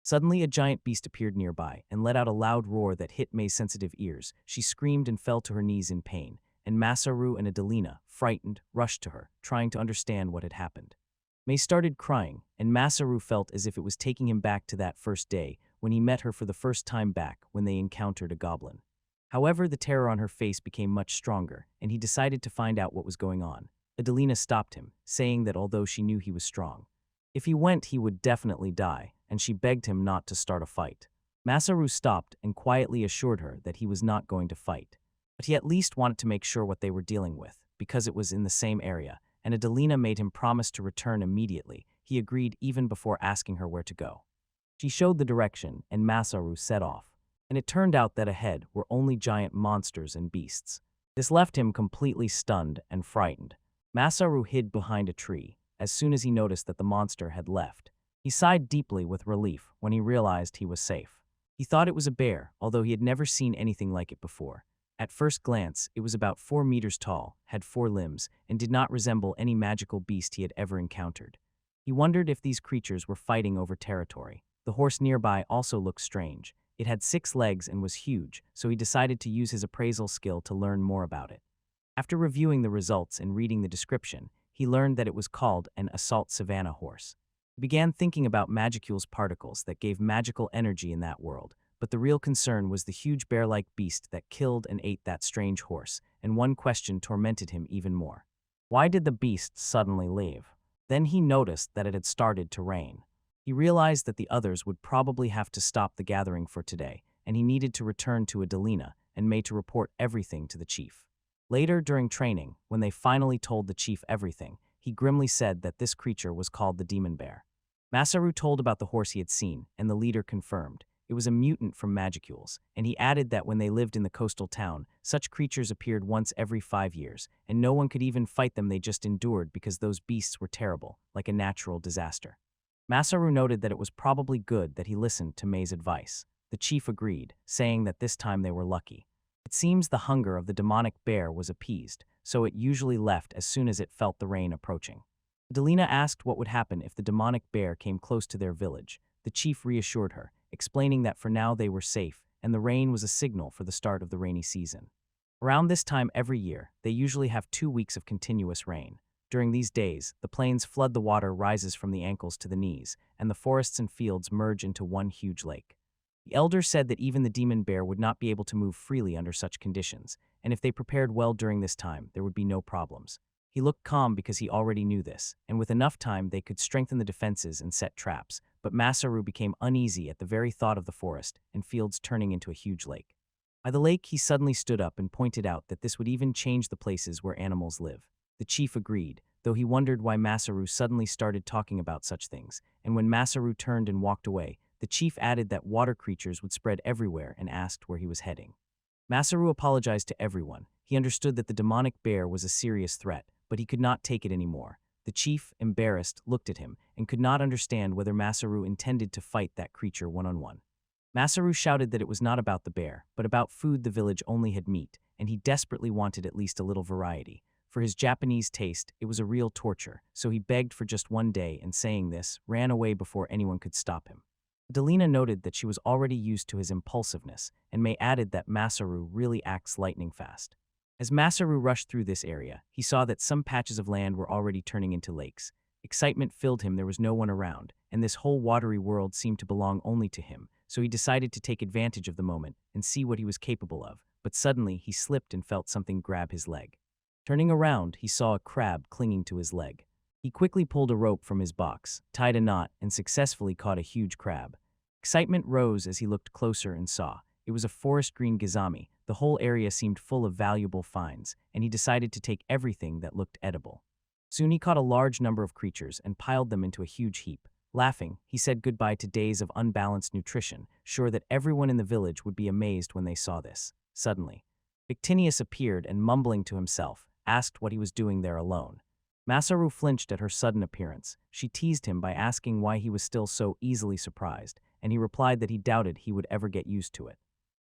Suddenly, a giant beast appeared nearby and let out a loud roar that hit May's sensitive ears. She screamed and fell to her knees in pain, and Masaru and Adelina, frightened, rushed to her, trying to understand what had happened. May started crying, and Masaru felt as if it was taking him back to that first day when he met her for the first time, back when they encountered a goblin. However, the terror on her face became much stronger, and he decided to find out what was going on. Adelina stopped him, saying that although she knew he was strong, if he went he would definitely die. and she begged him not to start a fight. Masaru stopped and quietly assured her that he was not going to fight. But he at least wanted to make sure what they were dealing with, because it was in the same area, and Adelina made him promise to return immediately. He agreed even before asking her where to go. She showed the direction, and Masaru set off. And it turned out that ahead were only giant monsters and beasts. This left him completely stunned and frightened. Masaru hid behind a tree as soon as he noticed that the monster had left. He sighed deeply with relief when he realized he was safe. He thought it was a bear, although he had never seen anything like it before. At first glance, it was about 4 meters tall, had 4 limbs, and did not resemble any magical beast he had ever encountered. He wondered if these creatures were fighting over territory. The horse nearby also looked strange. It had 6 legs and was huge, so he decided to use his appraisal skill to learn more about it. After reviewing the results and reading the description, he learned that it was called an assault savanna horse. He began thinking about Magicule's particles that gave magical energy in that world, but the real concern was the huge bear-like beast that killed and ate that strange horse, and one question tormented him even more. Why did the beast suddenly leave? Then he noticed that it had started to rain. He realized that the others would probably have to stop the gathering for today, and he needed to return to Adelina and made to report everything to the chief. Later during training, when they finally told the chief everything, he grimly said that this creature was called the demon bear. Masaru told about the horse he had seen, and the leader confirmed. It was a mutant from Magicules, and he added that when they lived in the coastal town, such creatures appeared once every 5 years, and no one could even fight them. They just endured because those beasts were terrible, like a natural disaster. Masaru noted that it was probably good that he listened to Mei's advice. The chief agreed, saying that this time they were lucky. It seems the hunger of the demonic bear was appeased, so it usually left as soon as it felt the rain approaching. Adelina asked what would happen if the demonic bear came close to their village. The chief reassured her, explaining that for now they were safe, and the rain was a signal for the start of the rainy season. Around this time every year, they usually have 2 weeks of continuous rain. During these days, the plains flood, the water rises from the ankles to the knees, and the forests and fields merge into one huge lake. The elder said that even the demon bear would not be able to move freely under such conditions, and if they prepared well during this time, there would be no problems. He looked calm because he already knew this, and with enough time they could strengthen the defenses and set traps, but Masaru became uneasy at the very thought of the forest and fields turning into a huge lake. By the lake, he suddenly stood up and pointed out that this would even change the places where animals live. The chief agreed, though he wondered why Masaru suddenly started talking about such things, and when Masaru turned and walked away, the chief added that water creatures would spread everywhere and asked where he was heading. Masaru apologized to everyone. He understood that the demonic bear was a serious threat, but he could not take it anymore. The chief, embarrassed, looked at him and could not understand whether Masaru intended to fight that creature one-on-one. Masaru shouted that it was not about the bear, but about food. The village only had meat, and he desperately wanted at least a little variety. For his Japanese taste, it was a real torture, so he begged for just 1 day and, saying this, ran away before anyone could stop him. Adelina noted that she was already used to his impulsiveness, and Mei added that Masaru really acts lightning fast. As Masaru rushed through this area, he saw that some patches of land were already turning into lakes. Excitement filled him. There was no one around, and this whole watery world seemed to belong only to him, so he decided to take advantage of the moment and see what he was capable of, but suddenly he slipped and felt something grab his leg. Turning around, he saw a crab clinging to his leg. He quickly pulled a rope from his box, tied a knot, and successfully caught a huge crab. Excitement rose as he looked closer and saw. It was a forest green gizami. The whole area seemed full of valuable finds, and he decided to take everything that looked edible. Soon he caught a large number of creatures and piled them into a huge heap. Laughing, he said goodbye to days of unbalanced nutrition, sure that everyone in the village would be amazed when they saw this. Suddenly, Victinius appeared and, mumbling to himself, asked what he was doing there alone. Masaru flinched at her sudden appearance. She teased him by asking why he was still so easily surprised, and he replied that he doubted he would ever get used to it.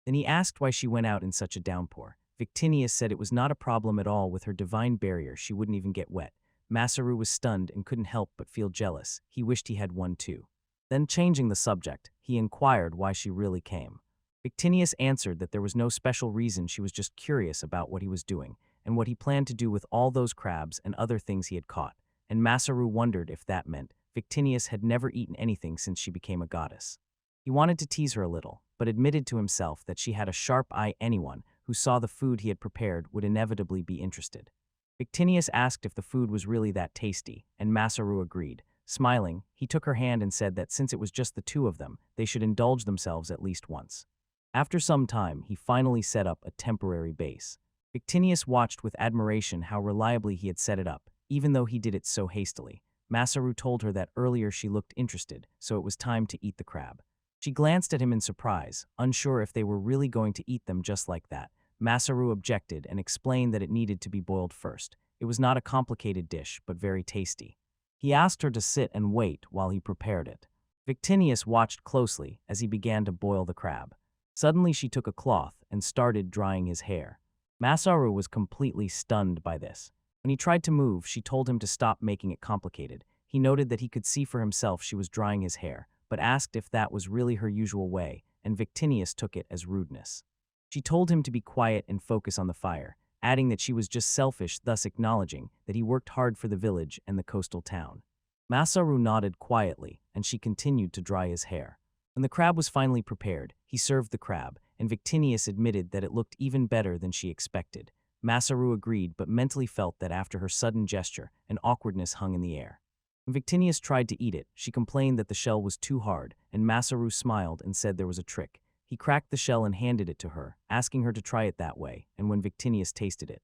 Then he asked why she went out in such a downpour. Victinius said it was not a problem at all. With her divine barrier, she wouldn't even get wet. Masaru was stunned and couldn't help but feel jealous. He wished he had one too. Then, changing the subject, he inquired why she really came. Victinius answered that there was no special reason. She was just curious about what he was doing and what he planned to do with all those crabs and other things he had caught, and Masaru wondered if that meant Victinius had never eaten anything since she became a goddess. He wanted to tease her a little, but admitted to himself that she had a sharp eye. Anyone who saw the food he had prepared would inevitably be interested. Victinius asked if the food was really that tasty, and Masaru agreed, Smiling, he took her hand and said that since it was just the two of them, they should indulge themselves at least once. After some time, he finally set up a temporary base. Victinius watched with admiration how reliably he had set it up, even though he did it so hastily. Masaru told her that earlier she looked interested, so it was time to eat the crab. She glanced at him in surprise, unsure if they were really going to eat them just like that. Masaru objected and explained that it needed to be boiled first. It was not a complicated dish, but very tasty. He asked her to sit and wait while he prepared it. Victinius watched closely as he began to boil the crab. Suddenly she took a cloth and started drying his hair. Masaru was completely stunned by this. When he tried to move, she told him to stop making it complicated. He noted that he could see for himself she was drying his hair, but asked if that was really her usual way, and Victinius took it as rudeness. She told him to be quiet and focus on the fire, adding that she was just selfish, thus acknowledging that he worked hard for the village and the coastal town. Masaru nodded quietly, and she continued to dry his hair. When the crab was finally prepared, he served the crab, and Victinius admitted that it looked even better than she expected. Masaru agreed but mentally felt that after her sudden gesture, an awkwardness hung in the air. When Victinius tried to eat it, she complained that the shell was too hard, and Masaru smiled and said there was a trick. He cracked the shell and handed it to her, asking her to try it that way, and when Victinius tasted it,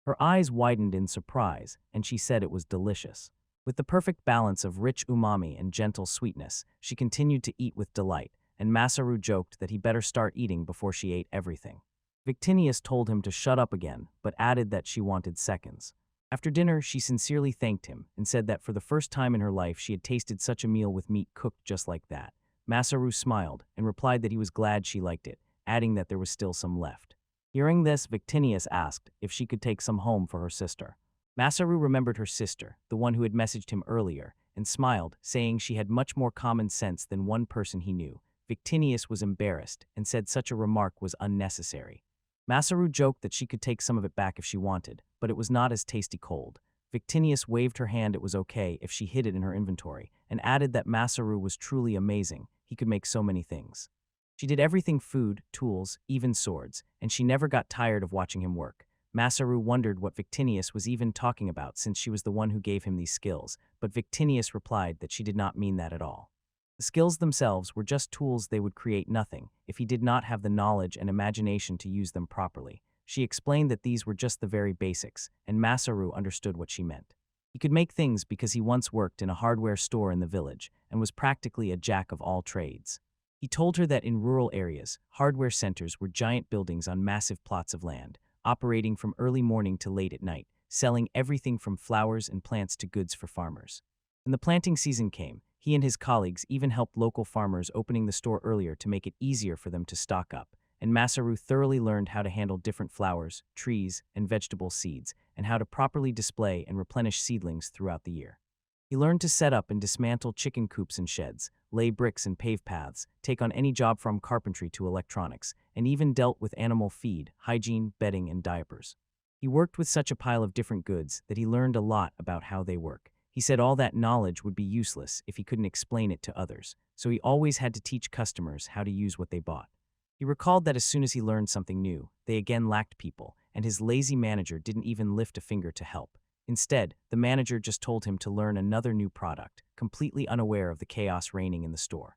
her eyes widened in surprise, and she said it was delicious. With the perfect balance of rich umami and gentle sweetness, she continued to eat with delight, and Masaru joked that he better start eating before she ate everything. Victinius told him to shut up again, but added that she wanted seconds. After dinner, she sincerely thanked him and said that for the first time in her life she had tasted such a meal with meat cooked just like that. Masaru smiled and replied that he was glad she liked it, adding that there was still some left. Hearing this, Victinius asked if she could take some home for her sister. Masaru remembered her sister, the one who had messaged him earlier, and smiled, saying she had much more common sense than one person he knew. Victinius was embarrassed and said such a remark was unnecessary. Masaru joked that she could take some of it back if she wanted, but it was not as tasty cold. Victinius waved her hand it was okay if she hid it in her inventory, and added that Masaru was truly amazing, he could make so many things. She did everything: food, tools, even swords, and she never got tired of watching him work. Masaru wondered what Victinius was even talking about since she was the one who gave him these skills, but Victinius replied that she did not mean that at all. The skills themselves were just tools, they would create nothing if he did not have the knowledge and imagination to use them properly. She explained that these were just the very basics, and Masaru understood what she meant. He could make things because he once worked in a hardware store in the village and was practically a jack of all trades. He told her that in rural areas, hardware centers were giant buildings on massive plots of land, operating from early morning to late at night, selling everything from flowers and plants to goods for farmers. When the planting season came, he and his colleagues even helped local farmers opening the store earlier to make it easier for them to stock up, and Masaru thoroughly learned how to handle different flowers, trees, and vegetable seeds, and how to properly display and replenish seedlings throughout the year. He learned to set up and dismantle chicken coops and sheds, lay bricks and pave paths, take on any job from carpentry to electronics, and even dealt with animal feed, hygiene, bedding, and diapers. He worked with such a pile of different goods that he learned a lot about how they work. He said all that knowledge would be useless if he couldn't explain it to others, so he always had to teach customers how to use what they bought. He recalled that as soon as he learned something new, they again lacked people, and his lazy manager didn't even lift a finger to help. Instead, the manager just told him to learn another new product, completely unaware of the chaos reigning in the store.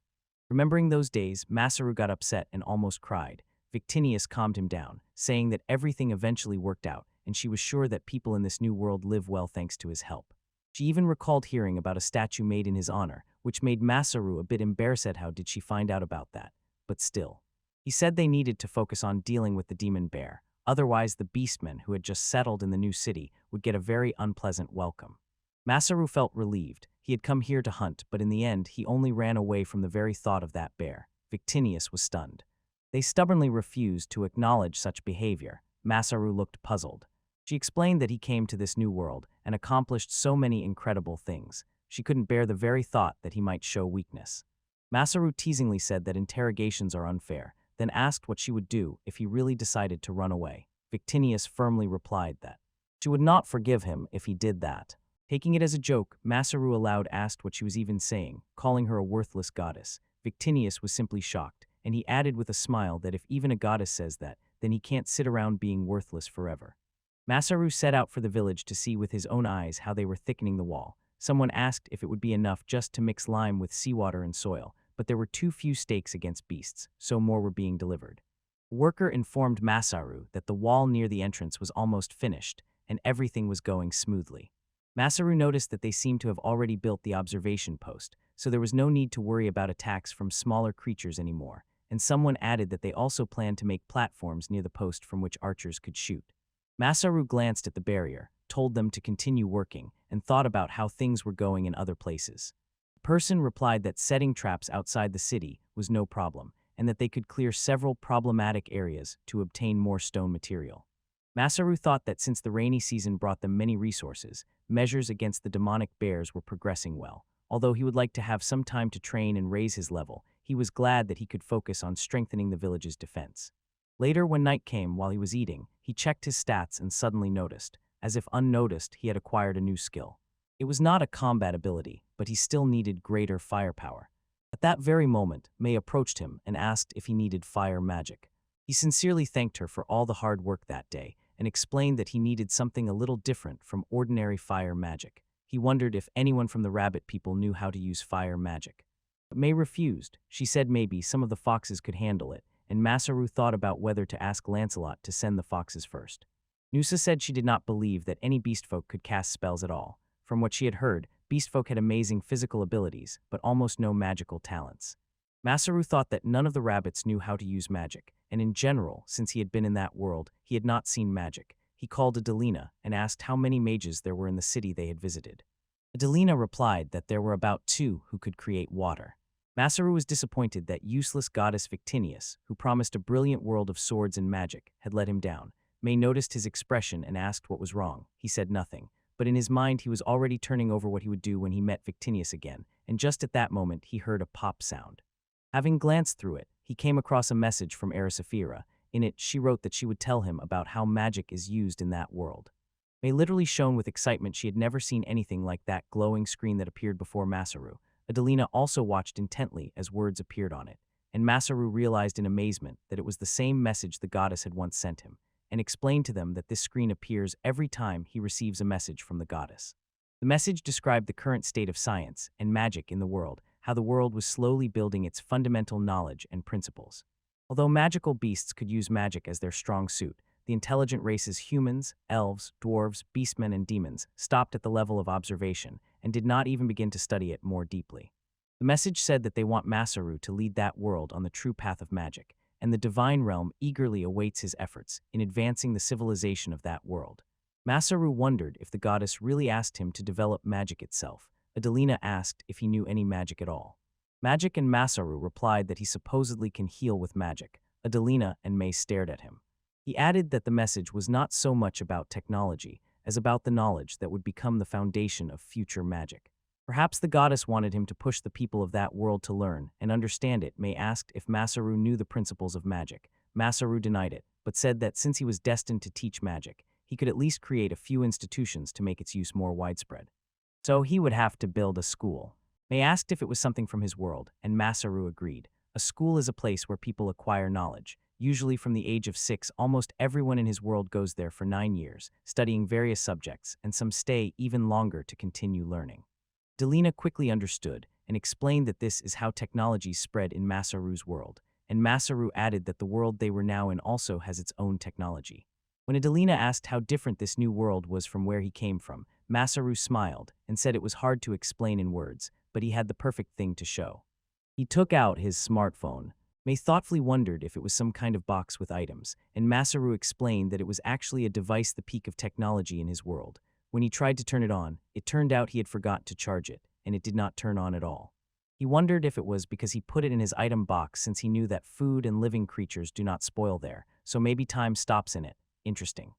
Remembering those days, Masaru got upset and almost cried. Victinius calmed him down, saying that everything eventually worked out, and she was sure that people in this new world live well thanks to his help. She even recalled hearing about a statue made in his honor, which made Masaru a bit embarrassed at how did she find out about that. But still. He said they needed to focus on dealing with the demon bear, otherwise the beastmen who had just settled in the new city would get a very unpleasant welcome. Masaru felt relieved. He had come here to hunt, but in the end he only ran away from the very thought of that bear. Victinius was stunned. They stubbornly refused to acknowledge such behavior. Masaru looked puzzled. She explained that he came to this new world and accomplished so many incredible things. She couldn't bear the very thought that he might show weakness. Masaru teasingly said that interrogations are unfair, then asked what she would do if he really decided to run away. Victinius firmly replied that she would not forgive him if he did that. Taking it as a joke, Masaru aloud asked what she was even saying, calling her a worthless goddess. Victinius was simply shocked, and he added with a smile that if even a goddess says that, then he can't sit around being worthless forever. Masaru set out for the village to see with his own eyes how they were thickening the wall. Someone asked if it would be enough just to mix lime with seawater and soil, but there were too few stakes against beasts, so more were being delivered. A worker informed Masaru that the wall near the entrance was almost finished, and everything was going smoothly. Masaru noticed that they seemed to have already built the observation post, so there was no need to worry about attacks from smaller creatures anymore, and someone added that they also planned to make platforms near the post from which archers could shoot. Masaru glanced at the barrier, told them to continue working, and thought about how things were going in other places. The person replied that setting traps outside the city was no problem, and that they could clear several problematic areas to obtain more stone material. Masaru thought that since the rainy season brought them many resources, measures against the demonic bears were progressing well. Although he would like to have some time to train and raise his level, he was glad that he could focus on strengthening the village's defense. Later, when night came while he was eating, he checked his stats and suddenly noticed, as if unnoticed, he had acquired a new skill. It was not a combat ability, but he still needed greater firepower. At that very moment, Mei approached him and asked if he needed fire magic. He sincerely thanked her for all the hard work that day and explained that he needed something a little different from ordinary fire magic. He wondered if anyone from the rabbit people knew how to use fire magic. But Mei refused. She said maybe some of the foxes could handle it, and Masaru thought about whether to ask Lancelot to send the foxes first. Nusa said she did not believe that any beastfolk could cast spells at all. From what she had heard, beastfolk had amazing physical abilities, but almost no magical talents. Masaru thought that none of the rabbits knew how to use magic, and in general, since he had been in that world, he had not seen magic. He called Adelina and asked how many mages there were in the city they had visited. Adelina replied that there were about 2 who could create water. Masaru was disappointed that useless goddess Victinius, who promised a brilliant world of swords and magic, had let him down. Mei noticed his expression and asked what was wrong. He said nothing, but in his mind he was already turning over what he would do when he met Victinius again, and just at that moment he heard a pop sound. Having glanced through it, he came across a message from Erisifera. In it, she wrote that she would tell him about how magic is used in that world. Mei literally shone with excitement. She had never seen anything like that glowing screen that appeared before Masaru. Adelina also watched intently as words appeared on it, and Masaru realized in amazement that it was the same message the goddess had once sent him, and explained to them that this screen appears every time he receives a message from the goddess. The message described the current state of science and magic in the world, how the world was slowly building its fundamental knowledge and principles. Although magical beasts could use magic as their strong suit, the intelligent races humans, elves, dwarves, beastmen, and demons stopped at the level of observation and did not even begin to study it more deeply. The message said that they want Masaru to lead that world on the true path of magic, and the divine realm eagerly awaits his efforts in advancing the civilization of that world. Masaru wondered if the goddess really asked him to develop magic itself. Adelina asked if he knew any magic at all. Magic, and Masaru replied that he supposedly can heal with magic. Adelina and Mei stared at him. He added that the message was not so much about technology as about the knowledge that would become the foundation of future magic. Perhaps the goddess wanted him to push the people of that world to learn and understand it. Mei asked if Masaru knew the principles of magic. Masaru denied it, but said that since he was destined to teach magic, he could at least create a few institutions to make its use more widespread. So he would have to build a school. Mei asked if it was something from his world, and Masaru agreed. A school is a place where people acquire knowledge. Usually from the age of 6, almost everyone in his world goes there for 9 years, studying various subjects, and some stay even longer to continue learning. Delina quickly understood and explained that this is how technology spread in Masaru's world, and Masaru added that the world they were now in also has its own technology. When Adelina asked how different this new world was from where he came from, Masaru smiled and said it was hard to explain in words, but he had the perfect thing to show. He took out his smartphone. Mei thoughtfully wondered if it was some kind of box with items, and Masaru explained that it was actually a device, the peak of technology in his world. When he tried to turn it on, it turned out he had forgot to charge it, and it did not turn on at all. He wondered if it was because he put it in his item box, since he knew that food and living creatures do not spoil there, so maybe time stops in it. Interesting.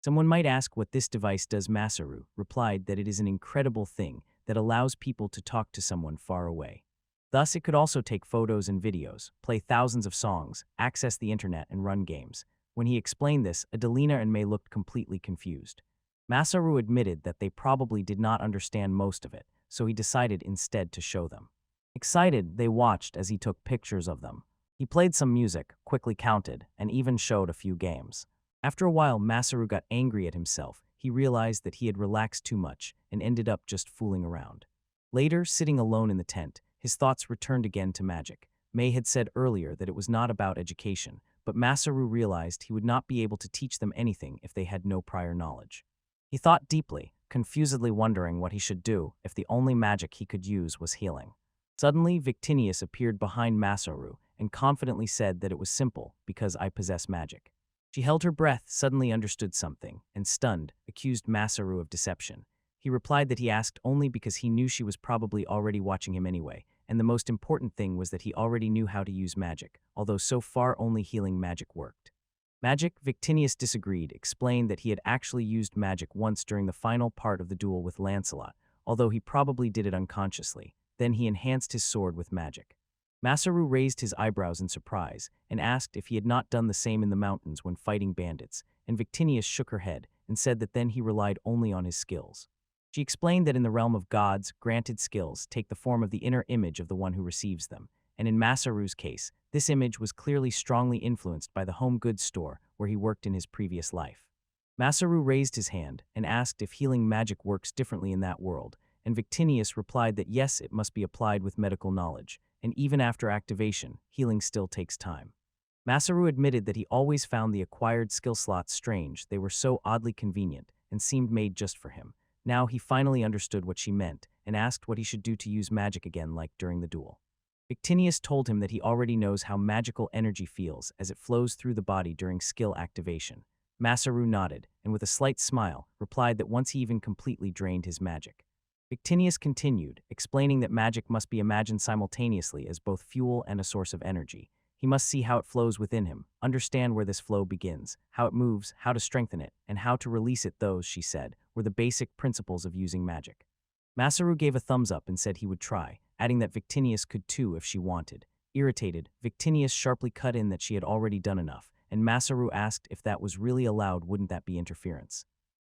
Someone might ask what this device does. Masaru replied that it is an incredible thing that allows people to talk to someone far away. Thus, it could also take photos and videos, play thousands of songs, access the internet, and run games. When he explained this, Adelina and Mei looked completely confused. Masaru admitted that they probably did not understand most of it, so he decided instead to show them. Excited, they watched as he took pictures of them. He played some music, quickly counted, and even showed a few games. After a while, Masaru got angry at himself. he realized that he had relaxed too much and ended up just fooling around. Later, sitting alone in the tent, his thoughts returned again to magic. May had said earlier that it was not about education, but Masaru realized he would not be able to teach them anything if they had no prior knowledge. He thought deeply, confusedly wondering what he should do if the only magic he could use was healing. Suddenly, Victinius appeared behind Masaru and confidently said that it was simple because I possess magic. She held her breath, suddenly understood something, and stunned, accused Masaru of deception. He replied that he asked only because he knew she was probably already watching him anyway, and the most important thing was that he already knew how to use magic, although so far only healing magic worked. Magic? Victinius disagreed, explained that he had actually used magic once during the final part of the duel with Lancelot, although he probably did it unconsciously. Then he enhanced his sword with magic. Masaru raised his eyebrows in surprise and asked if he had not done the same in the mountains when fighting bandits, and Victinius shook her head and said that then he relied only on his skills. She explained that in the realm of gods, granted skills take the form of the inner image of the one who receives them, and in Masaru's case, this image was clearly strongly influenced by the home goods store where he worked in his previous life. Masaru raised his hand and asked if healing magic works differently in that world, and Victinius replied that yes, it must be applied with medical knowledge, and even after activation, healing still takes time. Masaru admitted that he always found the acquired skill slots strange, they were so oddly convenient and seemed made just for him. Now he finally understood what she meant and asked what he should do to use magic again like during the duel. Victinius told him that he already knows how magical energy feels as it flows through the body during skill activation. Masaru nodded, and with a slight smile, replied that once he even completely drained his magic. Victinius continued, explaining that magic must be imagined simultaneously as both fuel and a source of energy. He must see how it flows within him, understand where this flow begins, how it moves, how to strengthen it, and how to release it. Those, she said, were the basic principles of using magic. Masaru gave a thumbs up and said he would try, adding that Victinius could too if she wanted. Irritated, Victinius sharply cut in that she had already done enough, and Masaru asked if that was really allowed, wouldn't that be interference?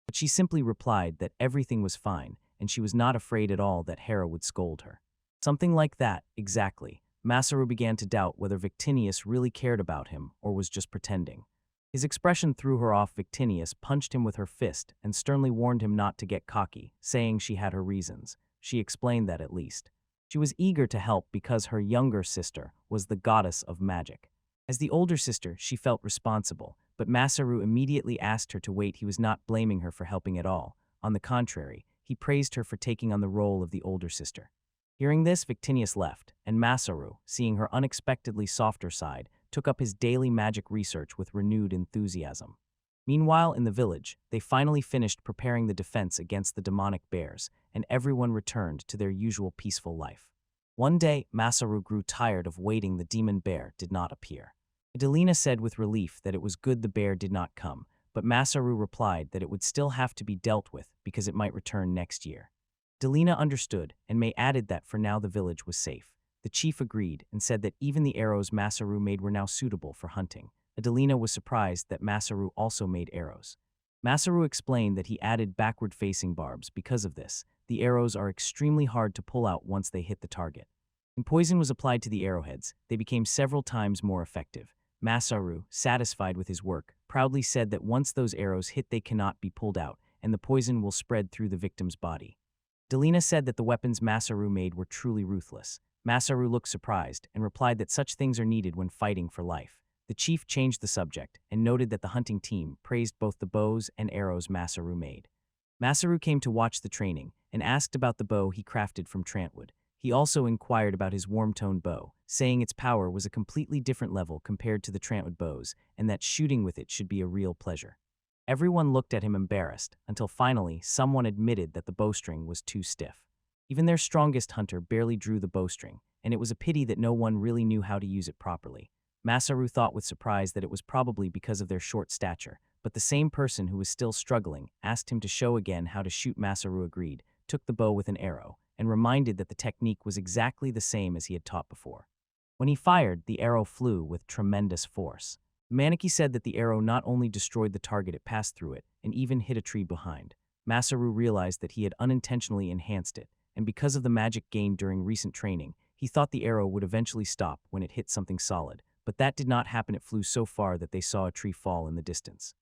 But she simply replied that everything was fine, and she was not afraid at all that Hera would scold her. Something like that, exactly. Masaru began to doubt whether Victinius really cared about him or was just pretending. His expression threw her off. Victinius punched him with her fist and sternly warned him not to get cocky, saying she had her reasons. She explained that at least. She was eager to help because her younger sister was the goddess of magic. As the older sister, she felt responsible, but Masaru immediately asked her to wait. He was not blaming her for helping at all. On the contrary, he praised her for taking on the role of the older sister. Hearing this, Victinius left, and Masaru, seeing her unexpectedly softer side, took up his daily magic research with renewed enthusiasm. Meanwhile, in the village, they finally finished preparing the defense against the demonic bears, and everyone returned to their usual peaceful life. One day, Masaru grew tired of waiting. The demon bear did not appear. Adelina said with relief that it was good the bear did not come, but Masaru replied that it would still have to be dealt with because it might return next year. Adelina understood, and May added that for now the village was safe. The chief agreed and said that even the arrows Masaru made were now suitable for hunting. Adelina was surprised that Masaru also made arrows. Masaru explained that he added backward-facing barbs because of this. The arrows are extremely hard to pull out once they hit the target. When poison was applied to the arrowheads, they became several times more effective. Masaru, satisfied with his work, proudly said that once those arrows hit they cannot be pulled out, and the poison will spread through the victim's body. Adelina said that the weapons Masaru made were truly ruthless. Masaru looked surprised and replied that such things are needed when fighting for life. The chief changed the subject and noted that the hunting team praised both the bows and arrows Masaru made. Masaru came to watch the training and asked about the bow he crafted from Trantwood. He also inquired about his warm-toned bow, saying its power was a completely different level compared to the Trantwood bows and that shooting with it should be a real pleasure. Everyone looked at him embarrassed, until finally someone admitted that the bowstring was too stiff. Even their strongest hunter barely drew the bowstring, and it was a pity that no one really knew how to use it properly. Masaru thought with surprise that it was probably because of their short stature, but the same person who was still struggling asked him to show again how to shoot. Masaru agreed, took the bow with an arrow, and reminded that the technique was exactly the same as he had taught before. When he fired, the arrow flew with tremendous force. Maneki said that the arrow not only destroyed the target it passed through it, and even hit a tree behind. Masaru realized that he had unintentionally enhanced it, and because of the magic gained during recent training, he thought the arrow would eventually stop when it hit something solid, but that did not happen. It flew so far that they saw a tree fall in the distance.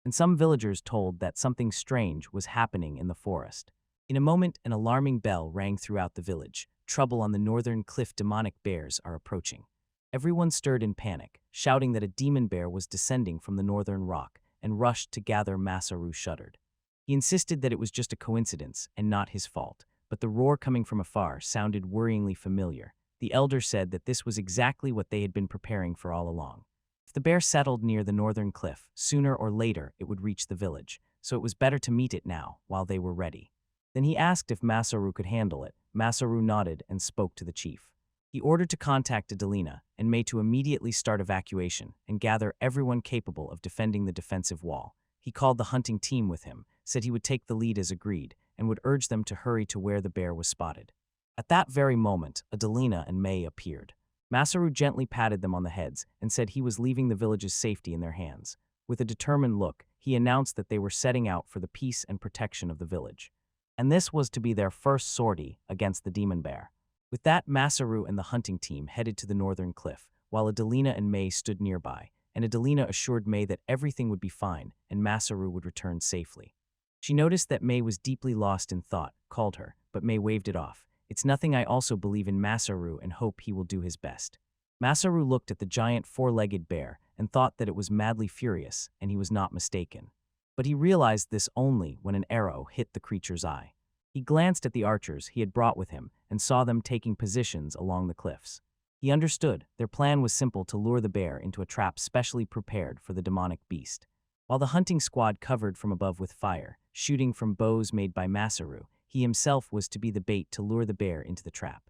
and some villagers told that something strange was happening in the forest. In a moment, an alarming bell rang throughout the village. Trouble on the northern cliff, demonic bears are approaching. Everyone stirred in panic, shouting that a demon bear was descending from the northern rock, and rushed to gather. Masaru shuddered. He insisted that it was just a coincidence and not his fault, but the roar coming from afar sounded worryingly familiar. The elder said that this was exactly what they had been preparing for all along. If the bear settled near the northern cliff, sooner or later it would reach the village, so it was better to meet it now, while they were ready. Then he asked if Masaru could handle it. Masaru nodded and spoke to the chief. He ordered to contact Adelina and May to immediately start evacuation and gather everyone capable of defending the defensive wall. He called the hunting team with him, said he would take the lead as agreed, and would urge them to hurry to where the bear was spotted. At that very moment, Adelina and May appeared. Masaru gently patted them on the heads and said he was leaving the village's safety in their hands. With a determined look, he announced that they were setting out for the peace and protection of the village. And this was to be their first sortie against the demon bear. With that, Masaru and the hunting team headed to the northern cliff, while Adelina and May stood nearby, and Adelina assured May that everything would be fine and Masaru would return safely. She noticed that May was deeply lost in thought, called her, but May waved it off. It's nothing. I also believe in Masaru and hope he will do his best. Masaru looked at the giant four-legged bear and thought that it was madly furious, and he was not mistaken. But he realized this only when an arrow hit the creature's eye. He glanced at the archers he had brought with him and saw them taking positions along the cliffs. He understood their plan was simple: to lure the bear into a trap specially prepared for the demonic beast. While the hunting squad covered from above with fire, shooting from bows made by Masaru, he himself was to be the bait to lure the bear into the trap.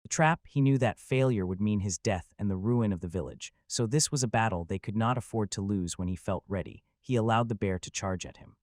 The trap, he knew that failure would mean his death and the ruin of the village, so this was a battle they could not afford to lose. When he felt ready, he allowed the bear to charge at him.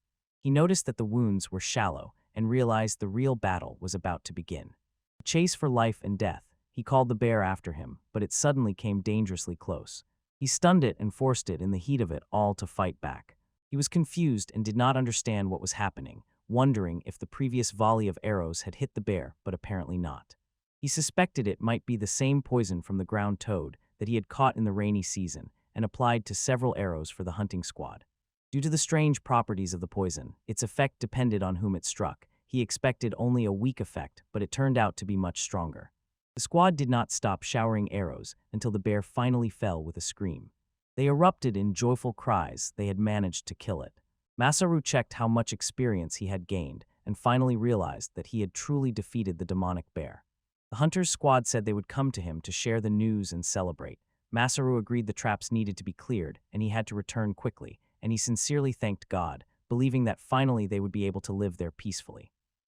He noticed that the wounds were shallow and realized the real battle was about to begin. A chase for life and death. He called the bear after him, but it suddenly came dangerously close. He stunned it and forced it in the heat of it all to fight back. He was confused and did not understand what was happening, wondering if the previous volley of arrows had hit the bear, but apparently not. He suspected it might be the same poison from the ground toad that he had caught in the rainy season and applied to several arrows for the hunting squad. Due to the strange properties of the poison, its effect depended on whom it struck. He expected only a weak effect, but it turned out to be much stronger. The squad did not stop showering arrows until the bear finally fell with a scream. They erupted in joyful cries. They had managed to kill it. Masaru checked how much experience he had gained and finally realized that he had truly defeated the demonic bear. The hunter's squad said they would come to him to share the news and celebrate. Masaru agreed the traps needed to be cleared and he had to return quickly, and he sincerely thanked God, believing that finally they would be able to live there peacefully.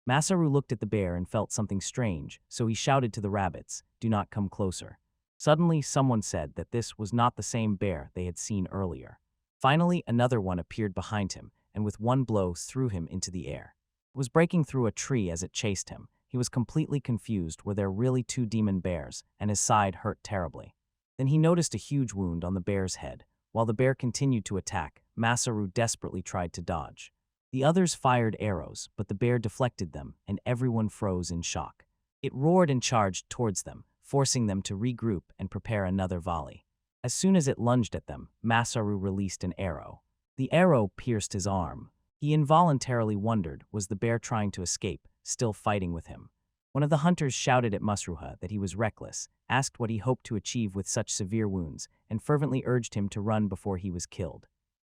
Masaru looked at the bear and felt something strange, so he shouted to the rabbits, "Do not come closer." Suddenly, someone said that this was not the same bear they had seen earlier. Finally, another one appeared behind him, and with one blow threw him into the air. It was breaking through a tree as it chased him. He was completely confused. Were there really two demon bears? And his side hurt terribly. Then he noticed a huge wound on the bear's head. While the bear continued to attack, Masaru desperately tried to dodge. The others fired arrows, but the bear deflected them, and everyone froze in shock. It roared and charged towards them, forcing them to regroup and prepare another volley. As soon as it lunged at them, Masaru released an arrow. The arrow pierced his arm. He involuntarily wondered, was the bear trying to escape, still fighting with him? One of the hunters shouted at Masaru that he was reckless, asked what he hoped to achieve with such severe wounds, and fervently urged him to run before he was killed.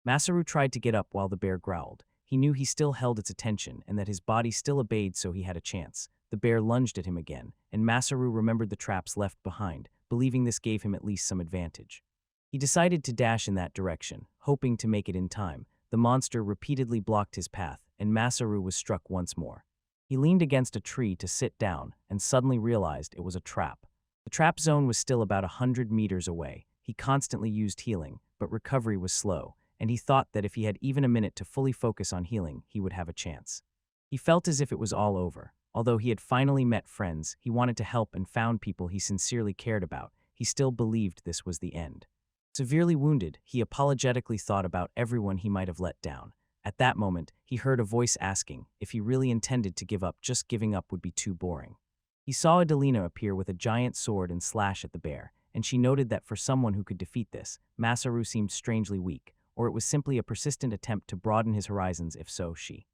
Masaru tried to get up while the bear growled. He knew he still held its attention and that his body still obeyed, so he had a chance. The bear lunged at him again, and Masaru remembered the traps left behind, believing this gave him at least some advantage. He decided to dash in that direction, hoping to make it in time. The monster repeatedly blocked his path, and Masaru was struck once more. He leaned against a tree to sit down and suddenly realized it was a trap. The trap zone was still about 100 meters away. He constantly used healing, but recovery was slow, and he thought that if he had even a minute to fully focus on healing, he would have a chance. He felt as if it was all over. Although he had finally met friends he wanted to help and found people he sincerely cared about, he still believed this was the end. Severely wounded, he apologetically thought about everyone he might have let down. At that moment, he heard a voice asking if he really intended to give up. Just giving up would be too boring. He saw Adelina appear with a giant sword and slash at the bear, and she noted that for someone who could defeat this, Masaru seemed strangely weak. or it was simply a persistent attempt to broaden his horizons. If so, she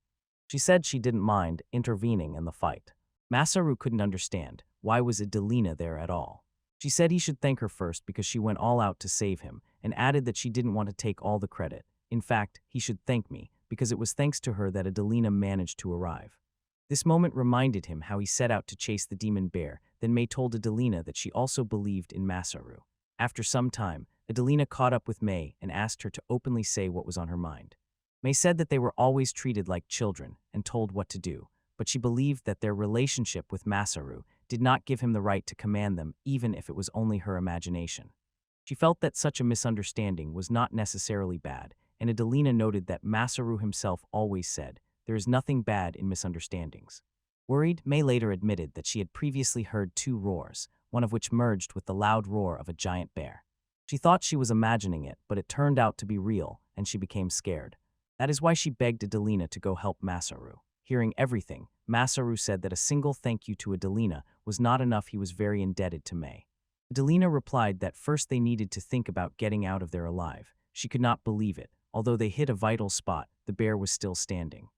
said she didn't mind intervening in the fight. Masaru couldn't understand. Why was Adelina there at all? She said he should thank her first because she went all out to save him, and added that she didn't want to take all the credit. In fact, he should thank me, because it was thanks to her that Adelina managed to arrive. This moment reminded him how he set out to chase the demon bear. Then May told Adelina that she also believed in Masaru. After some time, Adelina caught up with May and asked her to openly say what was on her mind. May said that they were always treated like children and told what to do, but she believed that their relationship with Masaru did not give him the right to command them, even if it was only her imagination. She felt that such a misunderstanding was not necessarily bad, and Adelina noted that Masaru himself always said, "There is nothing bad in misunderstandings." Worried, May later admitted that she had previously heard two roars, one of which merged with the loud roar of a giant bear. She thought she was imagining it, but it turned out to be real, and she became scared. That is why she begged Adelina to go help Masaru. Hearing everything, Masaru said that a single thank you to Adelina was not enough. He was very indebted to May. Adelina replied that first they needed to think about getting out of there alive. She could not believe it. Although they hit a vital spot, the bear was still standing.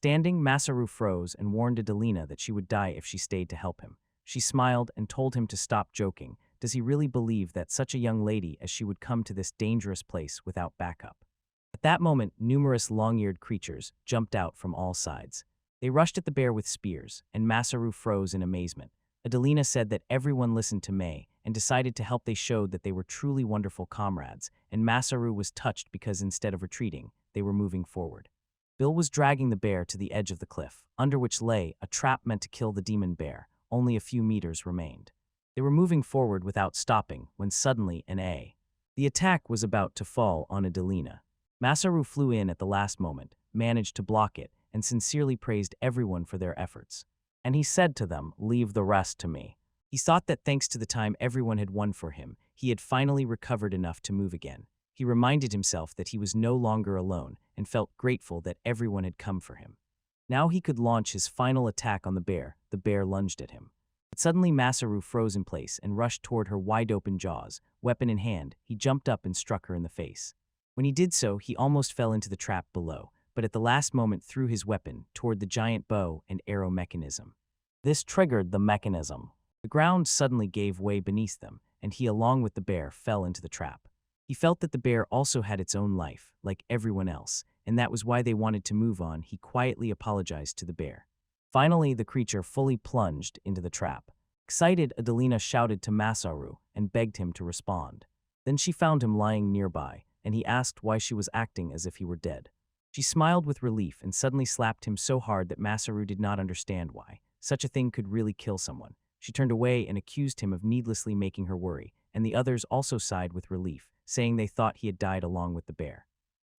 Masaru froze and warned Adelina that she would die if she stayed to help him. She smiled and told him to stop joking. Does he really believe that such a young lady as she would come to this dangerous place without backup? At that moment, numerous long-eared creatures jumped out from all sides. They rushed at the bear with spears, and Masaru froze in amazement. Adelina said that everyone listened to May and decided to help. They showed that they were truly wonderful comrades, and Masaru was touched because instead of retreating, they were moving forward. Bill was dragging the bear to the edge of the cliff, under which lay a trap meant to kill the demon bear. Only a few meters remained. They were moving forward without stopping when suddenly the attack was about to fall on Adelina. Masaru flew in at the last moment, managed to block it, and sincerely praised everyone for their efforts. And he said to them, "Leave the rest to me." He thought that thanks to the time everyone had won for him, he had finally recovered enough to move again. He reminded himself that he was no longer alone and felt grateful that everyone had come for him. Now he could launch his final attack on the bear. The bear lunged at him. But suddenly Masaru froze in place and rushed toward her wide-open jaws. Weapon in hand, he jumped up and struck her in the face. When he did so, he almost fell into the trap below, but at the last moment threw his weapon toward the giant bow and arrow mechanism. This triggered the mechanism. The ground suddenly gave way beneath them, and he, along with the bear, fell into the trap. He felt that the bear also had its own life, like everyone else, and that was why they wanted to move on. He quietly apologized to the bear. Finally, the creature fully plunged into the trap. Excited, Adelina shouted to Masaru and begged him to respond. Then she found him lying nearby, and he asked why she was acting as if he were dead. She smiled with relief and suddenly slapped him so hard that Masaru did not understand why. Such a thing could really kill someone. She turned away and accused him of needlessly making her worry, and the others also sighed with relief, saying they thought he had died along with the bear.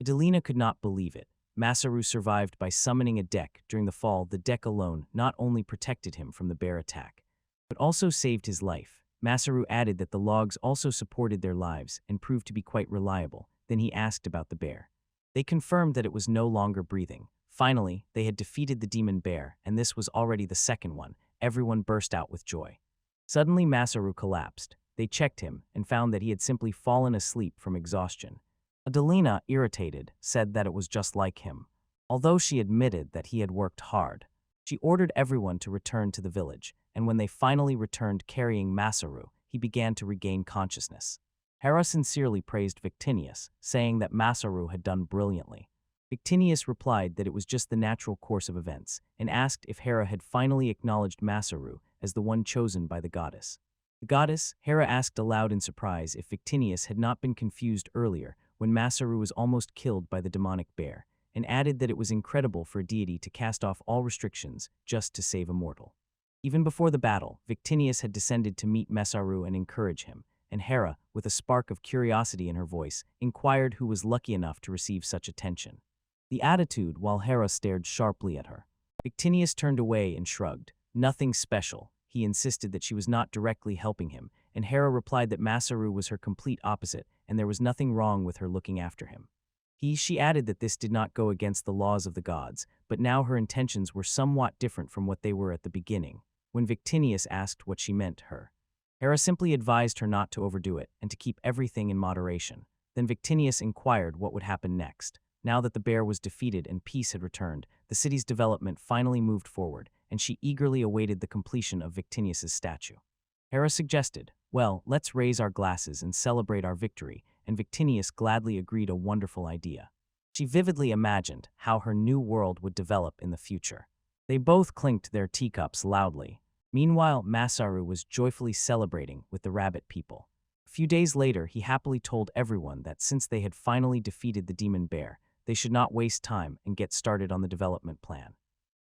Adelina could not believe it. Masaru survived by summoning a deck. During the fall, the deck alone not only protected him from the bear attack, but also saved his life. Masaru added that the logs also supported their lives and proved to be quite reliable. Then he asked about the bear. They confirmed that it was no longer breathing. Finally, they had defeated the demon bear, and this was already the second one. Everyone burst out with joy. Suddenly, Masaru collapsed. They checked him and found that he had simply fallen asleep from exhaustion. Adelina, irritated, said that it was just like him, although she admitted that he had worked hard. She ordered everyone to return to the village, and when they finally returned carrying Masaru, he began to regain consciousness. Hera sincerely praised Victinius, saying that Masaru had done brilliantly. Victinius replied that it was just the natural course of events, and asked if Hera had finally acknowledged Masaru as the one chosen by the goddess. The goddess, Hera, asked aloud in surprise if Victinius had not been confused earlier when Masaru was almost killed by the demonic bear, and added that it was incredible for a deity to cast off all restrictions just to save a mortal. Even before the battle, Victinius had descended to meet Masaru and encourage him, and Hera, with a spark of curiosity in her voice, inquired who was lucky enough to receive such attention. The attitude, while Hera stared sharply at her. Victinius turned away and shrugged. Nothing special. He insisted that she was not directly helping him, and Hera replied that Masaru was her complete opposite, and there was nothing wrong with her looking after him. She added that this did not go against the laws of the gods, but now her intentions were somewhat different from what they were at the beginning. When Victinius asked what she meant, Hera simply advised her not to overdo it and to keep everything in moderation. Then Victinius inquired what would happen next. Now that the bear was defeated and peace had returned, the city's development finally moved forward, and she eagerly awaited the completion of Victinius's statue. Hera suggested, "Well, let's raise our glasses and celebrate our victory," and Victinius gladly agreed, a wonderful idea. She vividly imagined how her new world would develop in the future. They both clinked their teacups loudly. Meanwhile, Masaru was joyfully celebrating with the rabbit people. A few days later, he happily told everyone that since they had finally defeated the demon bear, they should not waste time and get started on the development plan.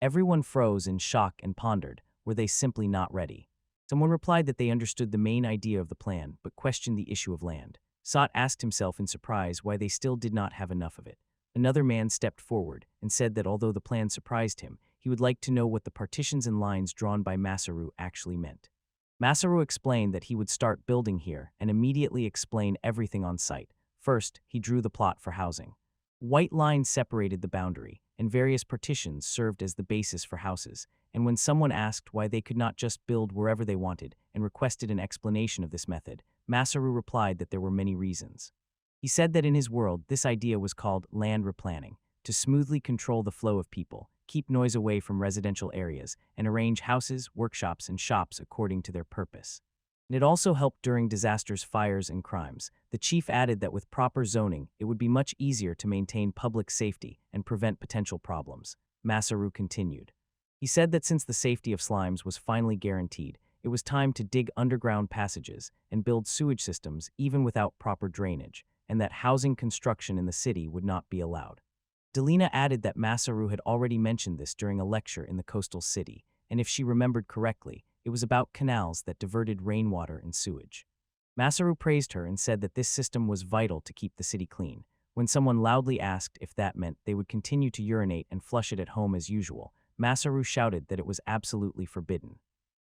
Everyone froze in shock and pondered, were they simply not ready? Someone replied that they understood the main idea of the plan, but questioned the issue of land. Sot asked himself in surprise why they still did not have enough of it. Another man stepped forward and said that although the plan surprised him, he would like to know what the partitions and lines drawn by Masaru actually meant. Masaru explained that he would start building here and immediately explain everything on site. First, he drew the plot for housing. White lines separated the boundary, and various partitions served as the basis for houses, and when someone asked why they could not just build wherever they wanted and requested an explanation of this method, Masaru replied that there were many reasons. He said that in his world, this idea was called land replanning, to smoothly control the flow of people, keep noise away from residential areas, and arrange houses, workshops, and shops according to their purpose. And it also helped during disasters, fires, and crimes. The chief added that with proper zoning, it would be much easier to maintain public safety and prevent potential problems. Masaru continued. He said that since the safety of slimes was finally guaranteed, it was time to dig underground passages and build sewage systems even without proper drainage, and that housing construction in the city would not be allowed. Delina added that Masaru had already mentioned this during a lecture in the coastal city, and if she remembered correctly, it was about canals that diverted rainwater and sewage. Masaru praised her and said that this system was vital to keep the city clean. When someone loudly asked if that meant they would continue to urinate and flush it at home as usual, Masaru shouted that it was absolutely forbidden.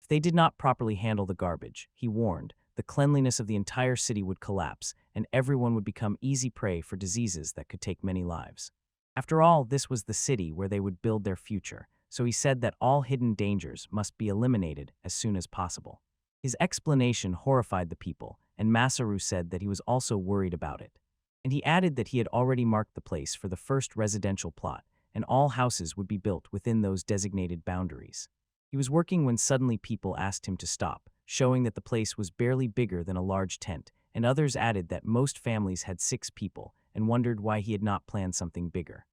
If they did not properly handle the garbage, he warned, the cleanliness of the entire city would collapse, and everyone would become easy prey for diseases that could take many lives. After all, this was the city where they would build their future, so he said that all hidden dangers must be eliminated as soon as possible. His explanation horrified the people, and Masaru said that he was also worried about it. And he added that he had already marked the place for the first residential plot, and all houses would be built within those designated boundaries. He was working when suddenly people asked him to stop, showing that the place was barely bigger than a large tent, and others added that most families had 6 people and wondered why he had not planned something bigger.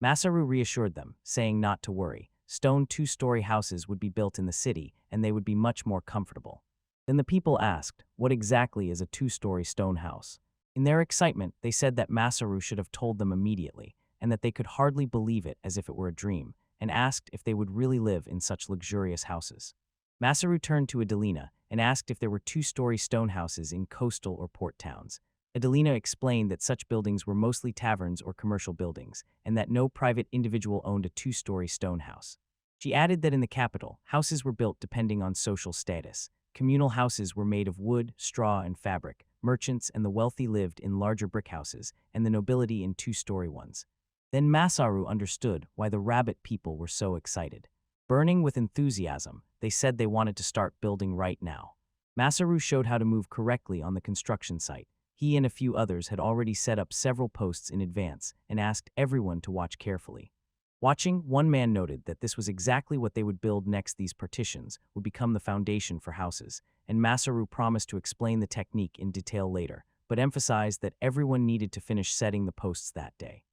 Masaru reassured them, saying not to worry. Stone 2-story houses would be built in the city, and they would be much more comfortable. Then the people asked, what exactly is a 2-story stone house? In their excitement, they said that Masaru should have told them immediately, and that they could hardly believe it as if it were a dream, and asked if they would really live in such luxurious houses. Masaru turned to Adelina and asked if there were 2-story stone houses in coastal or port towns. Adelina explained that such buildings were mostly taverns or commercial buildings, and that no private individual owned a 2-story stone house. She added that in the capital, houses were built depending on social status. Communal houses were made of wood, straw, and fabric. Merchants and the wealthy lived in larger brick houses, and the nobility in 2-story ones. Then Masaru understood why the rabbit people were so excited. Burning with enthusiasm, they said they wanted to start building right now. Masaru showed how to move correctly on the construction site. He and a few others had already set up several posts in advance and asked everyone to watch carefully. Watching, one man noted that this was exactly what they would build next. These partitions would become the foundation for houses, and Masaru promised to explain the technique in detail later, but emphasized that everyone needed to finish setting the posts that day.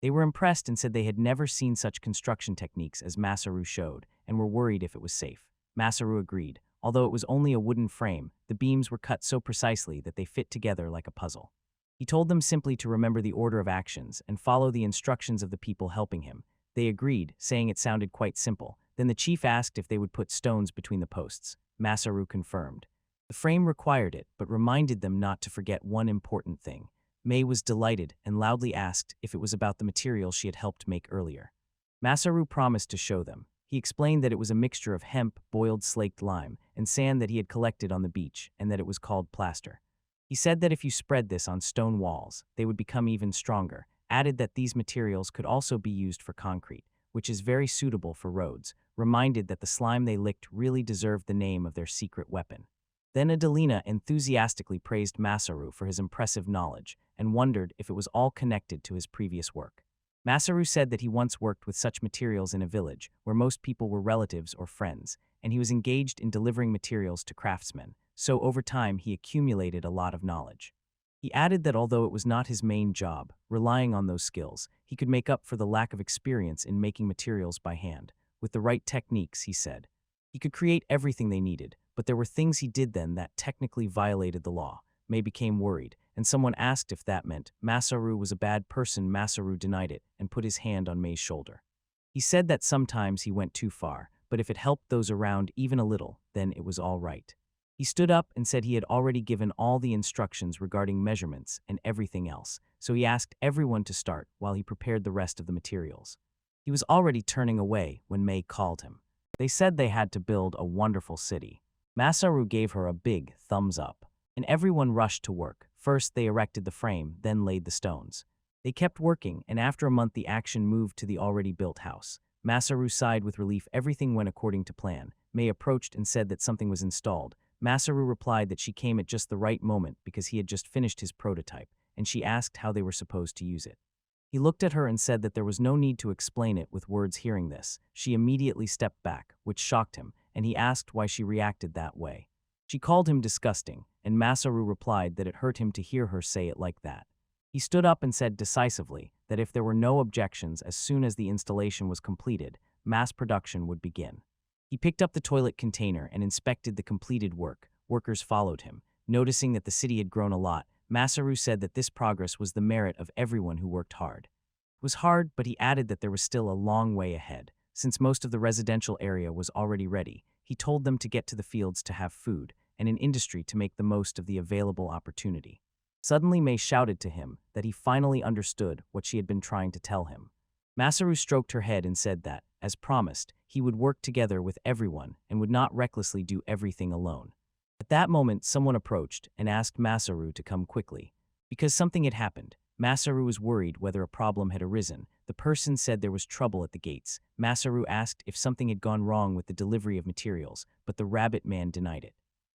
They were impressed and said they had never seen such construction techniques as Masaru showed, and were worried if it was safe. Masaru agreed. Although it was only a wooden frame, the beams were cut so precisely that they fit together like a puzzle. He told them simply to remember the order of actions and follow the instructions of the people helping him. They agreed, saying it sounded quite simple. Then the chief asked if they would put stones between the posts. Masaru confirmed. The frame required it, but reminded them not to forget one important thing. Mei was delighted and loudly asked if it was about the material she had helped make earlier. Masaru promised to show them. He explained that it was a mixture of hemp, boiled slaked lime, and sand that he had collected on the beach, and that it was called plaster. He said that if you spread this on stone walls, they would become even stronger, added that these materials could also be used for concrete, which is very suitable for roads, reminded that the slime they licked really deserved the name of their secret weapon. Then Adelina enthusiastically praised Masaru for his impressive knowledge, and wondered if it was all connected to his previous work. Masaru said that he once worked with such materials in a village where most people were relatives or friends, and he was engaged in delivering materials to craftsmen, so over time he accumulated a lot of knowledge. He added that although it was not his main job, relying on those skills, he could make up for the lack of experience in making materials by hand. With the right techniques, he said, he could create everything they needed, but there were things he did then that technically violated the law. May became worried, and someone asked if that meant Masaru was a bad person. Masaru denied it and put his hand on May's shoulder. He said that sometimes he went too far, but if it helped those around even a little, then it was all right. He stood up and said he had already given all the instructions regarding measurements and everything else, so he asked everyone to start while he prepared the rest of the materials. He was already turning away when May called him. They said they had to build a wonderful city. Masaru gave her a big thumbs up, and everyone rushed to work. First they erected the frame, then laid the stones. They kept working, and after a month the action moved to the already built house. Masaru sighed with relief. Everything went according to plan. May approached and said that something was installed. Masaru replied that she came at just the right moment because he had just finished his prototype, and she asked how they were supposed to use it. He looked at her and said that there was no need to explain it with words. Hearing this, she immediately stepped back, which shocked him, and he asked why she reacted that way. She called him disgusting, and Masaru replied that it hurt him to hear her say it like that. He stood up and said decisively that if there were no objections as soon as the installation was completed, mass production would begin. He picked up the toilet container and inspected the completed work. Workers followed him. Noticing that the city had grown a lot, Masaru said that this progress was the merit of everyone who worked hard. It was hard, but he added that there was still a long way ahead. Since most of the residential area was already ready, he told them to get to the fields to have food, and in industry to make the most of the available opportunity. Suddenly May shouted to him that he finally understood what she had been trying to tell him. Masaru stroked her head and said that, as promised, he would work together with everyone and would not recklessly do everything alone. At that moment, someone approached and asked Masaru to come quickly. Because something had happened, Masaru was worried whether a problem had arisen. The person said there was trouble at the gates. Masaru asked if something had gone wrong with the delivery of materials, but the rabbit man denied it.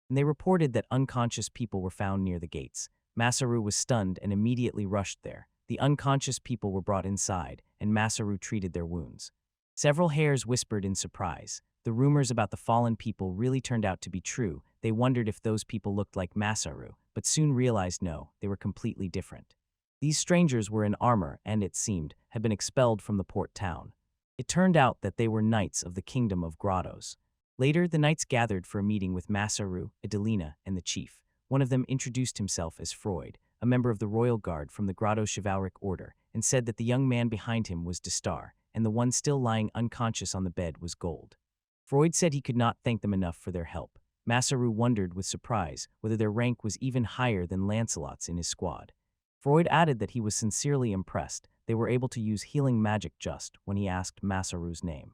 And they reported that unconscious people were found near the gates. Masaru was stunned and immediately rushed there. The unconscious people were brought inside, and Masaru treated their wounds. Several hairs whispered in surprise. The rumors about the fallen people really turned out to be true. They wondered if those people looked like Masaru, but soon realized no, they were completely different. These strangers were in armor and, it seemed, had been expelled from the port town. It turned out that they were knights of the Kingdom of Grottos. Later, the knights gathered for a meeting with Masaru, Adelina, and the chief. One of them introduced himself as Freud, a member of the royal guard from the Grotto Chivalric Order, and said that the young man behind him was Destar, and the one still lying unconscious on the bed was Gold. Freud said he could not thank them enough for their help. Masaru wondered with surprise whether their rank was even higher than Lancelot's in his squad. Freud added that he was sincerely impressed they were able to use healing magic just when he asked Masaru's name.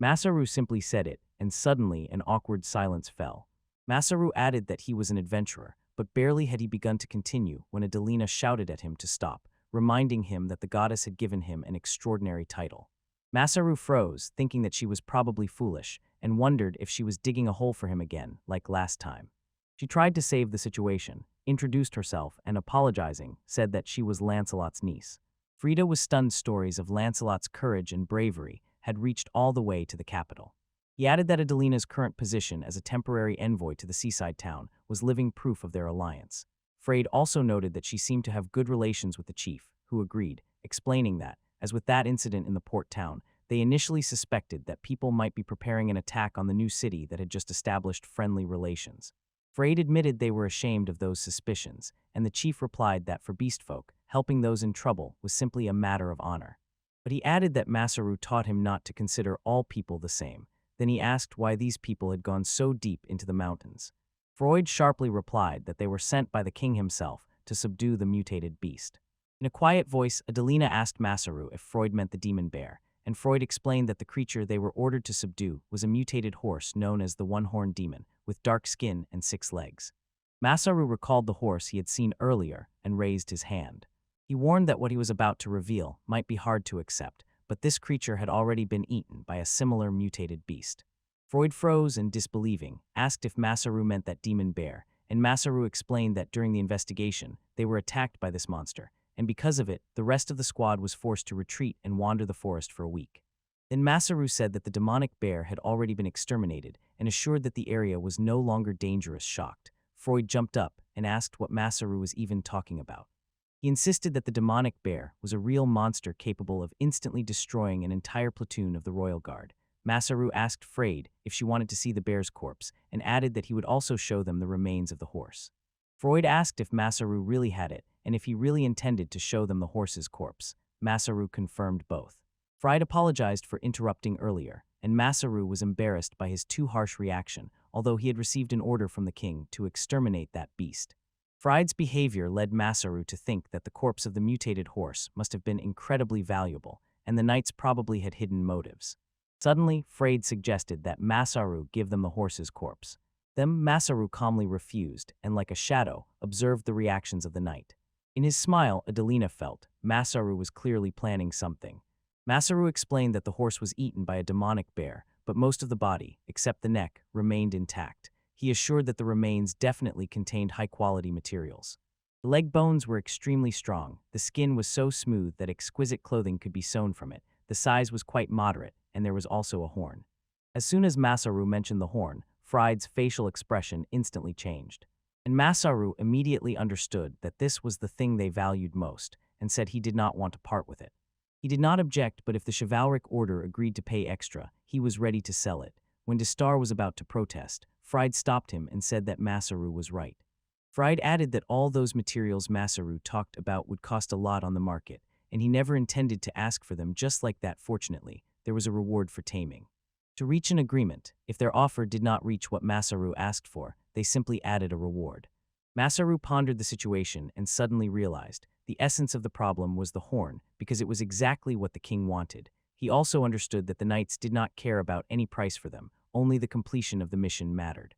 Masaru simply said it, and suddenly an awkward silence fell. Masaru added that he was an adventurer, but barely had he begun to continue when Adelina shouted at him to stop, reminding him that the goddess had given him an extraordinary title. Masaru froze, thinking that she was probably foolish, and wondered if she was digging a hole for him again, like last time. She tried to save the situation, introduced herself, and apologizing, said that she was Lancelot's niece. Frida was stunned. Stories of Lancelot's courage and bravery had reached all the way to the capital. He added that Adelina's current position as a temporary envoy to the seaside town was living proof of their alliance. Freud also noted that she seemed to have good relations with the chief, who agreed, explaining that, as with that incident in the port town, they initially suspected that people might be preparing an attack on the new city that had just established friendly relations. Freud admitted they were ashamed of those suspicions, and the chief replied that for beastfolk, helping those in trouble was simply a matter of honor. But he added that Masaru taught him not to consider all people the same. Then he asked why these people had gone so deep into the mountains. Freud sharply replied that they were sent by the king himself to subdue the mutated beast. In a quiet voice, Adelina asked Masaru if Freud meant the demon bear, and Freud explained that the creature they were ordered to subdue was a mutated horse known as the one-horned demon, with dark skin and 6 legs. Masaru recalled the horse he had seen earlier and raised his hand. He warned that what he was about to reveal might be hard to accept, but this creature had already been eaten by a similar mutated beast. Freud froze and, disbelieving, asked if Masaru meant that demon bear, and Masaru explained that during the investigation, they were attacked by this monster, and because of it, the rest of the squad was forced to retreat and wander the forest for a week. Then Masaru said that the demonic bear had already been exterminated and assured that the area was no longer dangerous. Shocked, Freud jumped up and asked what Masaru was even talking about. He insisted that the demonic bear was a real monster capable of instantly destroying an entire platoon of the Royal Guard. Masaru asked Freud if she wanted to see the bear's corpse and added that he would also show them the remains of the horse. Freud asked if Masaru really had it and if he really intended to show them the horse's corpse. Masaru confirmed both. Freud apologized for interrupting earlier, and Masaru was embarrassed by his too harsh reaction, although he had received an order from the king to exterminate that beast. Freud's behavior led Masaru to think that the corpse of the mutated horse must have been incredibly valuable, and the knights probably had hidden motives. Suddenly, Freud suggested that Masaru give them the horse's corpse. Then Masaru calmly refused, and like a shadow, observed the reactions of the knight. In his smile, Adelina felt Masaru was clearly planning something. Masaru explained that the horse was eaten by a demonic bear, but most of the body, except the neck, remained intact. He assured that the remains definitely contained high-quality materials. The leg bones were extremely strong, the skin was so smooth that exquisite clothing could be sewn from it, the size was quite moderate, and there was also a horn. As soon as Masaru mentioned the horn, Freud's facial expression instantly changed. And Masaru immediately understood that this was the thing they valued most, and said he did not want to part with it. He did not object, but if the chivalric order agreed to pay extra, he was ready to sell it. When Destar was about to protest, Freud stopped him and said that Masaru was right. Freud added that all those materials Masaru talked about would cost a lot on the market, and he never intended to ask for them. Just like that, fortunately, there was a reward for taming. To reach an agreement, if their offer did not reach what Masaru asked for, they simply added a reward. Masaru pondered the situation and suddenly realized the essence of the problem was the horn, because it was exactly what the king wanted. He also understood that the knights did not care about any price for them, only the completion of the mission mattered.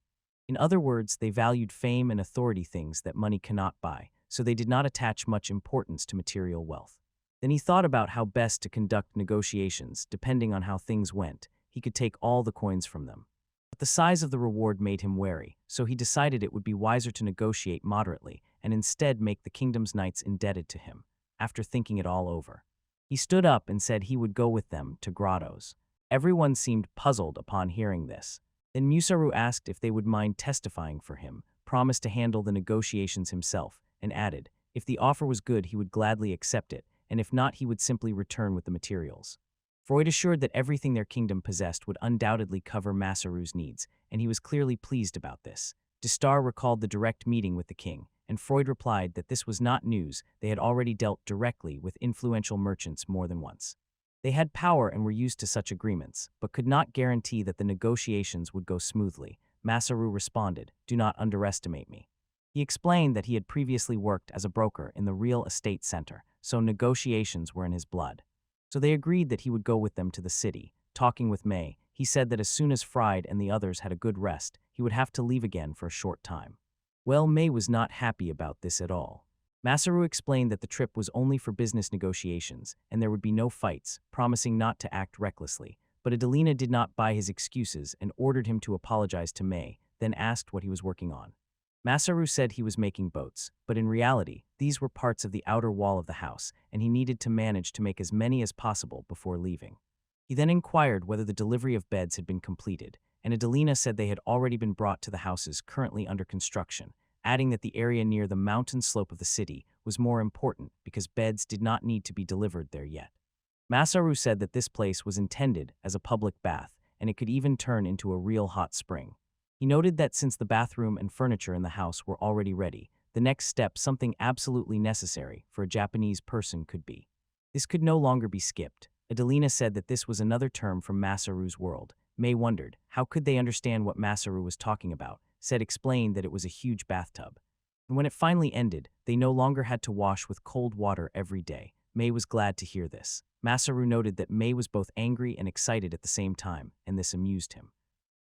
In other words, they valued fame and authority, things that money cannot buy, so they did not attach much importance to material wealth. Then he thought about how best to conduct negotiations. Depending on how things went, he could take all the coins from them. But the size of the reward made him wary, so he decided it would be wiser to negotiate moderately and instead make the kingdom's knights indebted to him. After thinking it all over, he stood up and said he would go with them to grottos. Everyone seemed puzzled upon hearing this. Then Musaru asked if they would mind testifying for him, promised to handle the negotiations himself, and added, if the offer was good he would gladly accept it, and if not he would simply return with the materials. Freud assured that everything their kingdom possessed would undoubtedly cover Masaru's needs, and he was clearly pleased about this. Destar recalled the direct meeting with the king, and Freud replied that this was not news. They had already dealt directly with influential merchants more than once. They had power and were used to such agreements, but could not guarantee that the negotiations would go smoothly. Masaru responded, "Do not underestimate me." He explained that he had previously worked as a broker in the real estate center, so negotiations were in his blood. So they agreed that he would go with them to the city. Talking with May, he said that as soon as Freud and the others had a good rest, he would have to leave again for a short time. Well, May was not happy about this at all. Masaru explained that the trip was only for business negotiations, and there would be no fights, promising not to act recklessly. But Adelina did not buy his excuses and ordered him to apologize to May, then asked what he was working on. Masaru said he was making boats, but in reality, these were parts of the outer wall of the house, and he needed to manage to make as many as possible before leaving. He then inquired whether the delivery of beds had been completed, and Adelina said they had already been brought to the houses currently under construction, adding that the area near the mountain slope of the city was more important because beds did not need to be delivered there yet. Masaru said that this place was intended as a public bath, and it could even turn into a real hot spring. He noted that since the bathroom and furniture in the house were already ready, the next step, something absolutely necessary for a Japanese person, could be. This could no longer be skipped. Adelina said that this was another term from Masaru's world. May wondered, how could they understand what Masaru was talking about? Said explained that it was a huge bathtub. And when it finally ended, they no longer had to wash with cold water every day. May was glad to hear this. Masaru noted that May was both angry and excited at the same time, and this amused him.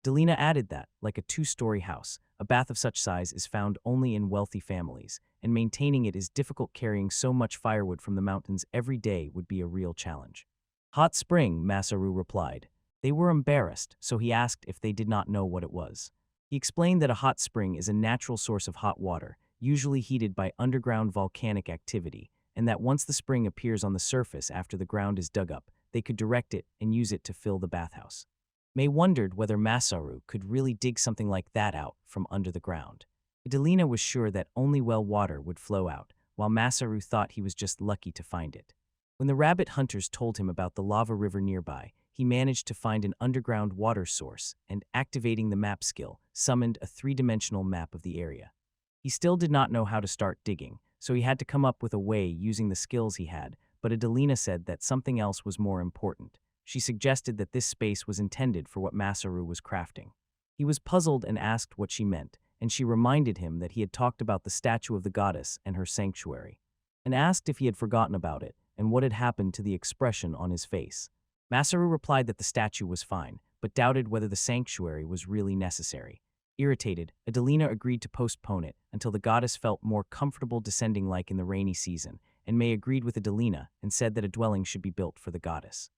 Adelina added that, like a two-story house, a bath of such size is found only in wealthy families, and maintaining it is difficult. Carrying so much firewood from the mountains every day would be a real challenge. Hot spring, Masaru replied. They were embarrassed, so he asked if they did not know what it was. He explained that a hot spring is a natural source of hot water, usually heated by underground volcanic activity, and that once the spring appears on the surface after the ground is dug up, they could direct it and use it to fill the bathhouse. May wondered whether Masaru could really dig something like that out from under the ground. Adelina was sure that only well water would flow out, while Masaru thought he was just lucky to find it. When the rabbit hunters told him about the lava river nearby, he managed to find an underground water source and, activating the map skill, summoned a three-dimensional map of the area. He still did not know how to start digging, so he had to come up with a way using the skills he had, but Adelina said that something else was more important. She suggested that this space was intended for what Masaru was crafting. He was puzzled and asked what she meant, and she reminded him that he had talked about the statue of the goddess and her sanctuary, and asked if he had forgotten about it and what had happened to the expression on his face. Masaru replied that the statue was fine, but doubted whether the sanctuary was really necessary. Irritated, Adelina agreed to postpone it until the goddess felt more comfortable descending like in the rainy season, and May agreed with Adelina and said that a dwelling should be built for the goddess.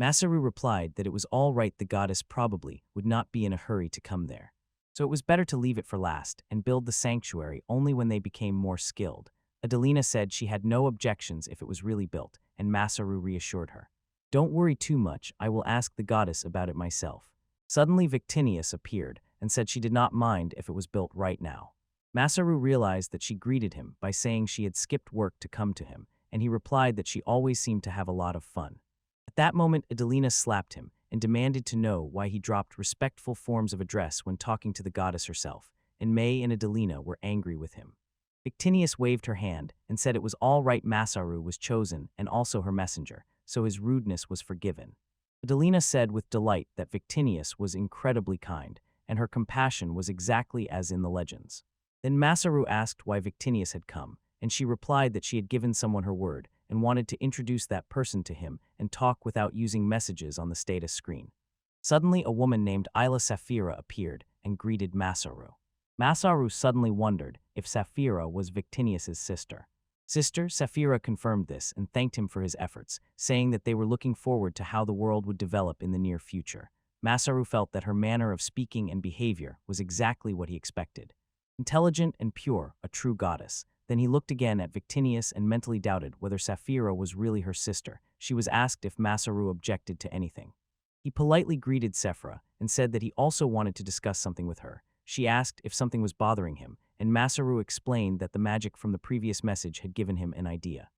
Masaru replied that it was all right, the goddess probably would not be in a hurry to come there. So it was better to leave it for last and build the sanctuary only when they became more skilled. Adelina said she had no objections if it was really built, and Masaru reassured her. "Don't worry too much, I will ask the goddess about it myself." Suddenly Victinius appeared and said she did not mind if it was built right now. Masaru realized that she greeted him by saying she had skipped work to come to him, and he replied that she always seemed to have a lot of fun. At that moment, Adelina slapped him and demanded to know why he dropped respectful forms of address when talking to the goddess herself, and May and Adelina were angry with him. Victinius waved her hand and said it was all right, Masaru was chosen and also her messenger, so his rudeness was forgiven. Adelina said with delight that Victinius was incredibly kind, and her compassion was exactly as in the legends. Then Masaru asked why Victinius had come, and she replied that she had given someone her word and wanted to introduce that person to him and talk without using messages on the status screen. Suddenly, a woman named Isla Saphira appeared and greeted Masaru. Masaru suddenly wondered if Saphira was Victinius's sister. Saphira confirmed this and thanked him for his efforts, saying that they were looking forward to how the world would develop in the near future. Masaru felt that her manner of speaking and behavior was exactly what he expected. Intelligent and pure, a true goddess. Then he looked again at Victinius and mentally doubted whether Saphira was really her sister. She was asked if Masaru objected to anything. He politely greeted Saphira and said that he also wanted to discuss something with her. She asked if something was bothering him, and Masaru explained that the magic from the previous message had given him an idea.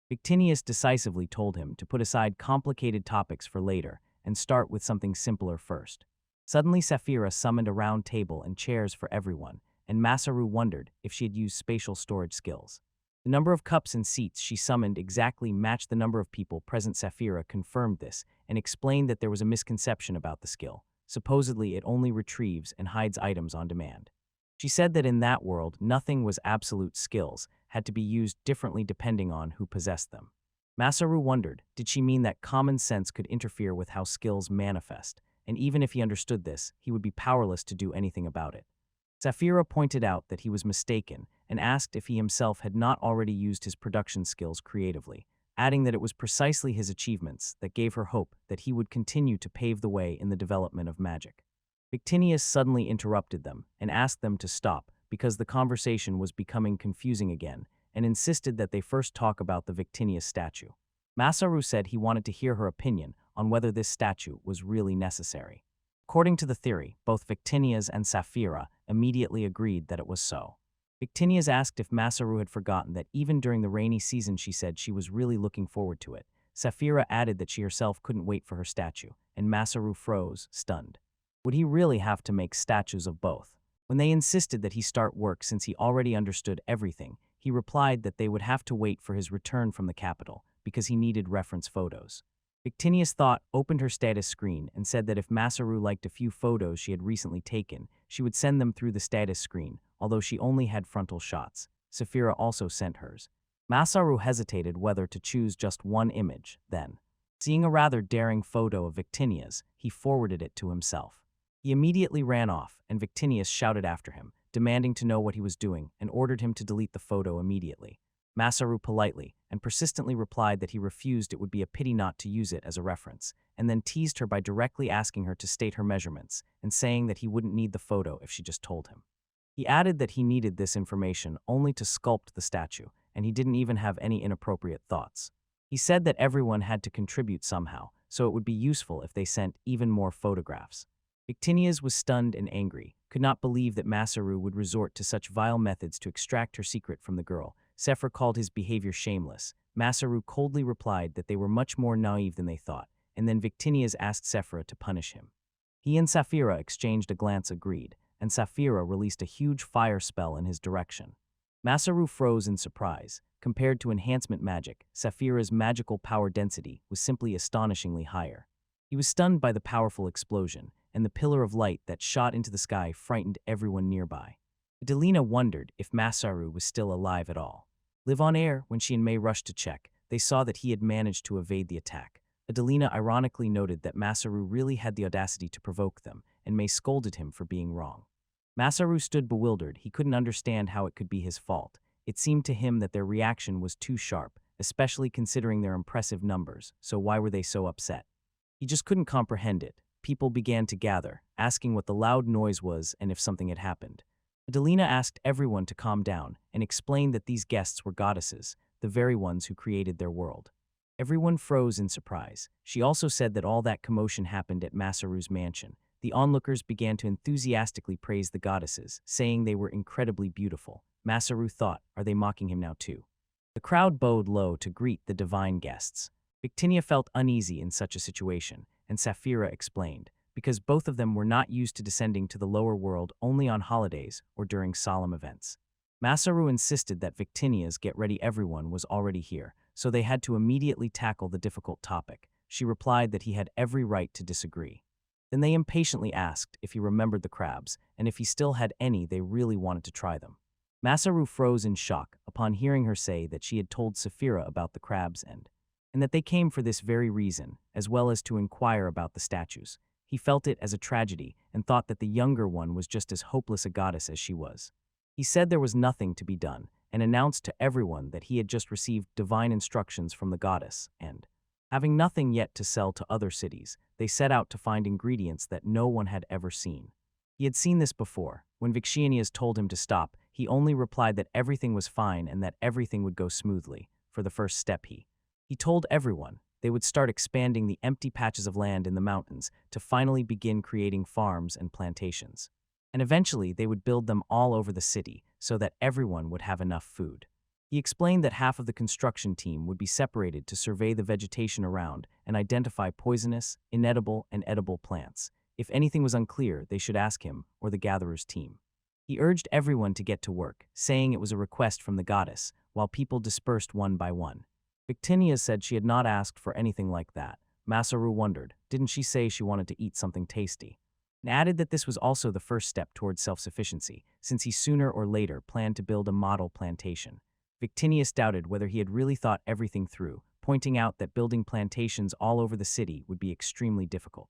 Victinius decisively told him to put aside complicated topics for later and start with something simpler first. Suddenly, Saphira summoned a round table and chairs for everyone, and Masaru wondered if she had used spatial storage skills. The number of cups and seats she summoned exactly matched the number of people present. Saphira confirmed this and explained that there was a misconception about the skill. Supposedly, it only retrieves and hides items on demand. She said that in that world, nothing was absolute. Skills had to be used differently depending on who possessed them. Masaru wondered, did she mean that common sense could interfere with how skills manifest, and even if he understood this, he would be powerless to do anything about it? Saphira pointed out that he was mistaken and asked if he himself had not already used his production skills creatively, adding that it was precisely his achievements that gave her hope that he would continue to pave the way in the development of magic. Victinius suddenly interrupted them and asked them to stop because the conversation was becoming confusing again and insisted that they first talk about the Victinius statue. Masaru said he wanted to hear her opinion on whether this statue was really necessary. According to the theory, both Victinius and Saphira immediately agreed that it was so. Victinius asked if Masaru had forgotten that even during the rainy season she said she was really looking forward to it. Saphira added that she herself couldn't wait for her statue, and Masaru froze, stunned. Would he really have to make statues of both? When they insisted that he start work since he already understood everything, he replied that they would have to wait for his return from the capital because he needed reference photos. Victinius thought, opened her status screen, and said that if Masaru liked a few photos she had recently taken, she would send them through the status screen, although she only had frontal shots. Saphira also sent hers. Masaru hesitated whether to choose just one image, then, seeing a rather daring photo of Victinius, he forwarded it to himself. He immediately ran off, and Victinius shouted after him, demanding to know what he was doing, and ordered him to delete the photo immediately. Masaru politely and persistently replied that he refused. It would be a pity not to use it as a reference, and then teased her by directly asking her to state her measurements and saying that he wouldn't need the photo if she just told him. He added that he needed this information only to sculpt the statue, and he didn't even have any inappropriate thoughts. He said that everyone had to contribute somehow, so it would be useful if they sent even more photographs. Victinias was stunned and angry, could not believe that Masaru would resort to such vile methods to extract her secret from the girl. Sephra called his behavior shameless. Masaru coldly replied that they were much more naive than they thought, and then Victinias asked Sephra to punish him. He and Sapphira exchanged a glance agreed, and Sapphira released a huge fire spell in his direction. Masaru froze in surprise. Compared to enhancement magic, Sapphira's magical power density was simply astonishingly higher. He was stunned by the powerful explosion, and the pillar of light that shot into the sky frightened everyone nearby. Adelina wondered if Masaru was still alive at all. Live on air, when she and May rushed to check, they saw that he had managed to evade the attack. Adelina ironically noted that Masaru really had the audacity to provoke them, and May scolded him for being wrong. Masaru stood bewildered. He couldn't understand how it could be his fault. It seemed to him that their reaction was too sharp, especially considering their impressive numbers, so why were they so upset? He just couldn't comprehend it. People began to gather, asking what the loud noise was and if something had happened. Adelina asked everyone to calm down and explained that these guests were goddesses, the very ones who created their world. Everyone froze in surprise. She also said that all that commotion happened at Masaru's mansion. The onlookers began to enthusiastically praise the goddesses, saying they were incredibly beautiful. Masaru thought, are they mocking him now too? The crowd bowed low to greet the divine guests. Victinia felt uneasy in such a situation, and Sapphira explained, because both of them were not used to descending to the lower world only on holidays or during solemn events. Masaru insisted that Victinia's get ready everyone was already here, so they had to immediately tackle the difficult topic. She replied that he had every right to disagree. Then they impatiently asked if he remembered the crabs, and if he still had any they really wanted to try them. Masaru froze in shock upon hearing her say that she had told Sapphira about the crabs and that they came for this very reason, as well as to inquire about the statues. He felt it as a tragedy and thought that the younger one was just as hopeless a goddess as she was. He said there was nothing to be done, and announced to everyone that he had just received divine instructions from the goddess, and, having nothing yet to sell to other cities, they set out to find ingredients that no one had ever seen. He had seen this before. When Victinias told him to stop, he only replied that everything was fine and that everything would go smoothly. For the first step he told everyone they would start expanding the empty patches of land in the mountains to finally begin creating farms and plantations. And eventually they would build them all over the city so that everyone would have enough food. He explained that half of the construction team would be separated to survey the vegetation around and identify poisonous, inedible, and edible plants. If anything was unclear, they should ask him or the gatherers' team. He urged everyone to get to work, saying it was a request from the goddess, while people dispersed one by one. Victinia said she had not asked for anything like that. Masaru wondered, didn't she say she wanted to eat something tasty? And added that this was also the first step towards self-sufficiency, since he sooner or later planned to build a model plantation. Victinius doubted whether he had really thought everything through, pointing out that building plantations all over the city would be extremely difficult.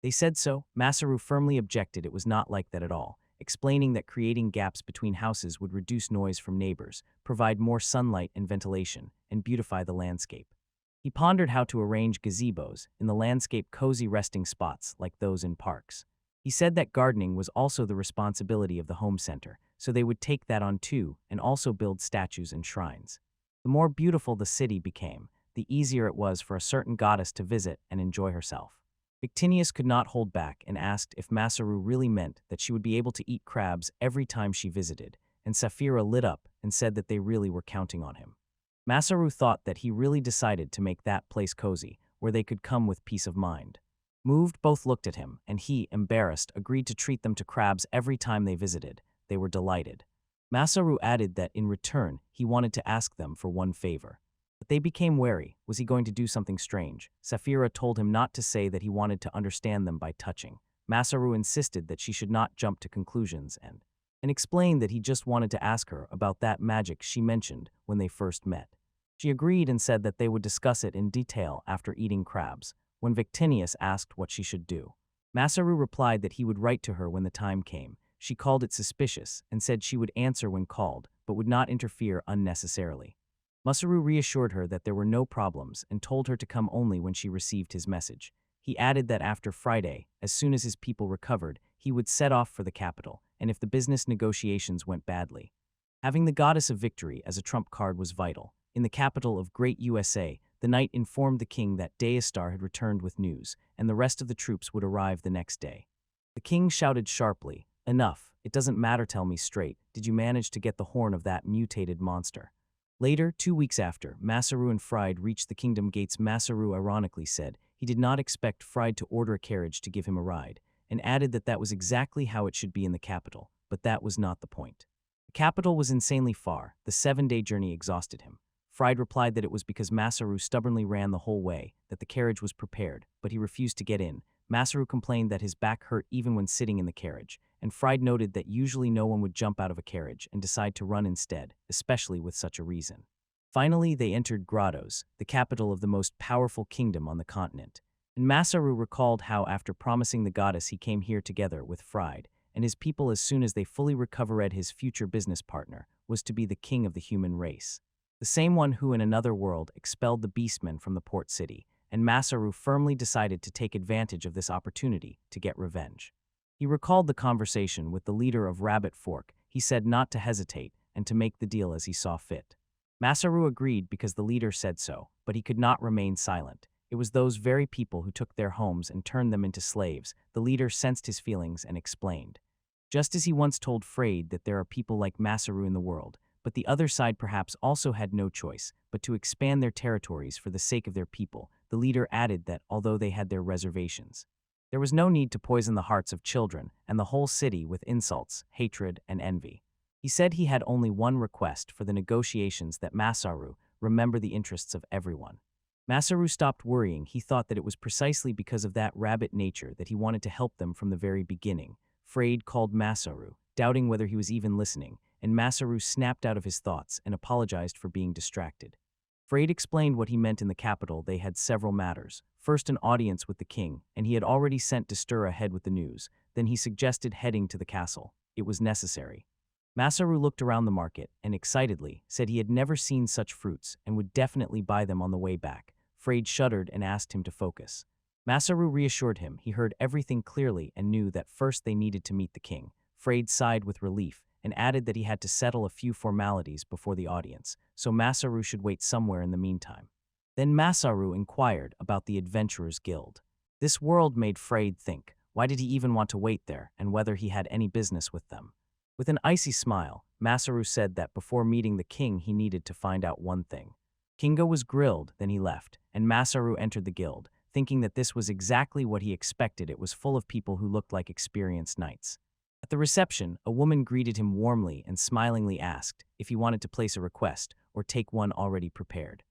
They said so. Masaru firmly objected it was not like that at all, explaining that creating gaps between houses would reduce noise from neighbors, provide more sunlight and ventilation, and beautify the landscape. He pondered how to arrange gazebos in the landscape cozy resting spots like those in parks. He said that gardening was also the responsibility of the home center, so they would take that on too and also build statues and shrines. The more beautiful the city became, the easier it was for a certain goddess to visit and enjoy herself. Victinius could not hold back and asked if Masaru really meant that she would be able to eat crabs every time she visited, and Sapphira lit up and said that they really were counting on him. Masaru thought that he really decided to make that place cozy, where they could come with peace of mind. Moved, both looked at him, and he, embarrassed, agreed to treat them to crabs every time they visited. They were delighted. Masaru added that in return, he wanted to ask them for one favor. But they became wary. Was he going to do something strange? Sapphira told him not to say that he wanted to understand them by touching. Masaru insisted that she should not jump to conclusions and explained that he just wanted to ask her about that magic she mentioned when they first met. She agreed and said that they would discuss it in detail after eating crabs. When Victinius asked what she should do, Masaru replied that he would write to her when the time came. She called it suspicious and said she would answer when called, but would not interfere unnecessarily. Masaru reassured her that there were no problems and told her to come only when she received his message. He added that after Friday, as soon as his people recovered, he would set off for the capital, and if the business negotiations went badly. Having the goddess of victory as a trump card was vital. In the capital of Great USA, the knight informed the king that Daystar had returned with news, and the rest of the troops would arrive the next day. The king shouted sharply, "Enough, it doesn't matter, tell me straight, did you manage to get the horn of that mutated monster?" Later, 2 weeks after, Masaru and Fried reached the kingdom gates. Masaru ironically said he did not expect Fried to order a carriage to give him a ride, and added that that was exactly how it should be in the capital, but that was not the point. The capital was insanely far. The 7-day journey exhausted him. Fried replied that it was because Masaru stubbornly ran the whole way, that the carriage was prepared, but he refused to get in. Masaru complained that his back hurt even when sitting in the carriage, and Fried noted that usually no one would jump out of a carriage and decide to run instead, especially with such a reason. Finally, they entered Grottos, the capital of the most powerful kingdom on the continent. And Masaru recalled how after promising the goddess he came here together with Fried and his people as soon as they fully recovered. His future business partner was to be the king of the human race. The same one who in another world expelled the beastmen from the port city, and Masaru firmly decided to take advantage of this opportunity to get revenge. He recalled the conversation with the leader of Rabbit Fork. He said not to hesitate and to make the deal as he saw fit. Masaru agreed because the leader said so, but he could not remain silent. It was those very people who took their homes and turned them into slaves. The leader sensed his feelings and explained. Just as he once told Fried that there are people like Masaru in the world, but the other side perhaps also had no choice but to expand their territories for the sake of their people, the leader added that although they had their reservations, there was no need to poison the hearts of children and the whole city with insults, hatred, and envy. He said he had only one request for the negotiations, that Masaru remember the interests of everyone. Masaru stopped worrying. He thought that it was precisely because of that rabbit nature that he wanted to help them from the very beginning. Fried called Masaru, doubting whether he was even listening, and Masaru snapped out of his thoughts and apologized for being distracted. Fried explained what he meant. In the capital they had several matters. First, an audience with the king, and he had already sent Distur ahead with the news. Then he suggested heading to the castle. It was necessary. Masaru looked around the market and excitedly said he had never seen such fruits and would definitely buy them on the way back. Fried shuddered and asked him to focus. Masaru reassured him he heard everything clearly and knew that first they needed to meet the king. Fried sighed with relief and added that he had to settle a few formalities before the audience, so Masaru should wait somewhere in the meantime. Then Masaru inquired about the Adventurers Guild. This world made Fried think, why did he even want to wait there, and whether he had any business with them. With an icy smile, Masaru said that before meeting the king he needed to find out one thing. Kingo was grilled, then he left, and Masaru entered the guild, thinking that this was exactly what he expected. It was full of people who looked like experienced knights. At the reception, a woman greeted him warmly and smilingly asked if he wanted to place a request or take one already prepared.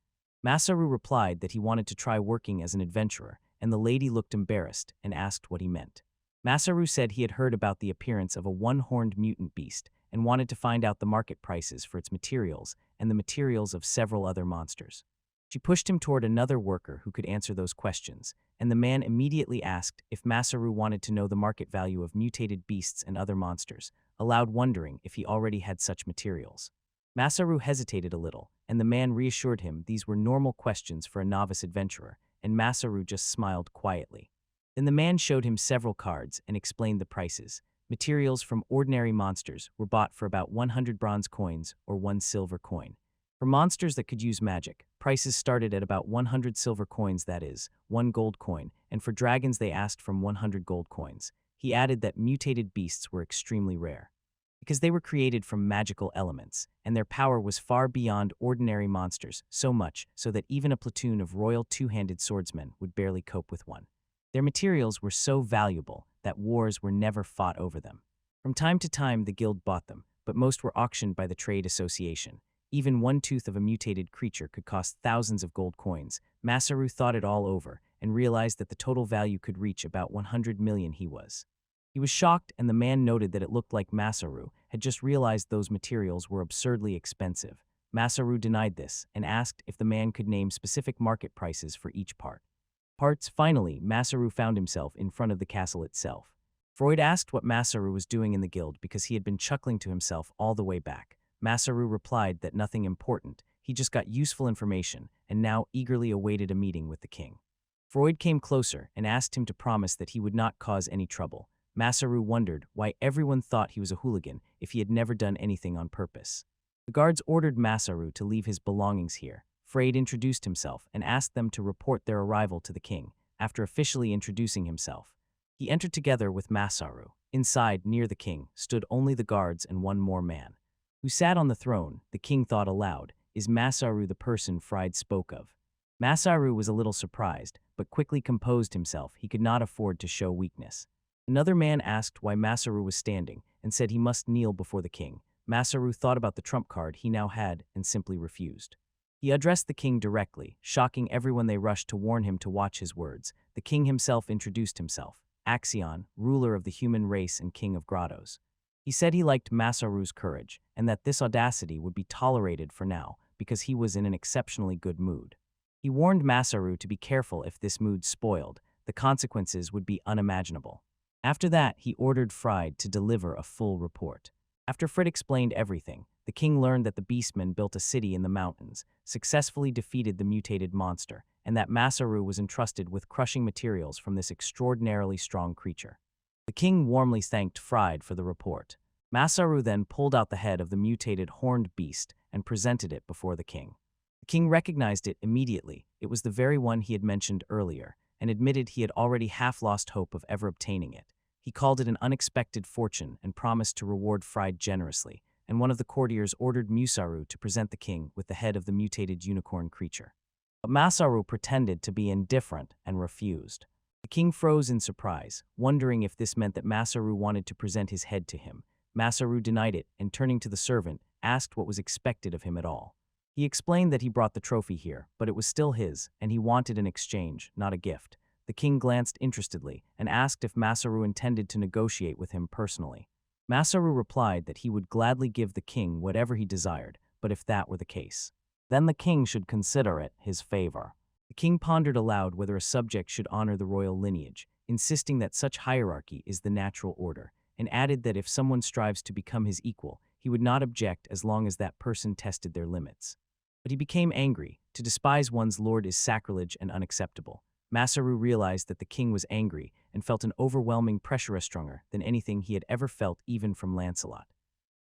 Masaru replied that he wanted to try working as an adventurer, and the lady looked embarrassed and asked what he meant. Masaru said he had heard about the appearance of a one-horned mutant beast and wanted to find out the market prices for its materials and the materials of several other monsters. She pushed him toward another worker who could answer those questions, and the man immediately asked if Masaru wanted to know the market value of mutated beasts and other monsters, aloud wondering if he already had such materials. Masaru hesitated a little, and the man reassured him these were normal questions for a novice adventurer, and Masaru just smiled quietly. Then the man showed him several cards and explained the prices. Materials from ordinary monsters were bought for about 100 bronze coins or 1 silver coin. For monsters that could use magic, prices started at about 100 silver coins, that is, 1 gold coin, and for dragons they asked from 100 gold coins. He added that mutated beasts were extremely rare, because they were created from magical elements, and their power was far beyond ordinary monsters, so much so that even a platoon of royal two-handed swordsmen would barely cope with one. Their materials were so valuable that wars were never fought over them. From time to time the guild bought them, but most were auctioned by the trade association. Even one tooth of a mutated creature could cost thousands of gold coins. Masaru thought it all over and realized that the total value could reach about 100 million. He was shocked, and the man noted that it looked like Masaru had just realized those materials were absurdly expensive. Masaru denied this and asked if the man could name specific market prices for each parts. Finally, Masaru found himself in front of the castle itself. Fried asked what Masaru was doing in the guild because he had been chuckling to himself all the way back. Masaru replied that nothing important. he just got useful information and now eagerly awaited a meeting with the king. Freud came closer and asked him to promise that he would not cause any trouble. Masaru wondered why everyone thought he was a hooligan if he had never done anything on purpose. The guards ordered Masaru to leave his belongings here. Freud introduced himself and asked them to report their arrival to the king. After officially introducing himself, he entered together with Masaru. Inside, near the king, stood only the guards and one more man, who sat on the throne. The king thought aloud, "Is Masaru the person Freud spoke of?" Masaru was a little surprised, but quickly composed himself. He could not afford to show weakness. Another man asked why Masaru was standing and said he must kneel before the king. Masaru thought about the trump card he now had and simply refused. He addressed the king directly, shocking everyone. They rushed to warn him to watch his words. The king himself introduced himself. Axion, ruler of the human race and king of grottos. He said he liked Masaru's courage and that this audacity would be tolerated for now because he was in an exceptionally good mood. He warned Masaru to be careful. If this mood spoiled, the consequences would be unimaginable. After that, he ordered Freud to deliver a full report. After Freud explained everything, the king learned that the beastmen built a city in the mountains, successfully defeated the mutated monster, and that Masaru was entrusted with crushing materials from this extraordinarily strong creature. The king warmly thanked Freud for the report. Masaru then pulled out the head of the mutated horned beast and presented it before the king. The king recognized it immediately. It was the very one he had mentioned earlier, and admitted he had already half lost hope of ever obtaining it. He called it an unexpected fortune and promised to reward Freud generously, and one of the courtiers ordered Musaru to present the king with the head of the mutated unicorn creature. But Masaru pretended to be indifferent and refused. The king froze in surprise, wondering if this meant that Masaru wanted to present his head to him. Masaru denied it and, turning to the servant, asked what was expected of him at all. He explained that he brought the trophy here, but it was still his, and he wanted an exchange, not a gift. The king glanced interestedly and asked if Masaru intended to negotiate with him personally. Masaru replied that he would gladly give the king whatever he desired, but if that were the case, then the king should consider it his favor. The king pondered aloud whether a subject should honor the royal lineage, insisting that such hierarchy is the natural order, and added that if someone strives to become his equal, he would not object as long as that person tested their limits. But he became angry. To despise one's lord is sacrilege and unacceptable. Masaru realized that the king was angry and felt an overwhelming pressure, stronger than anything he had ever felt, even from Lancelot.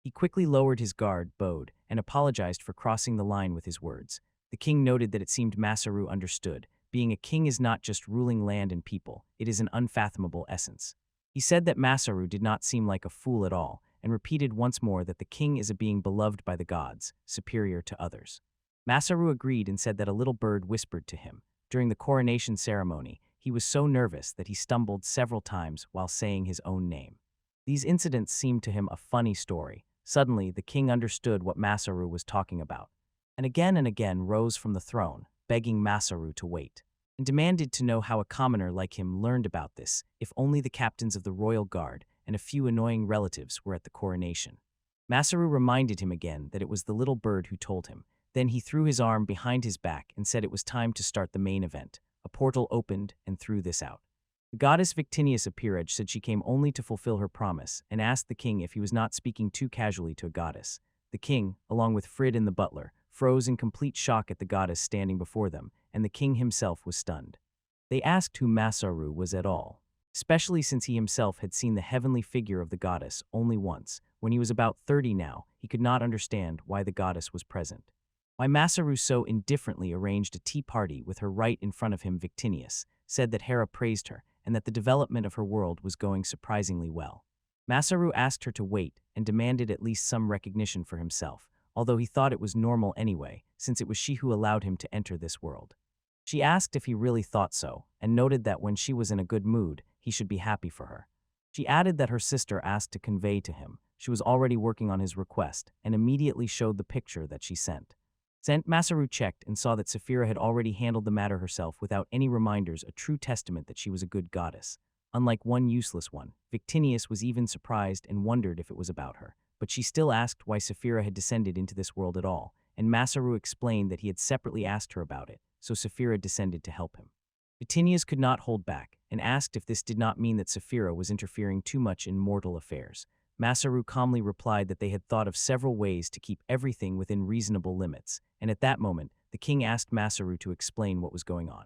He quickly lowered his guard, bowed, and apologized for crossing the line with his words. The king noted that it seemed Masaru understood. Being a king is not just ruling land and people, it is an unfathomable essence. He said that Masaru did not seem like a fool at all, and repeated once more that the king is a being beloved by the gods, superior to others. Masaru agreed and said that a little bird whispered to him. During the coronation ceremony, he was so nervous that he stumbled several times while saying his own name. These incidents seemed to him a funny story. Suddenly, the king understood what Masaru was talking about, and again rose from the throne, begging Masaru to wait, and demanded to know how a commoner like him learned about this, if only the captains of the royal guard and a few annoying relatives were at the coronation. Masaru reminded him again that it was the little bird who told him. Then he threw his arm behind his back and said it was time to start the main event. A portal opened and threw this out. The goddess Victinius Appearage said she came only to fulfill her promise and asked the king if he was not speaking too casually to a goddess. The king, along with Frid and the butler, froze in complete shock at the goddess standing before them, and the king himself was stunned. They asked who Masaru was at all, especially since he himself had seen the heavenly figure of the goddess only once. When he was about 30 now, he could not understand why the goddess was present. Why Masaru so indifferently arranged a tea party with her right in front of him. Victinius said that Hera praised her and that the development of her world was going surprisingly well. Masaru asked her to wait and demanded at least some recognition for himself, although he thought it was normal anyway, since it was she who allowed him to enter this world. She asked if he really thought so, and noted that when she was in a good mood, he should be happy for her. She added that her sister asked to convey to him she was already working on his request, and immediately showed the picture that she sent. Masaru checked and saw that Saphira had already handled the matter herself without any reminders, a true testament that she was a good goddess. Unlike one useless one, Victinius was even surprised and wondered if it was about her, but she still asked why Saphira had descended into this world at all, and Masaru explained that he had separately asked her about it, so Saphira descended to help him. Victinius could not hold back, and asked if this did not mean that Saphira was interfering too much in mortal affairs. Masaru calmly replied that they had thought of several ways to keep everything within reasonable limits, and at that moment, the king asked Masaru to explain what was going on.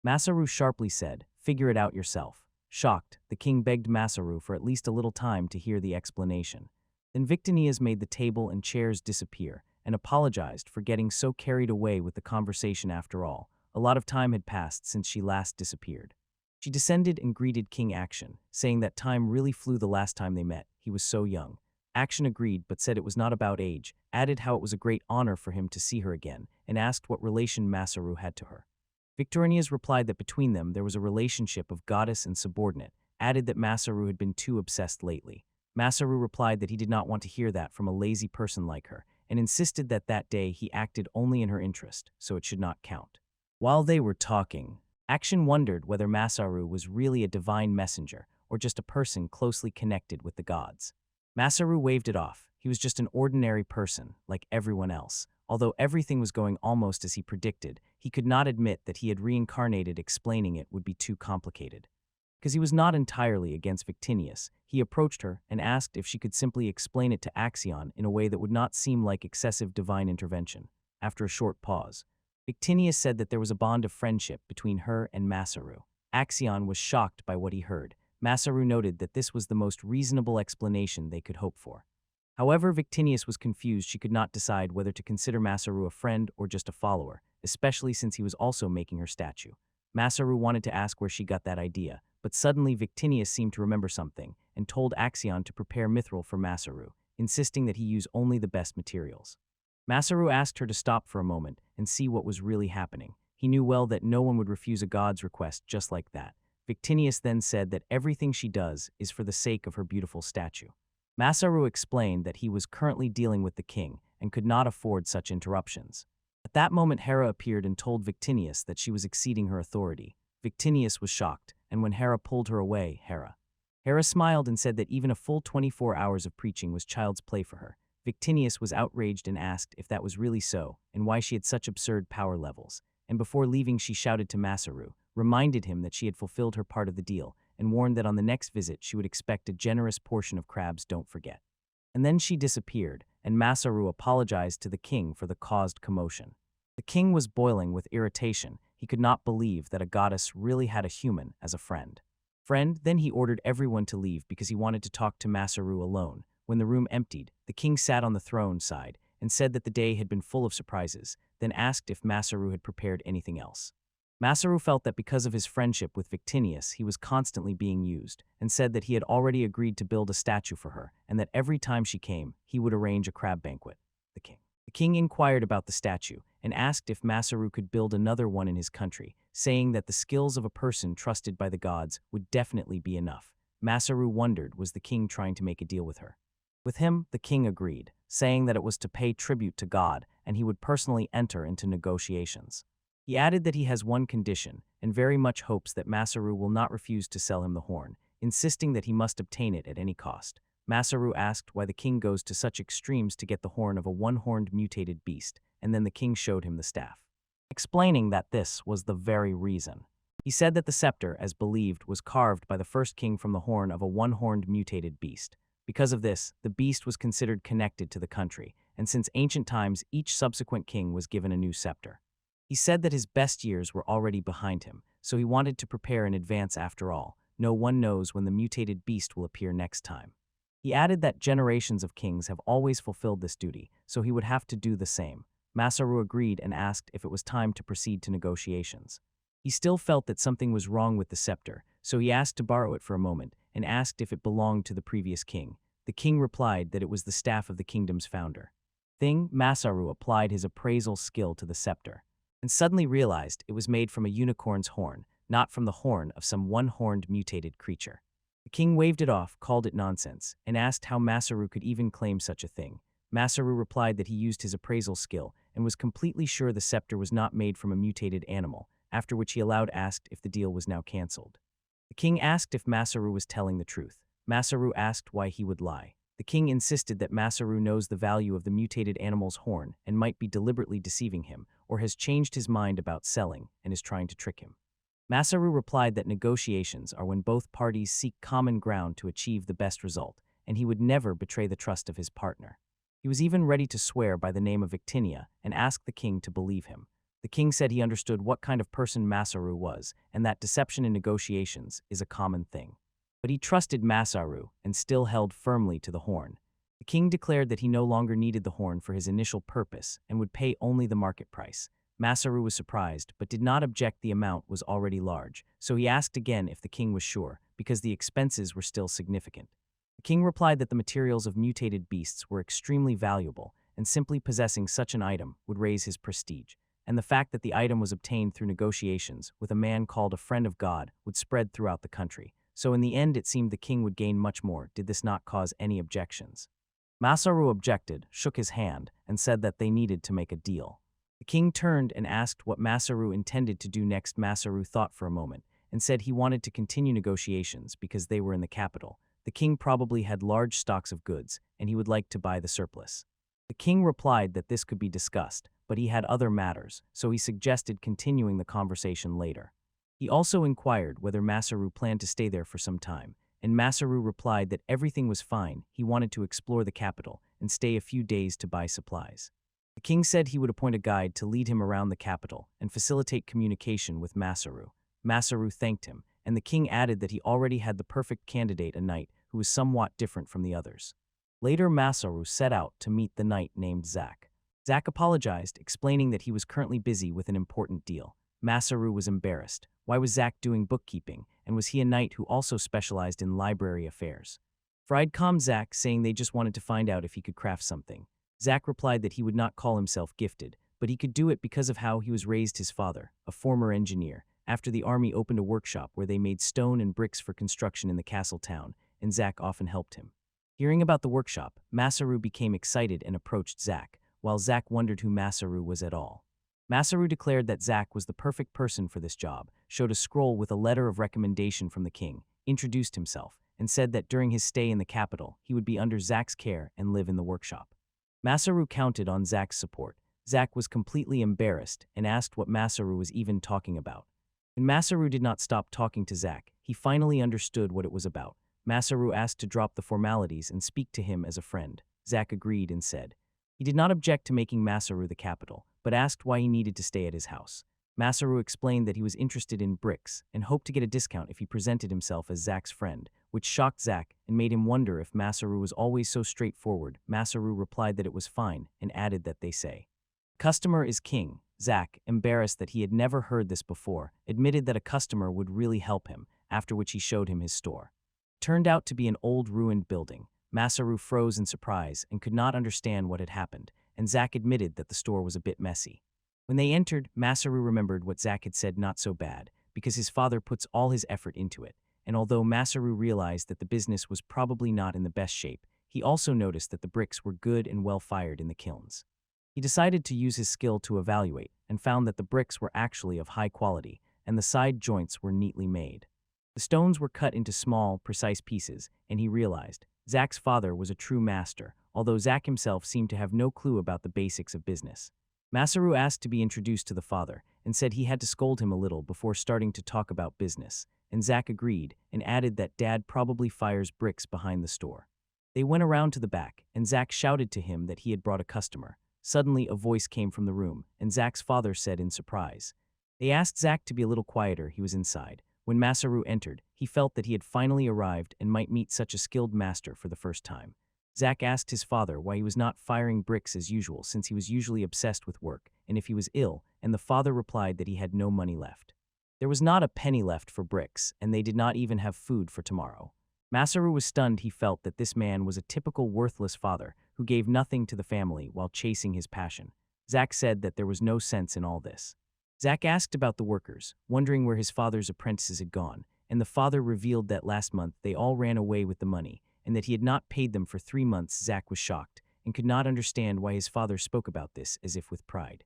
Masaru sharply said, "Figure it out yourself." Shocked, the king begged Masaru for at least a little time to hear the explanation. Then Victinias made the table and chairs disappear, and apologized for getting so carried away with the conversation after all. A lot of time had passed since she last disappeared. She descended and greeted King Action, saying that time really flew the last time they met, he was so young. Action agreed but said it was not about age, added how it was a great honor for him to see her again, and asked what relation Masaru had to her. Victorinias replied that between them there was a relationship of goddess and subordinate, added that Masaru had been too obsessed lately. Masaru replied that he did not want to hear that from a lazy person like her, and insisted that that day he acted only in her interest, so it should not count. While they were talking, Action wondered whether Masaru was really a divine messenger or just a person closely connected with the gods. Masaru waved it off. He was just an ordinary person, like everyone else. Although everything was going almost as he predicted, he could not admit that he had reincarnated. Explaining it would be too complicated. Because he was not entirely against Victinius, he approached her and asked if she could simply explain it to Axion in a way that would not seem like excessive divine intervention. After a short pause, Victinius said that there was a bond of friendship between her and Masaru. Axion was shocked by what he heard. Masaru noted that this was the most reasonable explanation they could hope for. However, Victinius was confused. She could not decide whether to consider Masaru a friend or just a follower, especially since he was also making her statue. Masaru wanted to ask where she got that idea, but suddenly Victinius seemed to remember something and told Axion to prepare mithril for Masaru, insisting that he use only the best materials. Masaru asked her to stop for a moment and see what was really happening. He knew well that no one would refuse a god's request just like that. Victinius then said that everything she does is for the sake of her beautiful statue. Masaru explained that he was currently dealing with the king and could not afford such interruptions. At that moment, Hera appeared and told Victinius that she was exceeding her authority. Victinius was shocked, and when Hera pulled her away, Hera smiled and said that even a full 24 hours of preaching was child's play for her. Victinius was outraged and asked if that was really so and why she had such absurd power levels. And before leaving, she shouted to Masaru, reminded him that she had fulfilled her part of the deal, and warned that on the next visit she would expect a generous portion of crabs, don't forget. And then she disappeared, and Masaru apologized to the king for the caused commotion. The king was boiling with irritation. He could not believe that a goddess really had a human as a friend. Then he ordered everyone to leave because he wanted to talk to Masaru alone. When the room emptied, the king sat on the throne side and said that the day had been full of surprises, then asked if Masaru had prepared anything else. Masaru felt that because of his friendship with Victinius, he was constantly being used, and said that he had already agreed to build a statue for her, and that every time she came, he would arrange a crab banquet. The king inquired about the statue, and asked if Masaru could build another one in his country, saying that the skills of a person trusted by the gods would definitely be enough. Masaru wondered, was the king trying to make a deal with her? With him, the king agreed, saying that it was to pay tribute to God, and he would personally enter into negotiations. He added that he has one condition, and very much hopes that Masaru will not refuse to sell him the horn, insisting that he must obtain it at any cost. Masaru asked why the king goes to such extremes to get the horn of a one-horned mutated beast, and then the king showed him the staff, explaining that this was the very reason. He said that the scepter, as believed, was carved by the first king from the horn of a one-horned mutated beast. Because of this, the beast was considered connected to the country, and since ancient times, each subsequent king was given a new scepter. He said that his best years were already behind him, so he wanted to prepare in advance. After all, no one knows when the mutated beast will appear next time. He added that generations of kings have always fulfilled this duty, so he would have to do the same. Masaru agreed and asked if it was time to proceed to negotiations. He still felt that something was wrong with the scepter, so he asked to borrow it for a moment and asked if it belonged to the previous king. The king replied that it was the staff of the kingdom's founder. Masaru applied his appraisal skill to the scepter, and suddenly realized it was made from a unicorn's horn, not from the horn of some one-horned mutated creature. The king waved it off, called it nonsense, and asked how Masaru could even claim such a thing. Masaru replied that he used his appraisal skill and was completely sure the scepter was not made from a mutated animal, after which he asked if the deal was now cancelled. The king asked if Masaru was telling the truth. Masaru asked why he would lie. The king insisted that Masaru knows the value of the mutated animal's horn and might be deliberately deceiving him, or has changed his mind about selling and is trying to trick him. Masaru replied that negotiations are when both parties seek common ground to achieve the best result, and he would never betray the trust of his partner. He was even ready to swear by the name of Victinia and ask the king to believe him. The king said he understood what kind of person Masaru was and that deception in negotiations is a common thing. But he trusted Masaru and still held firmly to the horn. The king declared that he no longer needed the horn for his initial purpose and would pay only the market price. Masaru was surprised but did not object. The amount was already large, so he asked again if the king was sure, because the expenses were still significant. The king replied that the materials of mutated beasts were extremely valuable, and simply possessing such an item would raise his prestige, and the fact that the item was obtained through negotiations with a man called a friend of God would spread throughout the country, so in the end it seemed the king would gain much more did this not cause any objections. Masaru objected, shook his hand, and said that they needed to make a deal. The king turned and asked what Masaru intended to do next. Masaru thought for a moment and said he wanted to continue negotiations because they were in the capital. The king probably had large stocks of goods, and he would like to buy the surplus. The king replied that this could be discussed, but he had other matters, so he suggested continuing the conversation later. He also inquired whether Masaru planned to stay there for some time, and Masaru replied that everything was fine. He wanted to explore the capital and stay a few days to buy supplies. The king said he would appoint a guide to lead him around the capital and facilitate communication with Masaru. Masaru thanked him, and the king added that he already had the perfect candidate, a knight who was somewhat different from the others. Later, Masaru set out to meet the knight named Zack. Zack apologized, explaining that he was currently busy with an important deal. Masaru was embarrassed. Why was Zack doing bookkeeping, and was he a knight who also specialized in library affairs? Fried calmed Zack, saying they just wanted to find out if he could craft something. Zack replied that he would not call himself gifted, but he could do it because of how he was raised. His father, a former engineer, after the army opened a workshop where they made stone and bricks for construction in the castle town, and Zack often helped him. Hearing about the workshop, Masaru became excited and approached Zack, while Zack wondered who Masaru was at all. Masaru declared that Zack was the perfect person for this job, showed a scroll with a letter of recommendation from the king, introduced himself, and said that during his stay in the capital, he would be under Zack's care and live in the workshop. Masaru counted on Zack's support. Zack was completely embarrassed and asked what Masaru was even talking about. When Masaru did not stop talking to Zack, he finally understood what it was about. Masaru asked to drop the formalities and speak to him as a friend. Zack agreed and said he did not object to making Masaru the capital, but asked why he needed to stay at his house. Masaru explained that he was interested in bricks and hoped to get a discount if he presented himself as Zack's friend, which shocked Zack and made him wonder if Masaru was always so straightforward. Masaru replied that it was fine and added that they say, "Customer is king." Zack, embarrassed that he had never heard this before, admitted that a customer would really help him, after which he showed him his store. It turned out to be an old ruined building. Masaru froze in surprise and could not understand what had happened, and Zack admitted that the store was a bit messy. When they entered, Masaru remembered what Zack had said, not so bad, because his father puts all his effort into it, and although Masaru realized that the business was probably not in the best shape, he also noticed that the bricks were good and well fired in the kilns. He decided to use his skill to evaluate and found that the bricks were actually of high quality, and the side joints were neatly made. The stones were cut into small, precise pieces, and he realized Zack's father was a true master, although Zack himself seemed to have no clue about the basics of business. Masaru asked to be introduced to the father and said he had to scold him a little before starting to talk about business, and Zack agreed and added that Dad probably fires bricks behind the store. They went around to the back, and Zack shouted to him that he had brought a customer. Suddenly, a voice came from the room, and Zack's father said in surprise. They asked Zack to be a little quieter. He was inside. When Masaru entered, he felt that he had finally arrived and might meet such a skilled master for the first time. Zack asked his father why he was not firing bricks as usual, since he was usually obsessed with work, and if he was ill, and the father replied that he had no money left. There was not a penny left for bricks, and they did not even have food for tomorrow. Masaru was stunned. He felt that this man was a typical worthless father who gave nothing to the family while chasing his passion. Zack said that there was no sense in all this. Zack asked about the workers, wondering where his father's apprentices had gone, and the father revealed that last month they all ran away with the money, and that he had not paid them for 3 months. Zack was shocked and could not understand why his father spoke about this as if with pride.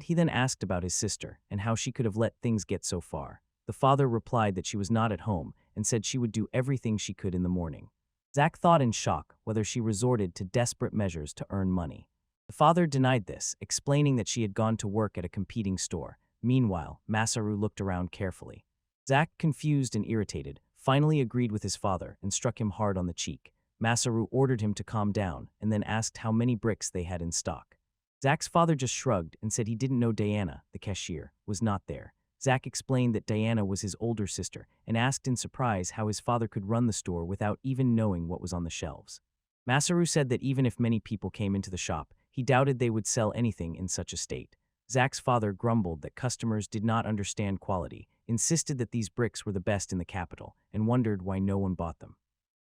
He then asked about his sister and how she could have let things get so far. The father replied that she was not at home and said she would do everything she could in the morning. Zack thought in shock whether she resorted to desperate measures to earn money. The father denied this, explaining that she had gone to work at a competing store. Meanwhile, Masaru looked around carefully. Zack, confused and irritated, finally agreed with his father and struck him hard on the cheek. Masaru ordered him to calm down and then asked how many bricks they had in stock. Zach's father just shrugged and said he didn't know Diana, the cashier, was not there. Zach explained that Diana was his older sister and asked in surprise how his father could run the store without even knowing what was on the shelves. Masaru said that even if many people came into the shop, he doubted they would sell anything in such a state. Zach's father grumbled that customers did not understand quality, insisted that these bricks were the best in the capital, and wondered why no one bought them.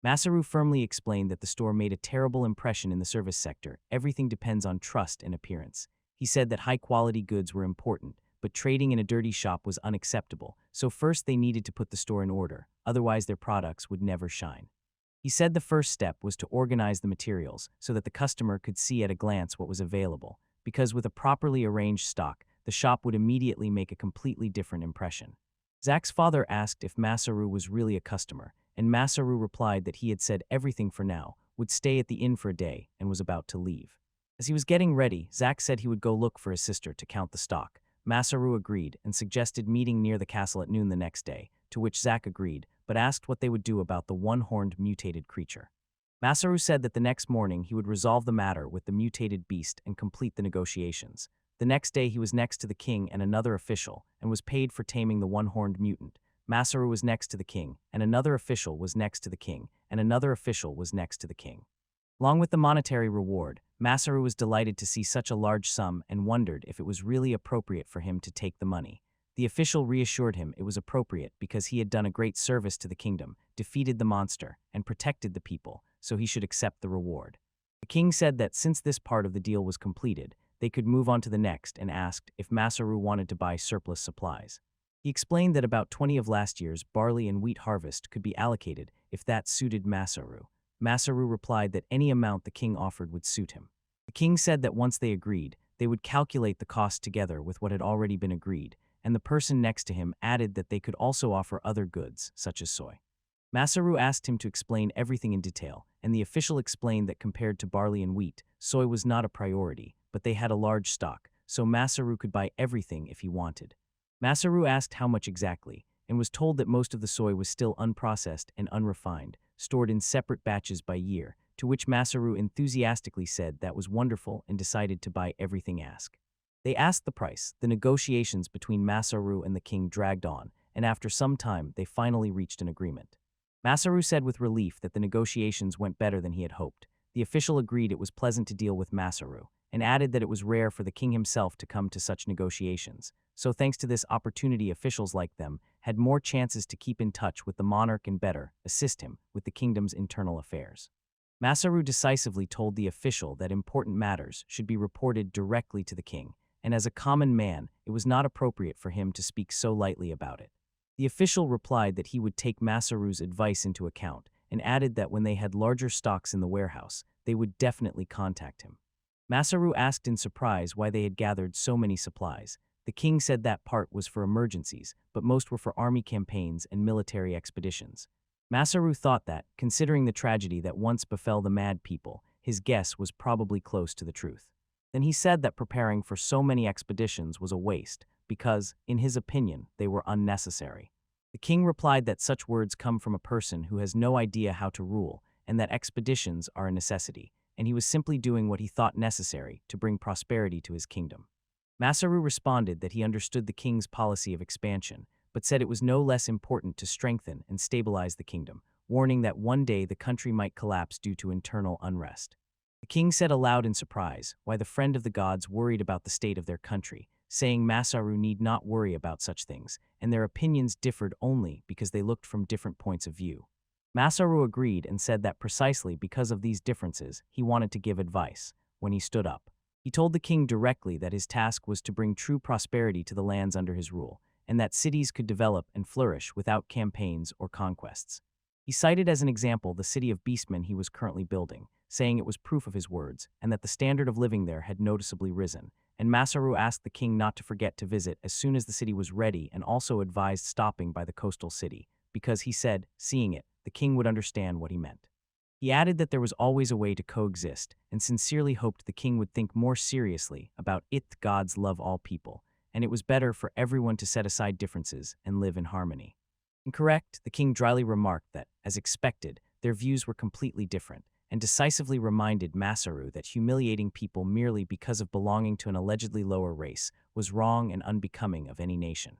Masaru firmly explained that the store made a terrible impression in the service sector. Everything depends on trust and appearance. He said that high-quality goods were important, but trading in a dirty shop was unacceptable, so first they needed to put the store in order, otherwise their products would never shine. He said the first step was to organize the materials so that the customer could see at a glance what was available, because with a properly arranged stock, the shop would immediately make a completely different impression. Zach's father asked if Masaru was really a customer, and Masaru replied that he had said everything for now, would stay at the inn for a day, and was about to leave. As he was getting ready, Zach said he would go look for his sister to count the stock. Masaru agreed and suggested meeting near the castle at noon the next day, to which Zach agreed, but asked what they would do about the one-horned mutated creature. Masaru said that the next morning he would resolve the matter with the mutated beast and complete the negotiations. The next day he was next to the king and another official, and was paid for taming the one-horned mutant. Masaru was next to the king, and another official was next to the king, and another official was next to the king. Along with the monetary reward, Masaru was delighted to see such a large sum and wondered if it was really appropriate for him to take the money. The official reassured him it was appropriate because he had done a great service to the kingdom, defeated the monster, and protected the people, so he should accept the reward. The king said that since this part of the deal was completed, they could move on to the next and asked if Masaru wanted to buy surplus supplies. He explained that about 20 of last year's barley and wheat harvest could be allocated if that suited Masaru. Masaru replied that any amount the king offered would suit him. The king said that once they agreed, they would calculate the cost together with what had already been agreed, and the person next to him added that they could also offer other goods, such as soy. Masaru asked him to explain everything in detail, and the official explained that compared to barley and wheat, soy was not a priority, but they had a large stock, so Masaru could buy everything if he wanted. Masaru asked how much exactly, and was told that most of the soy was still unprocessed and unrefined, stored in separate batches by year, to which Masaru enthusiastically said that was wonderful and decided to buy everything asked. They asked the price. The negotiations between Masaru and the king dragged on, and after some time they finally reached an agreement. Masaru said with relief that the negotiations went better than he had hoped. The official agreed it was pleasant to deal with Masaru, and added that it was rare for the king himself to come to such negotiations. So thanks to this opportunity, officials like them had more chances to keep in touch with the monarch and better assist him with the kingdom's internal affairs. Masaru decisively told the official that important matters should be reported directly to the king, and as a common man, it was not appropriate for him to speak so lightly about it. The official replied that he would take Masaru's advice into account, and added that when they had larger stocks in the warehouse, they would definitely contact him. Masaru asked in surprise why they had gathered so many supplies. The king said that part was for emergencies, but most were for army campaigns and military expeditions. Masaru thought that, considering the tragedy that once befell the mad people, his guess was probably close to the truth. Then he said that preparing for so many expeditions was a waste, because, in his opinion, they were unnecessary. The king replied that such words come from a person who has no idea how to rule, and that expeditions are a necessity, and he was simply doing what he thought necessary to bring prosperity to his kingdom. Masaru responded that he understood the king's policy of expansion, but said it was no less important to strengthen and stabilize the kingdom, warning that one day the country might collapse due to internal unrest. The king said aloud in surprise why the friend of the gods worried about the state of their country, saying Masaru need not worry about such things, and their opinions differed only because they looked from different points of view. Masaru agreed and said that precisely because of these differences, he wanted to give advice. When he stood up, he told the king directly that his task was to bring true prosperity to the lands under his rule, and that cities could develop and flourish without campaigns or conquests. He cited as an example the city of Beastmen he was currently building, saying it was proof of his words, and that the standard of living there had noticeably risen, and Masaru asked the king not to forget to visit as soon as the city was ready and also advised stopping by the coastal city, because he said, seeing it, the king would understand what he meant. He added that there was always a way to coexist, and sincerely hoped the king would think more seriously about it. Gods love all people, and it was better for everyone to set aside differences and live in harmony. Incorrect, the king dryly remarked that, as expected, their views were completely different, and decisively reminded Masaru that humiliating people merely because of belonging to an allegedly lower race was wrong and unbecoming of any nation.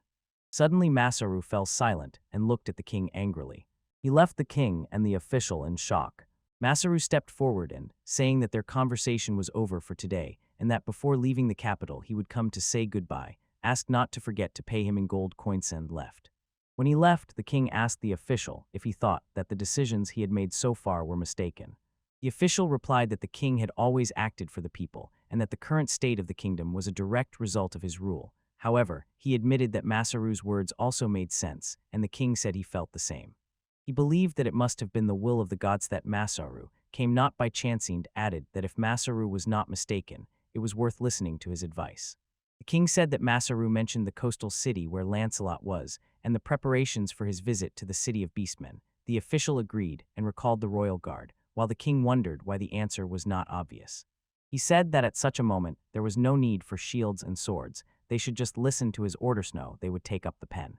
Suddenly Masaru fell silent and looked at the king angrily. He left the king and the official in shock. Masaru stepped forward and, saying that their conversation was over for today and that before leaving the capital he would come to say goodbye, asked not to forget to pay him in gold coins and left. When he left, the king asked the official if he thought that the decisions he had made so far were mistaken. The official replied that the king had always acted for the people and that the current state of the kingdom was a direct result of his rule. However, he admitted that Masaru's words also made sense, and the king said he felt the same. He believed that it must have been the will of the gods that Masaru came not by chance, and added that if Masaru was not mistaken, it was worth listening to his advice. The king said that Masaru mentioned the coastal city where Lancelot was and the preparations for his visit to the city of beastmen. The official agreed and recalled the royal guard, while the king wondered why the answer was not obvious. He said that at such a moment there was no need for shields and swords, they should just listen to his orders. No, they would take up the pen.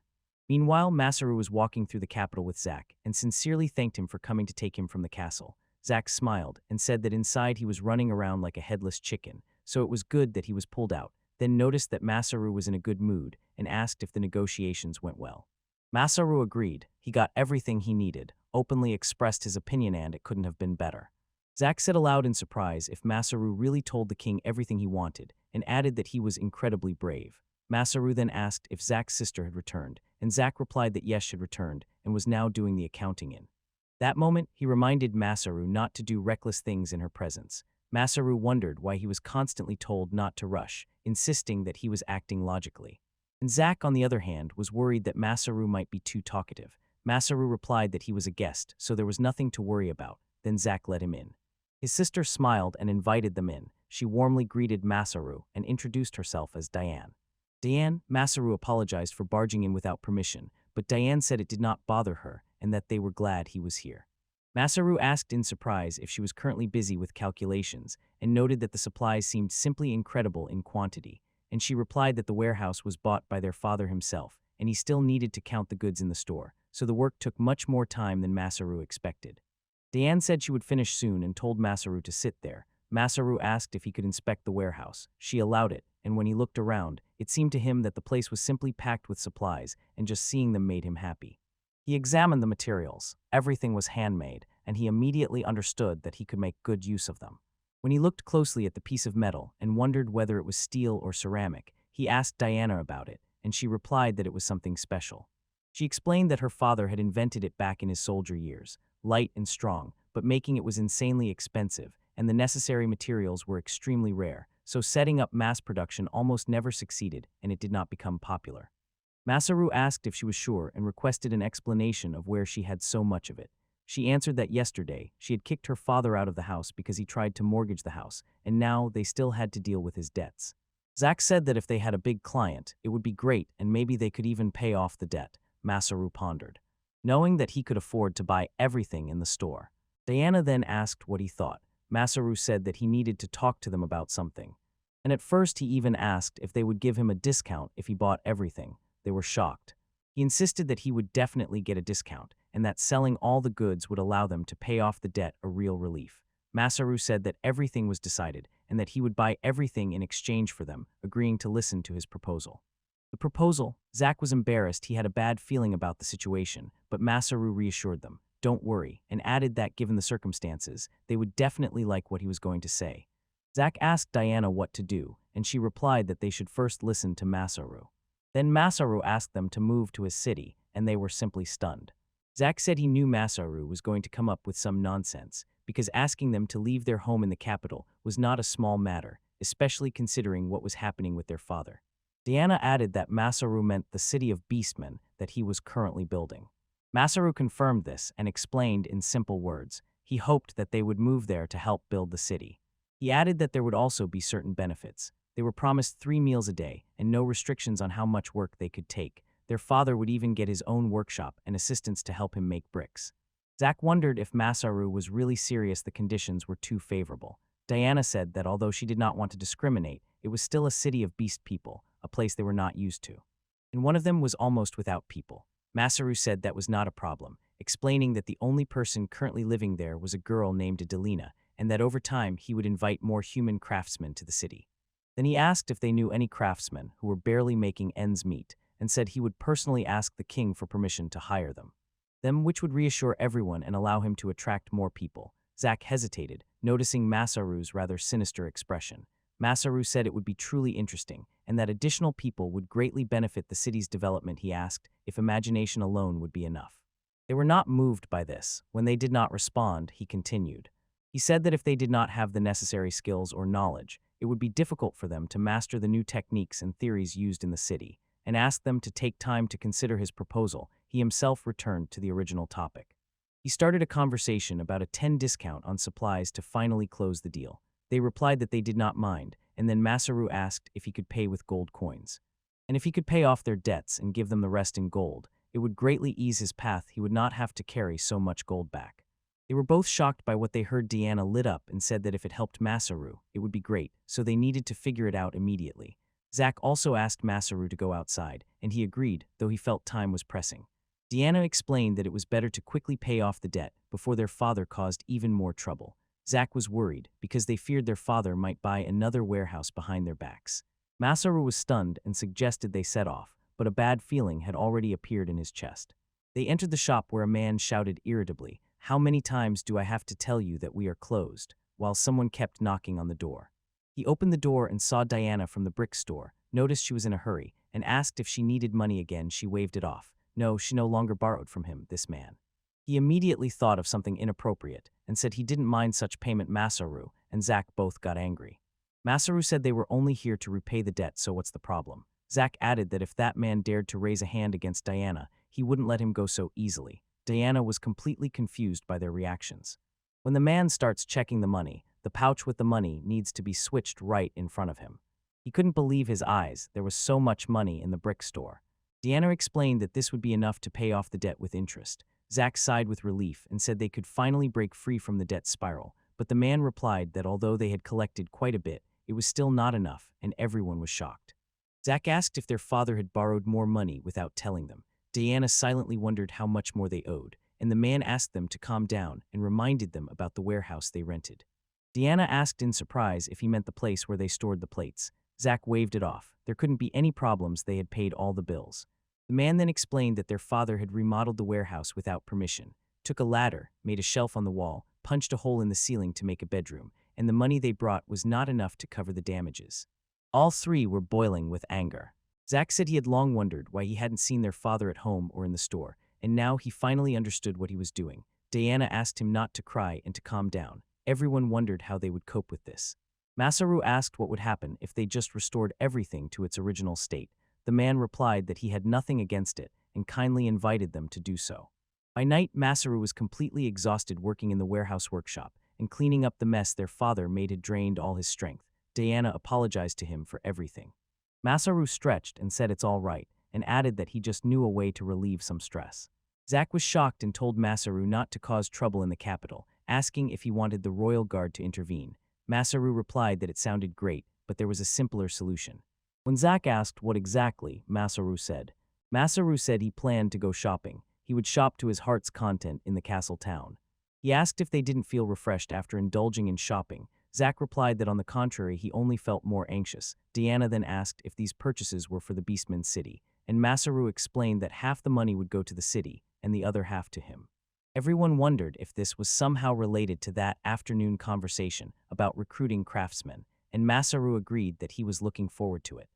Meanwhile, Masaru was walking through the capital with Zack and sincerely thanked him for coming to take him from the castle. Zack smiled and said that inside he was running around like a headless chicken, so it was good that he was pulled out, then noticed that Masaru was in a good mood and asked if the negotiations went well. Masaru agreed. He got everything he needed, openly expressed his opinion, and it couldn't have been better. Zack said aloud in surprise if Masaru really told the king everything he wanted, and added that he was incredibly brave. Masaru then asked if Zack's sister had returned, and Zack replied that yes, she had returned and was now doing the accounting in. That moment, he reminded Masaru not to do reckless things in her presence. Masaru wondered why he was constantly told not to rush, insisting that he was acting logically. And Zack, on the other hand, was worried that Masaru might be too talkative. Masaru replied that he was a guest, so there was nothing to worry about. Then Zack let him in. His sister smiled and invited them in. She warmly greeted Masaru and introduced herself as Diane. Diane, Masaru apologized for barging in without permission, but Diane said it did not bother her and that they were glad he was here. Masaru asked in surprise if she was currently busy with calculations and noted that the supplies seemed simply incredible in quantity, and she replied that the warehouse was bought by their father himself and he still needed to count the goods in the store, so the work took much more time than Masaru expected. Diane said she would finish soon and told Masaru to sit there. Masaru asked if he could inspect the warehouse. She allowed it, and when he looked around, it seemed to him that the place was simply packed with supplies, and just seeing them made him happy. He examined the materials. Everything was handmade, and he immediately understood that he could make good use of them. When he looked closely at the piece of metal and wondered whether it was steel or ceramic, he asked Diana about it, and she replied that it was something special. She explained that her father had invented it back in his soldier years, light and strong, but making it was insanely expensive, and the necessary materials were extremely rare, so setting up mass production almost never succeeded, and it did not become popular. Masaru asked if she was sure and requested an explanation of where she had so much of it. She answered that yesterday she had kicked her father out of the house because he tried to mortgage the house, and now they still had to deal with his debts. Zack said that if they had a big client, it would be great and maybe they could even pay off the debt. Masaru pondered, knowing that he could afford to buy everything in the store. Diana then asked what he thought. Masaru said that he needed to talk to them about something. And at first he even asked if they would give him a discount if he bought everything. They were shocked. He insisted that he would definitely get a discount, and that selling all the goods would allow them to pay off the debt, a real relief. Masaru said that everything was decided, and that he would buy everything in exchange for them, agreeing to listen to his proposal. The proposal? Zack was embarrassed. He had a bad feeling about the situation, but Masaru reassured them, "Don't worry," and added that given the circumstances, they would definitely like what he was going to say. Zack asked Diana what to do, and she replied that they should first listen to Masaru. Then Masaru asked them to move to his city, and they were simply stunned. Zack said he knew Masaru was going to come up with some nonsense, because asking them to leave their home in the capital was not a small matter, especially considering what was happening with their father. Diana added that Masaru meant the city of beastmen that he was currently building. Masaru confirmed this and explained in simple words. He hoped that they would move there to help build the city. He added that there would also be certain benefits. They were promised 3 meals a day and no restrictions on how much work they could take. Their father would even get his own workshop and assistants to help him make bricks. Zack wondered if Masaru was really serious the conditions were too favorable. Diana said that although she did not want to discriminate, it was still a city of beast people, a place they were not used to. And one of them was almost without people. Masaru said that was not a problem, explaining that the only person currently living there was a girl named Adelina, and that over time he would invite more human craftsmen to the city. Then he asked if they knew any craftsmen who were barely making ends meet, and said he would personally ask the king for permission to hire them. Which would reassure everyone and allow him to attract more people. Zack hesitated, noticing Masaru's rather sinister expression. Masaru said it would be truly interesting, and that additional people would greatly benefit the city's development. He asked if imagination alone would be enough. They were not moved by this. When they did not respond, he continued. He said that if they did not have the necessary skills or knowledge, it would be difficult for them to master the new techniques and theories used in the city, and asked them to take time to consider his proposal. He himself returned to the original topic. He started a conversation about a 10% discount on supplies to finally close the deal. They replied that they did not mind, and then Masaru asked if he could pay with gold coins. And if he could pay off their debts and give them the rest in gold, it would greatly ease his path. He would not have to carry so much gold back. They were both shocked by what they heard. Diana lit up and said that if it helped Masaru, it would be great, so they needed to figure it out immediately. Zack also asked Masaru to go outside, and he agreed, though he felt time was pressing. Diana explained that it was better to quickly pay off the debt before their father caused even more trouble. Zack was worried because they feared their father might buy another warehouse behind their backs. Masaru was stunned and suggested they set off, but a bad feeling had already appeared in his chest. They entered the shop where a man shouted irritably, "How many times do I have to tell you that we are closed?" while someone kept knocking on the door. He opened the door and saw Diana from the brick store, noticed she was in a hurry, and asked if she needed money again. She waved it off. No, she no longer borrowed from him, this man. He immediately thought of something inappropriate and said he didn't mind such payment. Masaru and Zack both got angry. Masaru said they were only here to repay the debt, so what's the problem? Zack added that if that man dared to raise a hand against Diana, he wouldn't let him go so easily. Diana was completely confused by their reactions. When the man starts checking the money, the pouch with the money needs to be switched right in front of him. He couldn't believe his eyes. There was so much money in the brick store. Diana explained that this would be enough to pay off the debt with interest. Zack sighed with relief and said they could finally break free from the debt spiral, but the man replied that although they had collected quite a bit, it was still not enough, and everyone was shocked. Zack asked if their father had borrowed more money without telling them. Diana silently wondered how much more they owed, and the man asked them to calm down and reminded them about the warehouse they rented. Diana asked in surprise if he meant the place where they stored the plates. Zack waved it off. There couldn't be any problems, they had paid all the bills. The man then explained that their father had remodeled the warehouse without permission, took a ladder, made a shelf on the wall, punched a hole in the ceiling to make a bedroom, and the money they brought was not enough to cover the damages. All three were boiling with anger. Zack said he had long wondered why he hadn't seen their father at home or in the store, and now he finally understood what he was doing. Diana asked him not to cry and to calm down. Everyone wondered how they would cope with this. Masaru asked what would happen if they just restored everything to its original state. The man replied that he had nothing against it and kindly invited them to do so. By night, Masaru was completely exhausted working in the warehouse workshop, and cleaning up the mess their father made had drained all his strength. Diana apologized to him for everything. Masaru stretched and said it's all right, and added that he just knew a way to relieve some stress. Zack was shocked and told Masaru not to cause trouble in the capital, asking if he wanted the royal guard to intervene. Masaru replied that it sounded great, but there was a simpler solution. When Zack asked what exactly, Masaru said he planned to go shopping. He would shop to his heart's content in the castle town. He asked if they didn't feel refreshed after indulging in shopping. Zack replied that on the contrary, he only felt more anxious. Diana then asked if these purchases were for the Beastman's city, and Masaru explained that half the money would go to the city and the other half to him. Everyone wondered if this was somehow related to that afternoon conversation about recruiting craftsmen, and Masaru agreed that he was looking forward to it.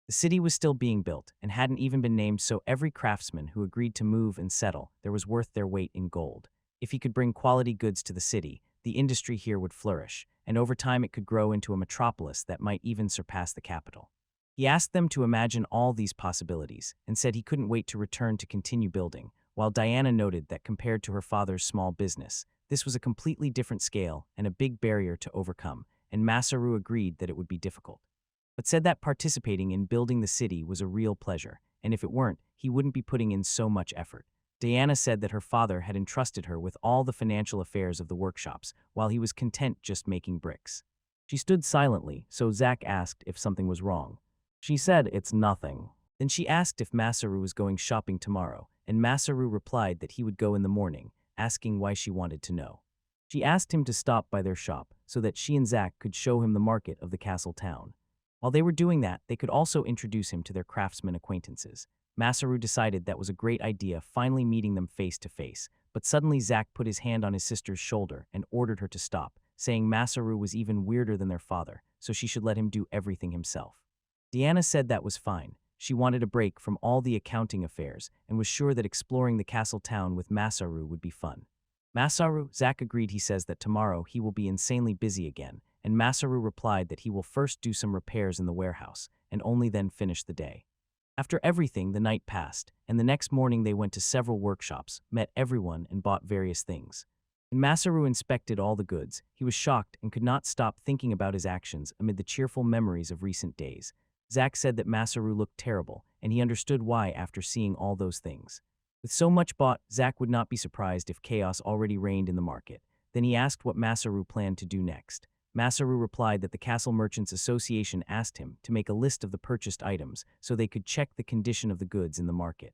The city was still being built and hadn't even been named, so every craftsman who agreed to move and settle there was worth their weight in gold. If he could bring quality goods to the city, the industry here would flourish, and over time it could grow into a metropolis that might even surpass the capital. He asked them to imagine all these possibilities and said he couldn't wait to return to continue building, while Diana noted that compared to her father's small business, this was a completely different scale and a big barrier to overcome, and Masaru agreed that it would be difficult, but said that participating in building the city was a real pleasure, and if it weren't, he wouldn't be putting in so much effort. Diana said that her father had entrusted her with all the financial affairs of the workshops, while he was content just making bricks. She stood silently, so Zack asked if something was wrong. She said, "It's nothing." Then she asked if Masaru was going shopping tomorrow, and Masaru replied that he would go in the morning, asking why she wanted to know. She asked him to stop by their shop so that she and Zack could show him the market of the castle town. While they were doing that, they could also introduce him to their craftsman acquaintances. Masaru decided that was a great idea, finally meeting them face to face, but suddenly Zack put his hand on his sister's shoulder and ordered her to stop, saying Masaru was even weirder than their father, so she should let him do everything himself. Deanna said that was fine. She wanted a break from all the accounting affairs and was sure that exploring the castle town with Masaru would be fun. Masaru, Zack agreed. He says that tomorrow he will be insanely busy again, and Masaru replied that he will first do some repairs in the warehouse and only then finish the day. After everything, the night passed, and the next morning they went to several workshops, met everyone, and bought various things. When Masaru inspected all the goods, he was shocked and could not stop thinking about his actions amid the cheerful memories of recent days. Zack said that Masaru looked terrible, and he understood why after seeing all those things. With so much bought, Zack would not be surprised if chaos already reigned in the market. Then he asked what Masaru planned to do next. Masaru replied that the Castle Merchants Association asked him to make a list of the purchased items so they could check the condition of the goods in the market.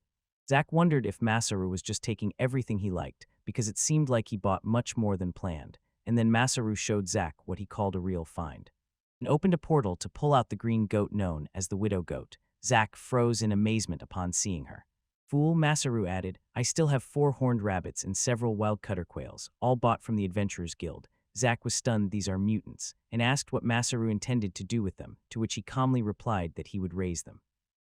Zack wondered if Masaru was just taking everything he liked, because it seemed like he bought much more than planned, and then Masaru showed Zack what he called a real find. And opened a portal to pull out the green goat known as the Widow Goat. Zack froze in amazement upon seeing her. Fool, Masaru added, I still have 4 horned rabbits and several wild cutter quails, all bought from the Adventurers Guild. Zack was stunned. These are mutants, and asked what Masaru intended to do with them, to which he calmly replied that he would raise them.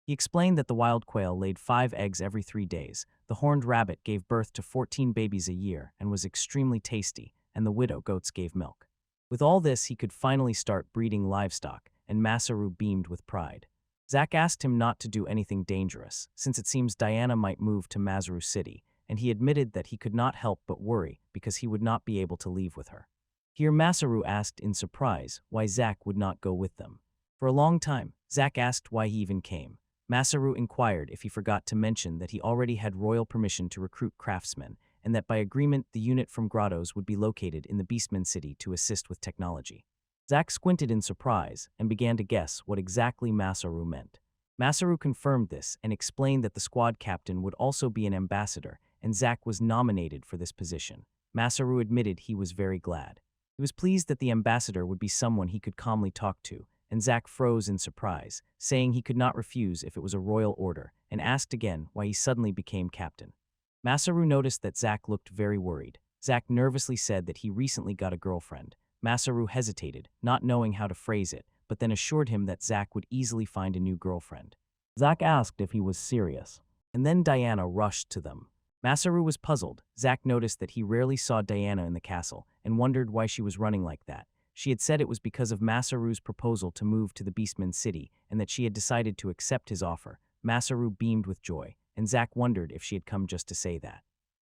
He explained that the wild quail laid 5 eggs every 3 days, the horned rabbit gave birth to 14 babies a year and was extremely tasty, and the widow goats gave milk. With all this, he could finally start breeding livestock, and Masaru beamed with pride. Zack asked him not to do anything dangerous, since it seems Diana might move to Masaru City, and he admitted that he could not help but worry because he would not be able to leave with her. Here Masaru asked in surprise why Zack would not go with them. For a long time, Zack asked why he even came. Masaru inquired if he forgot to mention that he already had royal permission to recruit craftsmen, and that by agreement the unit from Grottos would be located in the Beastman City to assist with technology. Zack squinted in surprise and began to guess what exactly Masaru meant. Masaru confirmed this and explained that the squad captain would also be an ambassador, and Zack was nominated for this position. Masaru admitted he was very glad. He was pleased that the ambassador would be someone he could calmly talk to, and Zack froze in surprise, saying he could not refuse if it was a royal order, and asked again why he suddenly became captain. Masaru noticed that Zack looked very worried. Zack nervously said that he recently got a girlfriend. Masaru hesitated, not knowing how to phrase it, but then assured him that Zack would easily find a new girlfriend. Zack asked if he was serious, and then Diana rushed to them. Masaru was puzzled. Zack noticed that he rarely saw Diana in the castle, and wondered why she was running like that. She had said it was because of Masaru's proposal to move to the Beastman City, and that she had decided to accept his offer. Masaru beamed with joy, and Zack wondered if she had come just to say that.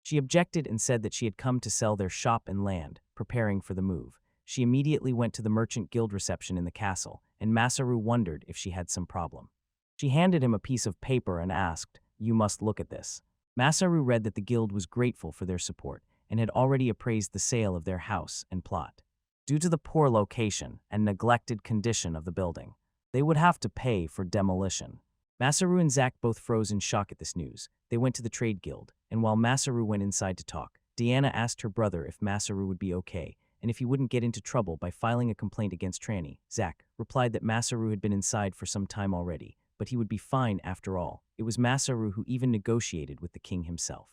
She objected and said that she had come to sell their shop and land, preparing for the move. She immediately went to the Merchant Guild reception in the castle, and Masaru wondered if she had some problem. She handed him a piece of paper and asked, "You must look at this." Masaru read that the guild was grateful for their support and had already appraised the sale of their house and plot. Due to the poor location and neglected condition of the building, they would have to pay for demolition. Masaru and Zack both froze in shock at this news. They went to the trade guild, and while Masaru went inside to talk, Diana asked her brother if Masaru would be okay and if he wouldn't get into trouble by filing a complaint against Tranny. Zack replied that Masaru had been inside for some time already, but he would be fine after all. It was Masaru who even negotiated with the king himself.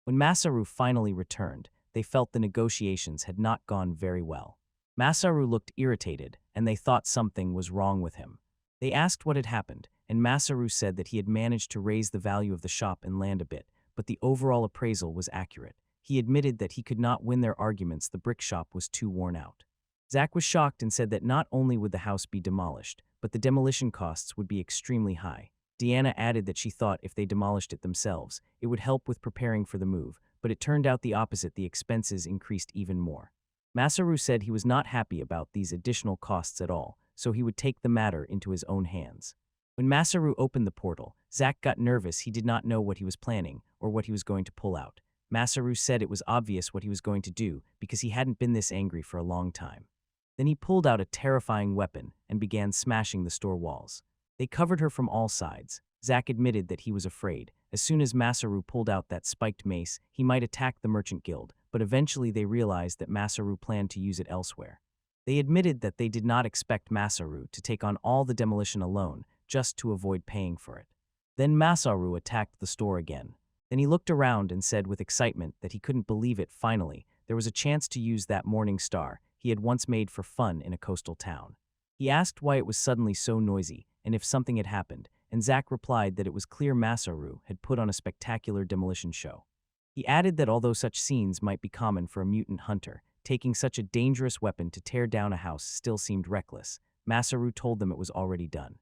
When Masaru finally returned, they felt the negotiations had not gone very well. Masaru looked irritated, and they thought something was wrong with him. They asked what had happened, and Masaru said that he had managed to raise the value of the shop and land a bit, but the overall appraisal was accurate. He admitted that he could not win their arguments. The brick shop was too worn out. Zack was shocked and said that not only would the house be demolished, but the demolition costs would be extremely high. Deanna added that she thought if they demolished it themselves, it would help with preparing for the move, but it turned out the opposite. The expenses increased even more. Masaru said he was not happy about these additional costs at all, so he would take the matter into his own hands. When Masaru opened the portal, Zack got nervous. He did not know what he was planning or what he was going to pull out. Masaru said it was obvious what he was going to do because he hadn't been this angry for a long time. Then he pulled out a terrifying weapon and began smashing the store walls. They covered her from all sides. Zack admitted that he was afraid. As soon as Masaru pulled out that spiked mace, he might attack the merchant guild, but eventually they realized that Masaru planned to use it elsewhere. They admitted that they did not expect Masaru to take on all the demolition alone, just to avoid paying for it. Then Masaru attacked the store again. Then he looked around and said with excitement that he couldn't believe it. Finally, there was a chance to use that morning star he had once made for fun in a coastal town. He asked why it was suddenly so noisy and if something had happened, and Zack replied that it was clear Masaru had put on a spectacular demolition show. He added that although such scenes might be common for a mutant hunter, taking such a dangerous weapon to tear down a house still seemed reckless. Masaru told them it was already done.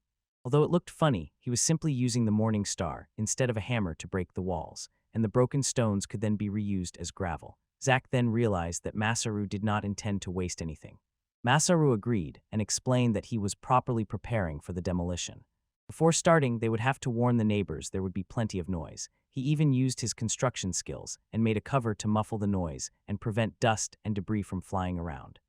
Although it looked funny, he was simply using the morning star instead of a hammer to break the walls, and the broken stones could then be reused as gravel. Zack then realized that Masaru did not intend to waste anything. Masaru agreed and explained that he was properly preparing for the demolition. Before starting, they would have to warn the neighbors there would be plenty of noise. He even used his construction skills and made a cover to muffle the noise and prevent dust and debris from flying around.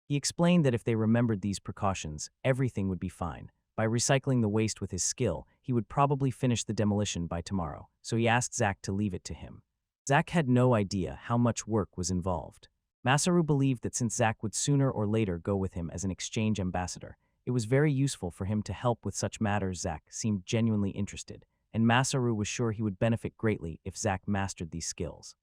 He explained that if they remembered these precautions, everything would be fine. By recycling the waste with his skill, he would probably finish the demolition by tomorrow, so he asked Zack to leave it to him. Zack had no idea how much work was involved. Masaru believed that since Zack would sooner or later go with him as an exchange ambassador, it was very useful for him to help with such matters. Zack seemed genuinely interested, and Masaru was sure he would benefit greatly if Zack mastered these skills.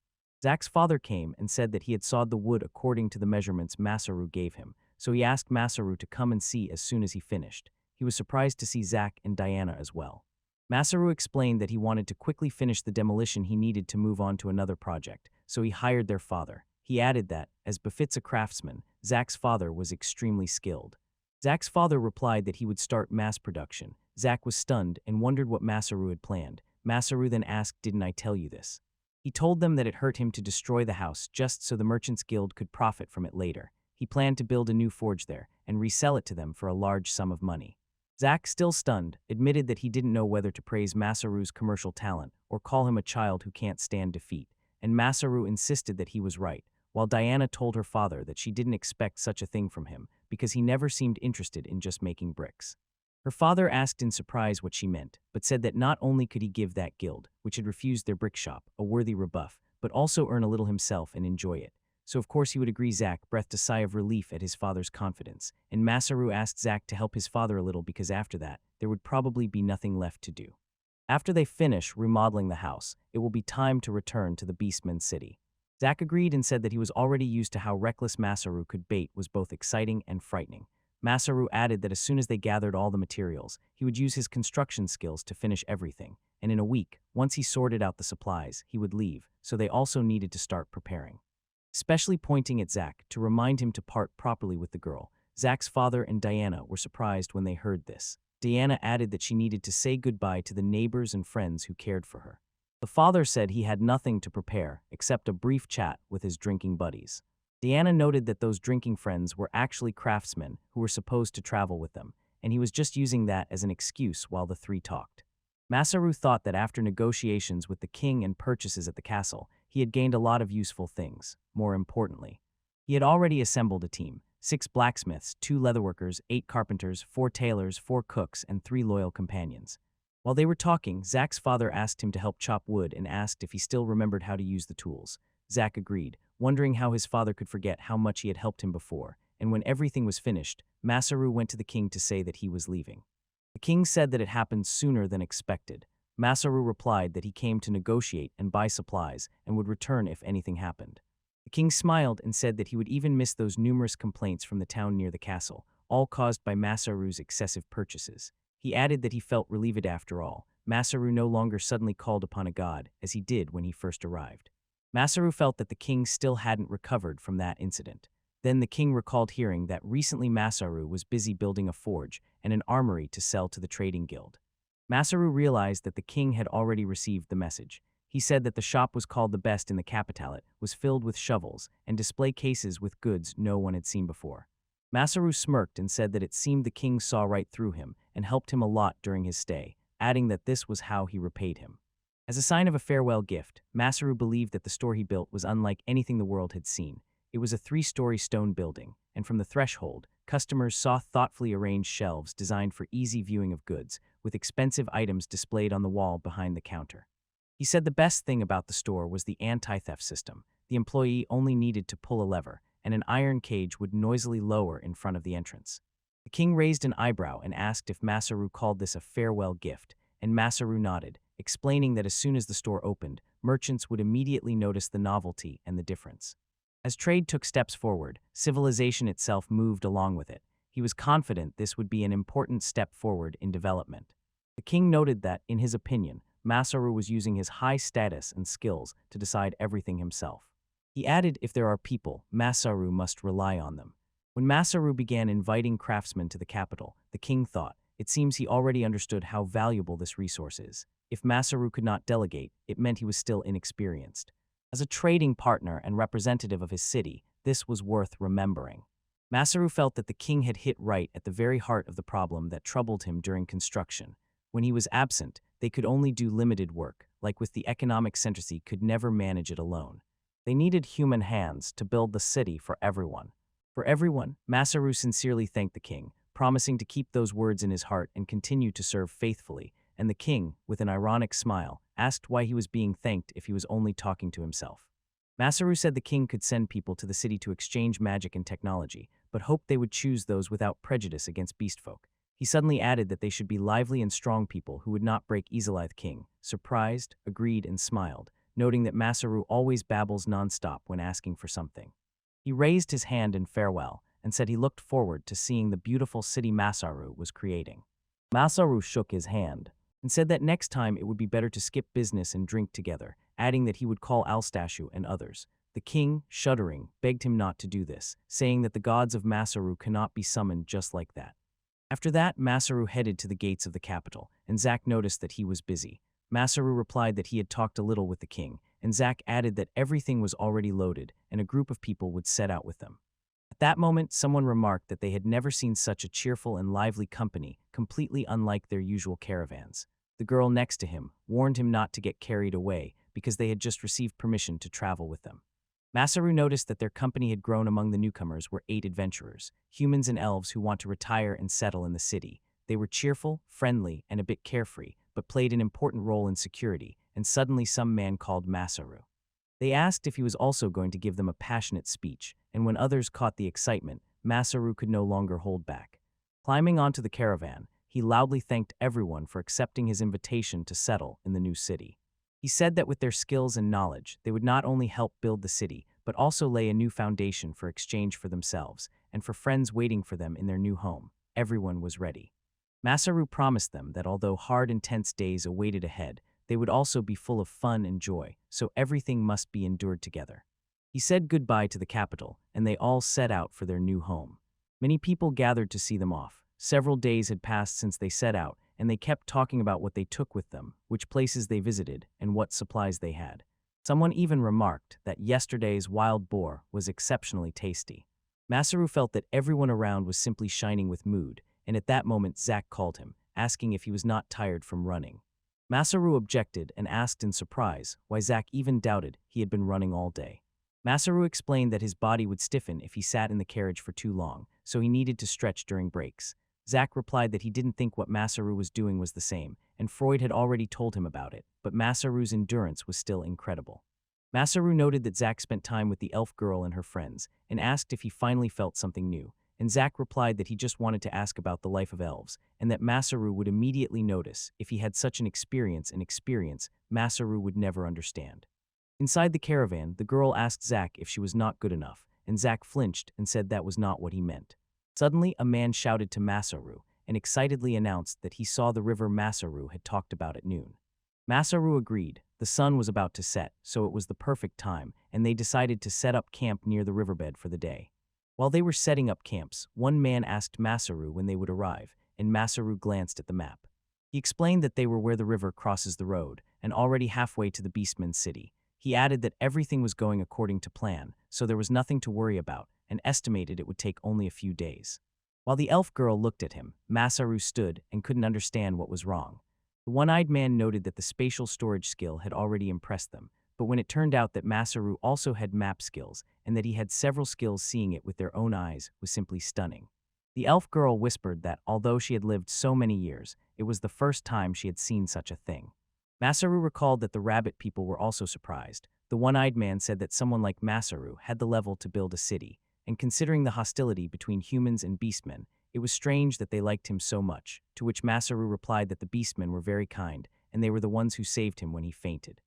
Zack's father came and said that he had sawed the wood according to the measurements Masaru gave him, so he asked Masaru to come and see as soon as he finished. He was surprised to see Zack and Diana as well. Masaru explained that he wanted to quickly finish the demolition he needed to move on to another project, so he hired their father. He added that, as befits a craftsman, Zack's father was extremely skilled. Zack's father replied that he would start mass production. Zack was stunned and wondered what Masaru had planned. Masaru then asked, "Didn't I tell you this?" He told them that it hurt him to destroy the house just so the Merchants Guild could profit from it later. He planned to build a new forge there and resell it to them for a large sum of money. Zack, still stunned, admitted that he didn't know whether to praise Masaru's commercial talent or call him a child who can't stand defeat, and Masaru insisted that he was right, while Diana told her father that she didn't expect such a thing from him because he never seemed interested in just making bricks. Her father asked in surprise what she meant, but said that not only could he give that guild, which had refused their brick shop, a worthy rebuff, but also earn a little himself and enjoy it. So of course he would agree. Zack breathed a sigh of relief at his father's confidence, and Masaru asked Zack to help his father a little because after that, there would probably be nothing left to do. After they finish remodeling the house, it will be time to return to the Beastman city. Zack agreed and said that he was already used to how reckless Masaru could bait was both exciting and frightening. Masaru added that as soon as they gathered all the materials, he would use his construction skills to finish everything, and in a week, once he sorted out the supplies, he would leave, so they also needed to start preparing. Especially pointing at Zack to remind him to part properly with the girl. Zack's father and Diana were surprised when they heard this. Diana added that she needed to say goodbye to the neighbors and friends who cared for her. The father said he had nothing to prepare except a brief chat with his drinking buddies. Diana noted that those drinking friends were actually craftsmen who were supposed to travel with them, and he was just using that as an excuse while the three talked. Masaru thought that after negotiations with the king and purchases at the castle, he had gained a lot of useful things. More importantly, he had already assembled a team: 6 blacksmiths, 2 leatherworkers, 8 carpenters, 4 tailors, 4 cooks, and 3 loyal companions. While they were talking, Zack's father asked him to help chop wood and asked if he still remembered how to use the tools. Zack agreed, wondering how his father could forget how much he had helped him before, and when everything was finished, Masaru went to the king to say that he was leaving. The king said that it happened sooner than expected. Masaru replied that he came to negotiate and buy supplies and would return if anything happened. The king smiled and said that he would even miss those numerous complaints from the town near the castle, all caused by Masaru's excessive purchases. He added that he felt relieved after all. Masaru no longer suddenly called upon a god, as he did when he first arrived. Masaru felt that the king still hadn't recovered from that incident. Then the king recalled hearing that recently Masaru was busy building a forge and an armory to sell to the trading guild. Masaru realized that the king had already received the message. He said that the shop was called the best in the capitalate, was filled with shovels and display cases with goods no one had seen before. Masaru smirked and said that it seemed the king saw right through him and helped him a lot during his stay, adding that this was how he repaid him. As a sign of a farewell gift, Masaru believed that the store he built was unlike anything the world had seen. It was a 3-story stone building, and from the threshold, customers saw thoughtfully arranged shelves designed for easy viewing of goods, with expensive items displayed on the wall behind the counter. He said the best thing about the store was the anti-theft system. The employee only needed to pull a lever, and an iron cage would noisily lower in front of the entrance. The king raised an eyebrow and asked if Masaru called this a farewell gift, and Masaru nodded, explaining that as soon as the store opened, merchants would immediately notice the novelty and the difference. As trade took steps forward, civilization itself moved along with it. He was confident this would be an important step forward in development. The king noted that, in his opinion, Masaru was using his high status and skills to decide everything himself. He added if there are people, Masaru must rely on them. When Masaru began inviting craftsmen to the capital, the king thought, it seems he already understood how valuable this resource is. If Masaru could not delegate, it meant he was still inexperienced. As a trading partner and representative of his city, this was worth remembering. Masaru felt that the king had hit right at the very heart of the problem that troubled him during construction. When he was absent, they could only do limited work, like with the economic centracy could never manage it alone. They needed human hands to build the city for everyone. For everyone, Masaru sincerely thanked the king, promising to keep those words in his heart and continue to serve faithfully, and the king, with an ironic smile, asked why he was being thanked if he was only talking to himself. Masaru said the king could send people to the city to exchange magic and technology, but hoped they would choose those without prejudice against beastfolk. He suddenly added that they should be lively and strong people who would not break Isekai'D. King, surprised, agreed, and smiled, noting that Masaru always babbles nonstop when asking for something. He raised his hand in farewell and said he looked forward to seeing the beautiful city Masaru was creating. Masaru shook his hand and said that next time it would be better to skip business and drink together, adding that he would call Alstashu and others. The king, shuddering, begged him not to do this, saying that the gods of Masaru cannot be summoned just like that. After that, Masaru headed to the gates of the capital, and Zack noticed that he was busy. Masaru replied that he had talked a little with the king, and Zack added that everything was already loaded and a group of people would set out with them. At that moment, someone remarked that they had never seen such a cheerful and lively company, completely unlike their usual caravans. The girl next to him warned him not to get carried away because they had just received permission to travel with them. Masaru noticed that their company had grown. Among the newcomers were 8 adventurers, humans and elves who want to retire and settle in the city. They were cheerful, friendly, and a bit carefree, but played an important role in security, and suddenly some man called Masaru. They asked if he was also going to give them a passionate speech, and when others caught the excitement, Masaru could no longer hold back. Climbing onto the caravan, he loudly thanked everyone for accepting his invitation to settle in the new city. He said that with their skills and knowledge, they would not only help build the city, but also lay a new foundation for exchange for themselves and for friends waiting for them in their new home. Everyone was ready. Masaru promised them that although hard, intense days awaited ahead, they would also be full of fun and joy, so everything must be endured together. He said goodbye to the capital, and they all set out for their new home. Many people gathered to see them off. Several days had passed since they set out, and they kept talking about what they took with them, which places they visited, and what supplies they had. Someone even remarked that yesterday's wild boar was exceptionally tasty. Masaru felt that everyone around was simply shining with mood, and at that moment Zack called him, asking if he was not tired from running. Masaru objected and asked in surprise why Zack even doubted he had been running all day. Masaru explained that his body would stiffen if he sat in the carriage for too long, so he needed to stretch during breaks. Zack replied that he didn't think what Masaru was doing was the same, and Freud had already told him about it, but Masaru's endurance was still incredible. Masaru noted that Zack spent time with the elf girl and her friends, and asked if he finally felt something new, and Zack replied that he just wanted to ask about the life of elves, and that Masaru would immediately notice if he had such an experience Masaru would never understand. Inside the caravan, the girl asked Zack if she was not good enough, and Zack flinched and said that was not what he meant. Suddenly, a man shouted to Masaru and excitedly announced that he saw the river Masaru had talked about at noon. Masaru agreed. The sun was about to set, so it was the perfect time, and they decided to set up camp near the riverbed for the day. While they were setting up camps, one man asked Masaru when they would arrive, and Masaru glanced at the map. He explained that they were where the river crosses the road, and already halfway to the Beastman's city. He added that everything was going according to plan, so there was nothing to worry about, and estimated it would take only a few days. While the elf girl looked at him, Masaru stood and couldn't understand what was wrong. The one-eyed man noted that the spatial storage skill had already impressed them, but when it turned out that Masaru also had map skills and that he had several skills, seeing it with their own eyes was simply stunning. The elf girl whispered that, although she had lived so many years, it was the first time she had seen such a thing. Masaru recalled that the rabbit people were also surprised. The one-eyed man said that someone like Masaru had the level to build a city, and considering the hostility between humans and beastmen, it was strange that they liked him so much, to which Masaru replied that the beastmen were very kind, and they were the ones who saved him when he fainted.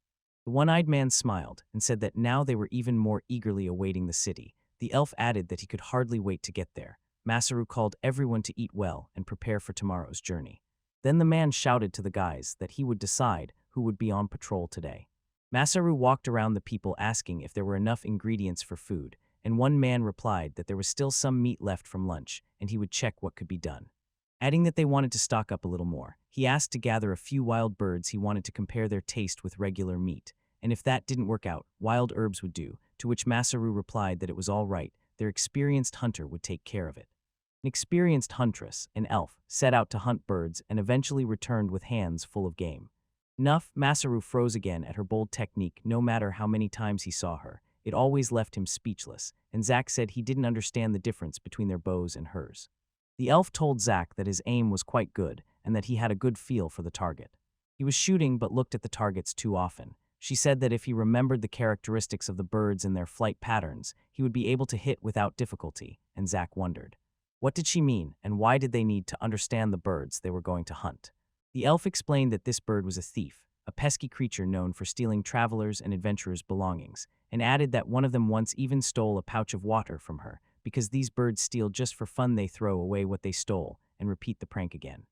The one-eyed man smiled and said that now they were even more eagerly awaiting the city. The elf added that he could hardly wait to get there. Masaru called everyone to eat well and prepare for tomorrow's journey. Then the man shouted to the guys that he would decide who would be on patrol today. Masaru walked around the people asking if there were enough ingredients for food, and one man replied that there was still some meat left from lunch, and he would check what could be done. Adding that they wanted to stock up a little more, he asked to gather a few wild birds he wanted to compare their taste with regular meat, and if that didn't work out, wild herbs would do, to which Masaru replied that it was all right, their experienced hunter would take care of it. An experienced huntress, an elf, set out to hunt birds and eventually returned with hands full of game. Masaru froze again at her bold technique no matter how many times he saw her. It always left him speechless, and Zack said he didn't understand the difference between their bows and hers. The elf told Zack that his aim was quite good and that he had a good feel for the target. He was shooting but looked at the targets too often. She said that if he remembered the characteristics of the birds and their flight patterns, he would be able to hit without difficulty, and Zack wondered. What did she mean, and why did they need to understand the birds they were going to hunt? The elf explained that this bird was a thief, a pesky creature known for stealing travelers' and adventurers' belongings, and added that one of them once even stole a pouch of water from her, because these birds steal just for fun. They throw away what they stole and repeat the prank again.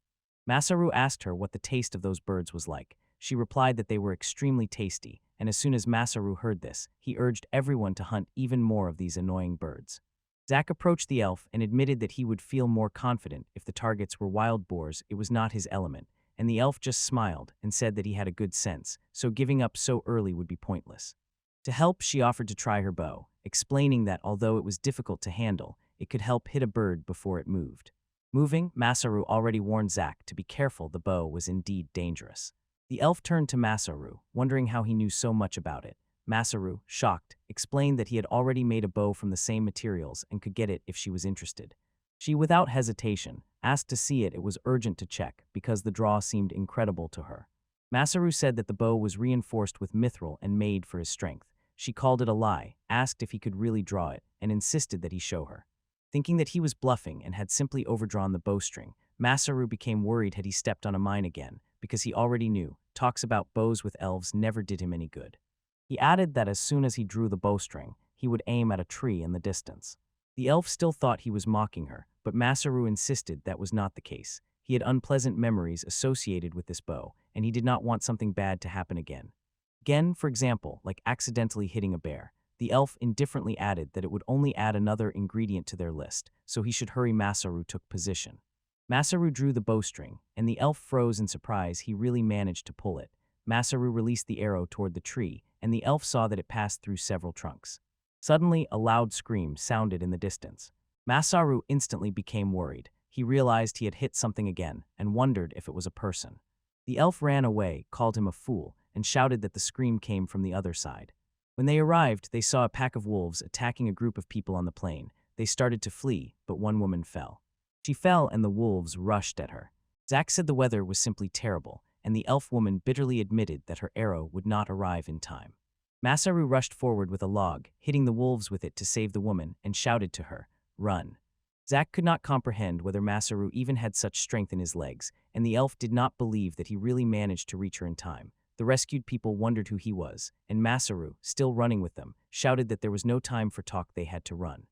Masaru asked her what the taste of those birds was like. She replied that they were extremely tasty, and as soon as Masaru heard this, he urged everyone to hunt even more of these annoying birds. Zack approached the elf and admitted that he would feel more confident if the targets were wild boars. It was not his element, and the elf just smiled and said that he had a good sense, so giving up so early would be pointless. To help, she offered to try her bow, explaining that although it was difficult to handle, it could help hit a bird before it moved. Masaru already warned Zack to be careful. The bow was indeed dangerous. The elf turned to Masaru, wondering how he knew so much about it. Masaru, shocked, explained that he had already made a bow from the same materials and could get it if she was interested. She, without hesitation, asked to see it. It was urgent to check, because the draw seemed incredible to her. Masaru said that the bow was reinforced with mithril and made for his strength. She called it a lie, asked if he could really draw it, and insisted that he show her. Thinking that he was bluffing and had simply overdrawn the bowstring, Masaru became worried had he stepped on a mine again, because he already knew talks about bows with elves never did him any good. He added that as soon as he drew the bowstring, he would aim at a tree in the distance. The elf still thought he was mocking her, but Masaru insisted that was not the case. He had unpleasant memories associated with this bow, and he did not want something bad to happen again. Again, for example, like accidentally hitting a bear. The elf indifferently added that it would only add another ingredient to their list, so he should hurry. Masaru took position. Masaru drew the bowstring, and the elf froze in surprise. He really managed to pull it. Masaru released the arrow toward the tree, and the elf saw that it passed through several trunks. Suddenly, a loud scream sounded in the distance. Masaru instantly became worried. He realized he had hit something again, and wondered if it was a person. The elf ran away, called him a fool, and shouted that the scream came from the other side. When they arrived, they saw a pack of wolves attacking a group of people on the plain. They started to flee, but one woman fell. She fell and the wolves rushed at her. Zack said the weather was simply terrible, and the elf woman bitterly admitted that her arrow would not arrive in time. Masaru rushed forward with a log, hitting the wolves with it to save the woman, and shouted to her, "Run." Zack could not comprehend whether Masaru even had such strength in his legs, and the elf did not believe that he really managed to reach her in time. The rescued people wondered who he was, and Masaru, still running with them, shouted that there was no time for talk. They had to run.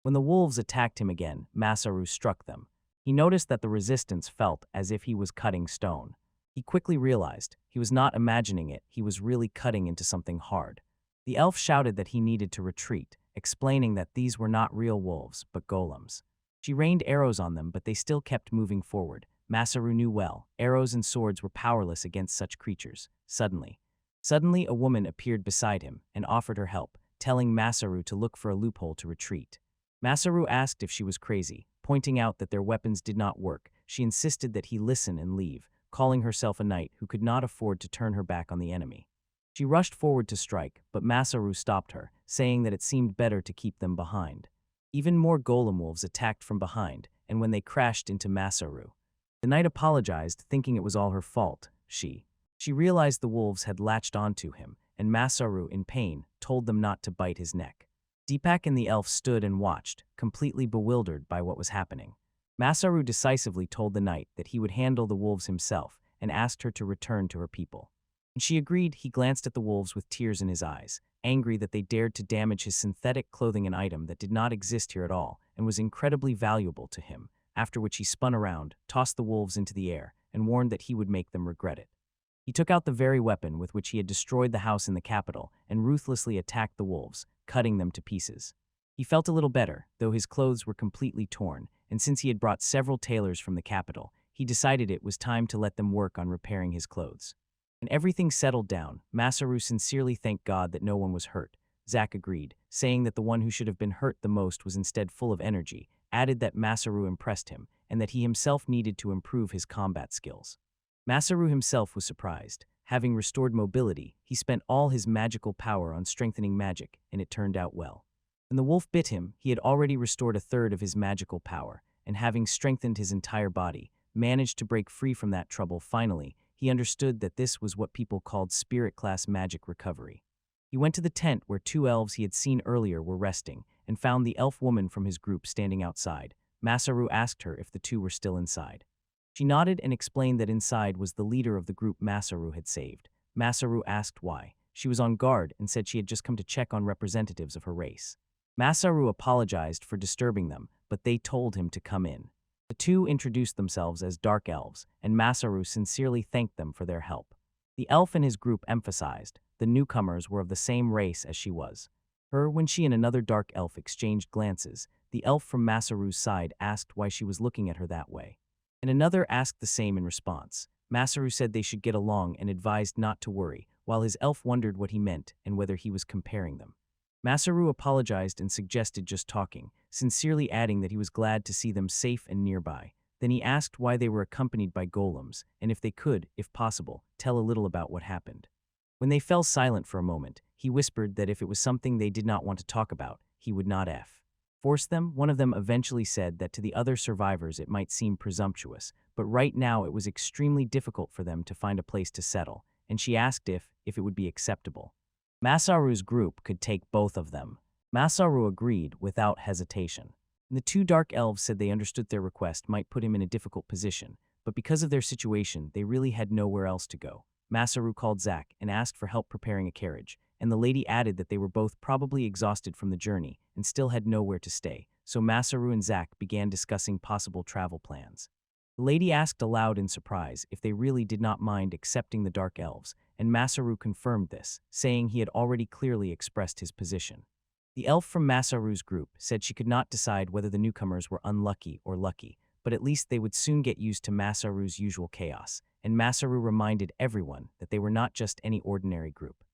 When the wolves attacked him again, Masaru struck them. He noticed that the resistance felt as if he was cutting stone. He quickly realized he was not imagining it, he was really cutting into something hard. The elf shouted that he needed to retreat, explaining that these were not real wolves, but golems. She rained arrows on them, but they still kept moving forward. Masaru knew well, arrows and swords were powerless against such creatures. Suddenly, a woman appeared beside him and offered her help, telling Masaru to look for a loophole to retreat. Masaru asked if she was crazy, pointing out that their weapons did not work. She insisted that he listen and leave, calling herself a knight who could not afford to turn her back on the enemy. She rushed forward to strike, but Masaru stopped her, saying that it seemed better to keep them behind. Even more golem wolves attacked from behind, and when they crashed into Masaru. The knight apologized, thinking it was all her fault. She realized the wolves had latched onto him, and Masaru, in pain, told them not to bite his neck. Deepak and the elf stood and watched, completely bewildered by what was happening. Masaru decisively told the knight that he would handle the wolves himself and asked her to return to her people. When she agreed, he glanced at the wolves with tears in his eyes, angry that they dared to damage his synthetic clothing, an item that did not exist here at all and was incredibly valuable to him, after which he spun around, tossed the wolves into the air, and warned that he would make them regret it. He took out the very weapon with which he had destroyed the house in the capital and ruthlessly attacked the wolves, cutting them to pieces. He felt a little better, though his clothes were completely torn, and since he had brought several tailors from the capital, he decided it was time to let them work on repairing his clothes. When everything settled down, Masaru sincerely thanked God that no one was hurt. Zack agreed, saying that the one who should have been hurt the most was instead full of energy, added that Masaru impressed him, and that he himself needed to improve his combat skills. Masaru himself was surprised. Having restored mobility, he spent all his magical power on strengthening magic, and it turned out well. When the wolf bit him, he had already restored a third of his magical power, and having strengthened his entire body, managed to break free from that trouble. Finally, he understood that this was what people called spirit-class magic recovery. He went to the tent where two elves he had seen earlier were resting, and found the elf woman from his group standing outside. Masaru asked her if the two were still inside. She nodded and explained that inside was the leader of the group Masaru had saved. Masaru asked why. She was on guard and said she had just come to check on representatives of her race. Masaru apologized for disturbing them, but they told him to come in. The two introduced themselves as Dark Elves, and Masaru sincerely thanked them for their help. The elf and his group emphasized the newcomers were of the same race as she was. When she and another Dark Elf exchanged glances, the elf from Masaru's side asked why she was looking at her that way. And another asked the same in response. Masaru said they should get along and advised not to worry, while his elf wondered what he meant and whether he was comparing them. Masaru apologized and suggested just talking, sincerely adding that he was glad to see them safe and nearby. Then he asked why they were accompanied by golems, and if they could, if possible, tell a little about what happened. When they fell silent for a moment, he whispered that if it was something they did not want to talk about, he would not force them. One of them eventually said that to the other survivors it might seem presumptuous, but right now it was extremely difficult for them to find a place to settle, and she asked if it would be acceptable. Masaru's group could take both of them. Masaru agreed without hesitation. The two Dark Elves said they understood their request might put him in a difficult position, but because of their situation, they really had nowhere else to go. Masaru called Zack and asked for help preparing a carriage, and the lady added that they were both probably exhausted from the journey and still had nowhere to stay, so Masaru and Zack began discussing possible travel plans. The lady asked aloud in surprise if they really did not mind accepting the Dark Elves, and Masaru confirmed this, saying he had already clearly expressed his position. The elf from Masaru's group said she could not decide whether the newcomers were unlucky or lucky, but at least they would soon get used to Masaru's usual chaos, and Masaru reminded everyone that they were not just any ordinary group.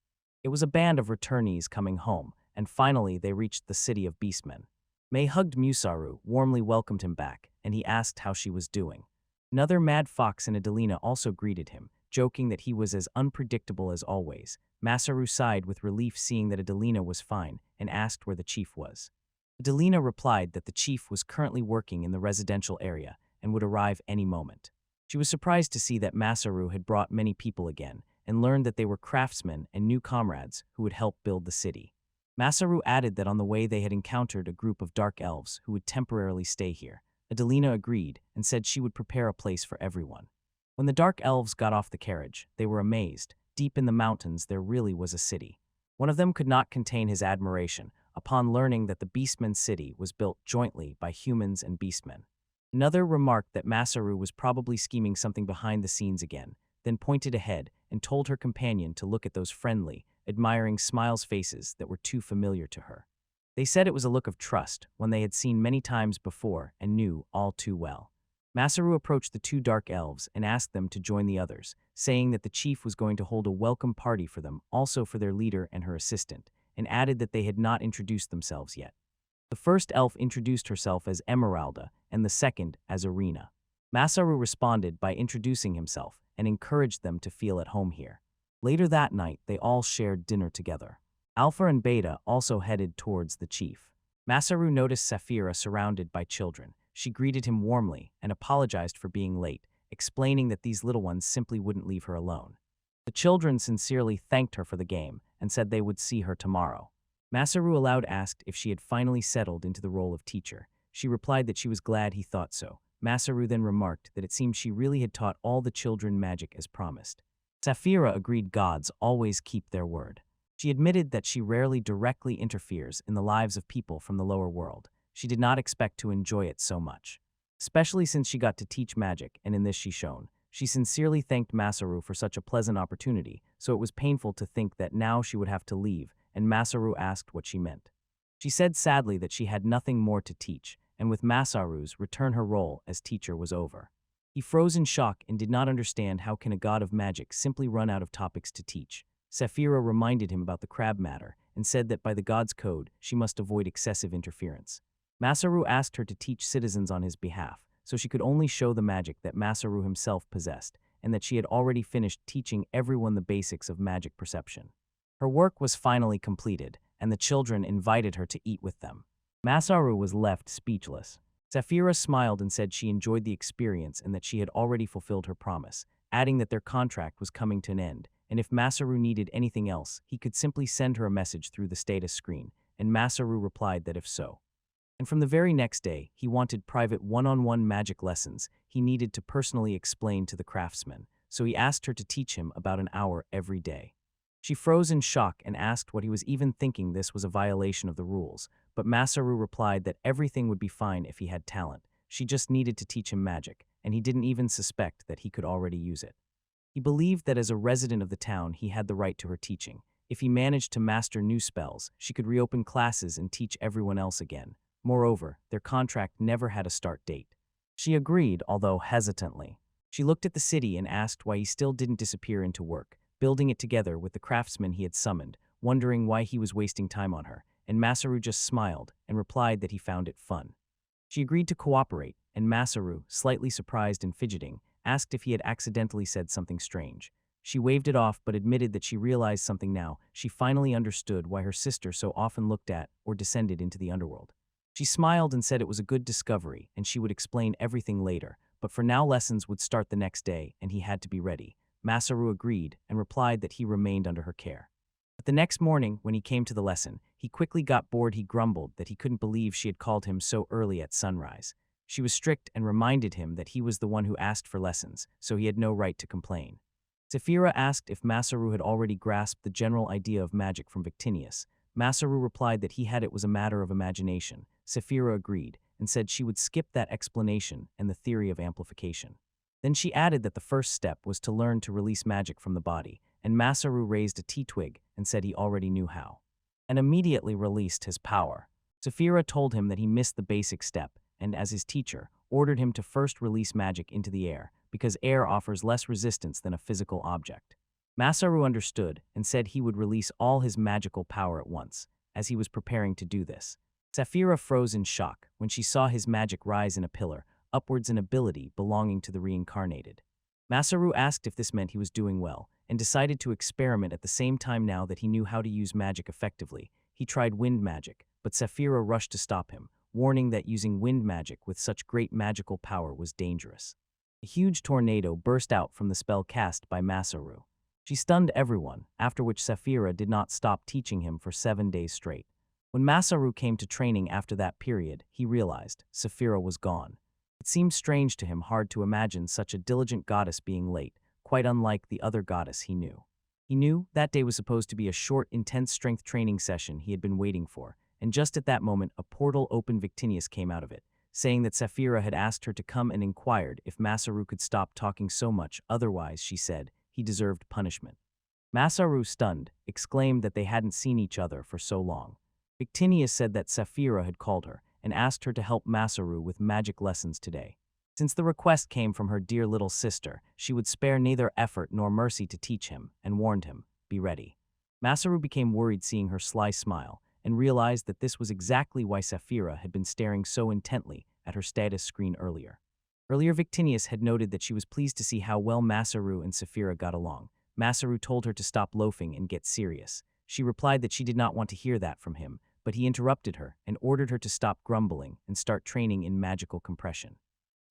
It was a band of returnees coming home, and finally they reached the city of beastmen. May hugged Musaru, warmly welcomed him back, and he asked how she was doing. Another Mad Fox and Adelina also greeted him, joking that he was as unpredictable as always. Masaru sighed with relief seeing that Adelina was fine, and asked where the chief was. Adelina replied that the chief was currently working in the residential area and would arrive any moment. She was surprised to see that Masaru had brought many people again, and learned that they were craftsmen and new comrades who would help build the city. Masaru added that on the way they had encountered a group of Dark Elves who would temporarily stay here. Adelina agreed and said she would prepare a place for everyone. When the Dark Elves got off the carriage, they were amazed. Deep in the mountains there really was a city. One of them could not contain his admiration upon learning that the Beastmen city was built jointly by humans and beastmen. Another remarked that Masaru was probably scheming something behind the scenes again, then pointed ahead and told her companion to look at those friendly, admiring smiles faces that were too familiar to her. They said it was a look of trust, one they had seen many times before and knew all too well. Masaru approached the two Dark Elves and asked them to join the others, saying that the chief was going to hold a welcome party for them, also for their leader and her assistant, and added that they had not introduced themselves yet. The first elf introduced herself as Emeralda and the second as Irina. Masaru responded by introducing himself and encouraged them to feel at home here. Later that night, they all shared dinner together. Alpha and Beta also headed towards the chief. Masaru noticed Saphira surrounded by children, she greeted him warmly and apologized for being late, explaining that these little ones simply wouldn't leave her alone. The children sincerely thanked her for the game and said they would see her tomorrow. Masaru aloud asked if she had finally settled into the role of teacher. She replied that she was glad he thought so. Masaru then remarked that it seemed she really had taught all the children magic as promised. Saphira agreed gods always keep their word. She admitted that she rarely directly interferes in the lives of people from the lower world. She did not expect to enjoy it so much, especially since she got to teach magic, and in this she shone. She sincerely thanked Masaru for such a pleasant opportunity, so it was painful to think that now she would have to leave, and Masaru asked what she meant. She said sadly that she had nothing more to teach, and with Masaru's return her role as teacher was over. He froze in shock and did not understand how can a god of magic simply run out of topics to teach. Saphira reminded him about the crab matter and said that by the god's code, she must avoid excessive interference. Masaru asked her to teach citizens on his behalf, so she could only show the magic that Masaru himself possessed, and that she had already finished teaching everyone the basics of magic perception. Her work was finally completed, and the children invited her to eat with them. Masaru was left speechless. Saphira smiled and said she enjoyed the experience and that she had already fulfilled her promise, adding that their contract was coming to an end, and if Masaru needed anything else, he could simply send her a message through the status screen, and Masaru replied that if so. And from the very next day, he wanted private one-on-one magic lessons he needed to personally explain to the craftsman, so he asked her to teach him about an hour every day. She froze in shock and asked what he was even thinking this was a violation of the rules, but Masaru replied that everything would be fine if he had talent. She just needed to teach him magic, and he didn't even suspect that he could already use it. He believed that as a resident of the town, he had the right to her teaching. If he managed to master new spells, she could reopen classes and teach everyone else again. Moreover, their contract never had a start date. She agreed, although hesitantly. She looked at the city and asked why he still didn't disappear into work, building it together with the craftsman he had summoned, wondering why he was wasting time on her, and Masaru just smiled and replied that he found it fun. She agreed to cooperate, and Masaru, slightly surprised and fidgeting, asked if he had accidentally said something strange. She waved it off but admitted that she realized something now. She finally understood why her sister so often looked at or descended into the underworld. She smiled and said it was a good discovery and she would explain everything later, but for now lessons would start the next day and he had to be ready. Masaru agreed and replied that he remained under her care. But the next morning, when he came to the lesson, he quickly got bored. He grumbled that he couldn't believe she had called him so early at sunrise. She was strict and reminded him that he was the one who asked for lessons, so he had no right to complain. Saphira asked if Masaru had already grasped the general idea of magic from Victinius. Masaru replied that he had it was a matter of imagination. Saphira agreed and said she would skip that explanation and the theory of amplification. Then she added that the first step was to learn to release magic from the body, and Masaru raised a tea twig and said he already knew how, and immediately released his power. Saphira told him that he missed the basic step, and as his teacher, ordered him to first release magic into the air, because air offers less resistance than a physical object. Masaru understood and said he would release all his magical power at once, as he was preparing to do this. Saphira froze in shock when she saw his magic rise in a pillar, upwards in ability belonging to the reincarnated. Masaru asked if this meant he was doing well, and decided to experiment at the same time. Now that he knew how to use magic effectively, he tried wind magic, but Saphira rushed to stop him, warning that using wind magic with such great magical power was dangerous. A huge tornado burst out from the spell cast by Masaru. She stunned everyone, after which Saphira did not stop teaching him for 7 days straight. When Masaru came to training after that period, he realized Saphira was gone. It seemed strange to him, hard to imagine such a diligent goddess being late, quite unlike the other goddess he knew. He knew that day was supposed to be a short, intense strength training session he had been waiting for, and just at that moment a portal opened. Victinius came out of it, saying that Saphira had asked her to come and inquired if Masaru could stop talking so much, otherwise, she said, he deserved punishment. Masaru, stunned, exclaimed that they hadn't seen each other for so long. Victinius said that Saphira had called her and asked her to help Masaru with magic lessons today. Since the request came from her dear little sister, she would spare neither effort nor mercy to teach him, and warned him, "Be ready." Masaru became worried seeing her sly smile, and realized that this was exactly why Saphira had been staring so intently at her status screen earlier. Earlier, Victinius had noted that she was pleased to see how well Masaru and Saphira got along. Masaru told her to stop loafing and get serious. She replied that she did not want to hear that from him, but he interrupted her and ordered her to stop grumbling and start training in magical compression.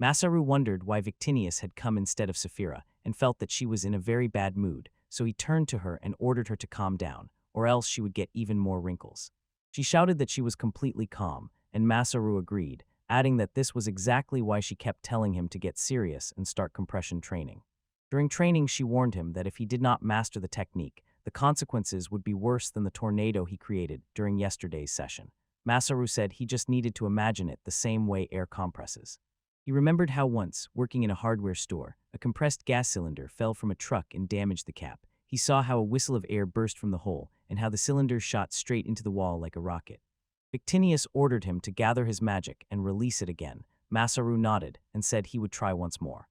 Masaru wondered why Victinius had come instead of Saphira and felt that she was in a very bad mood, so he turned to her and ordered her to calm down, or else she would get even more wrinkles. She shouted that she was completely calm, and Masaru agreed, adding that this was exactly why she kept telling him to get serious and start compression training. During training, she warned him that if he did not master the technique, the consequences would be worse than the tornado he created during yesterday's session. Masaru said he just needed to imagine it the same way air compresses. He remembered how once, working in a hardware store, a compressed gas cylinder fell from a truck and damaged the cap. He saw how a whistle of air burst from the hole and how the cylinder shot straight into the wall like a rocket. Victinius ordered him to gather his magic and release it again. Masaru nodded and said he would try once more.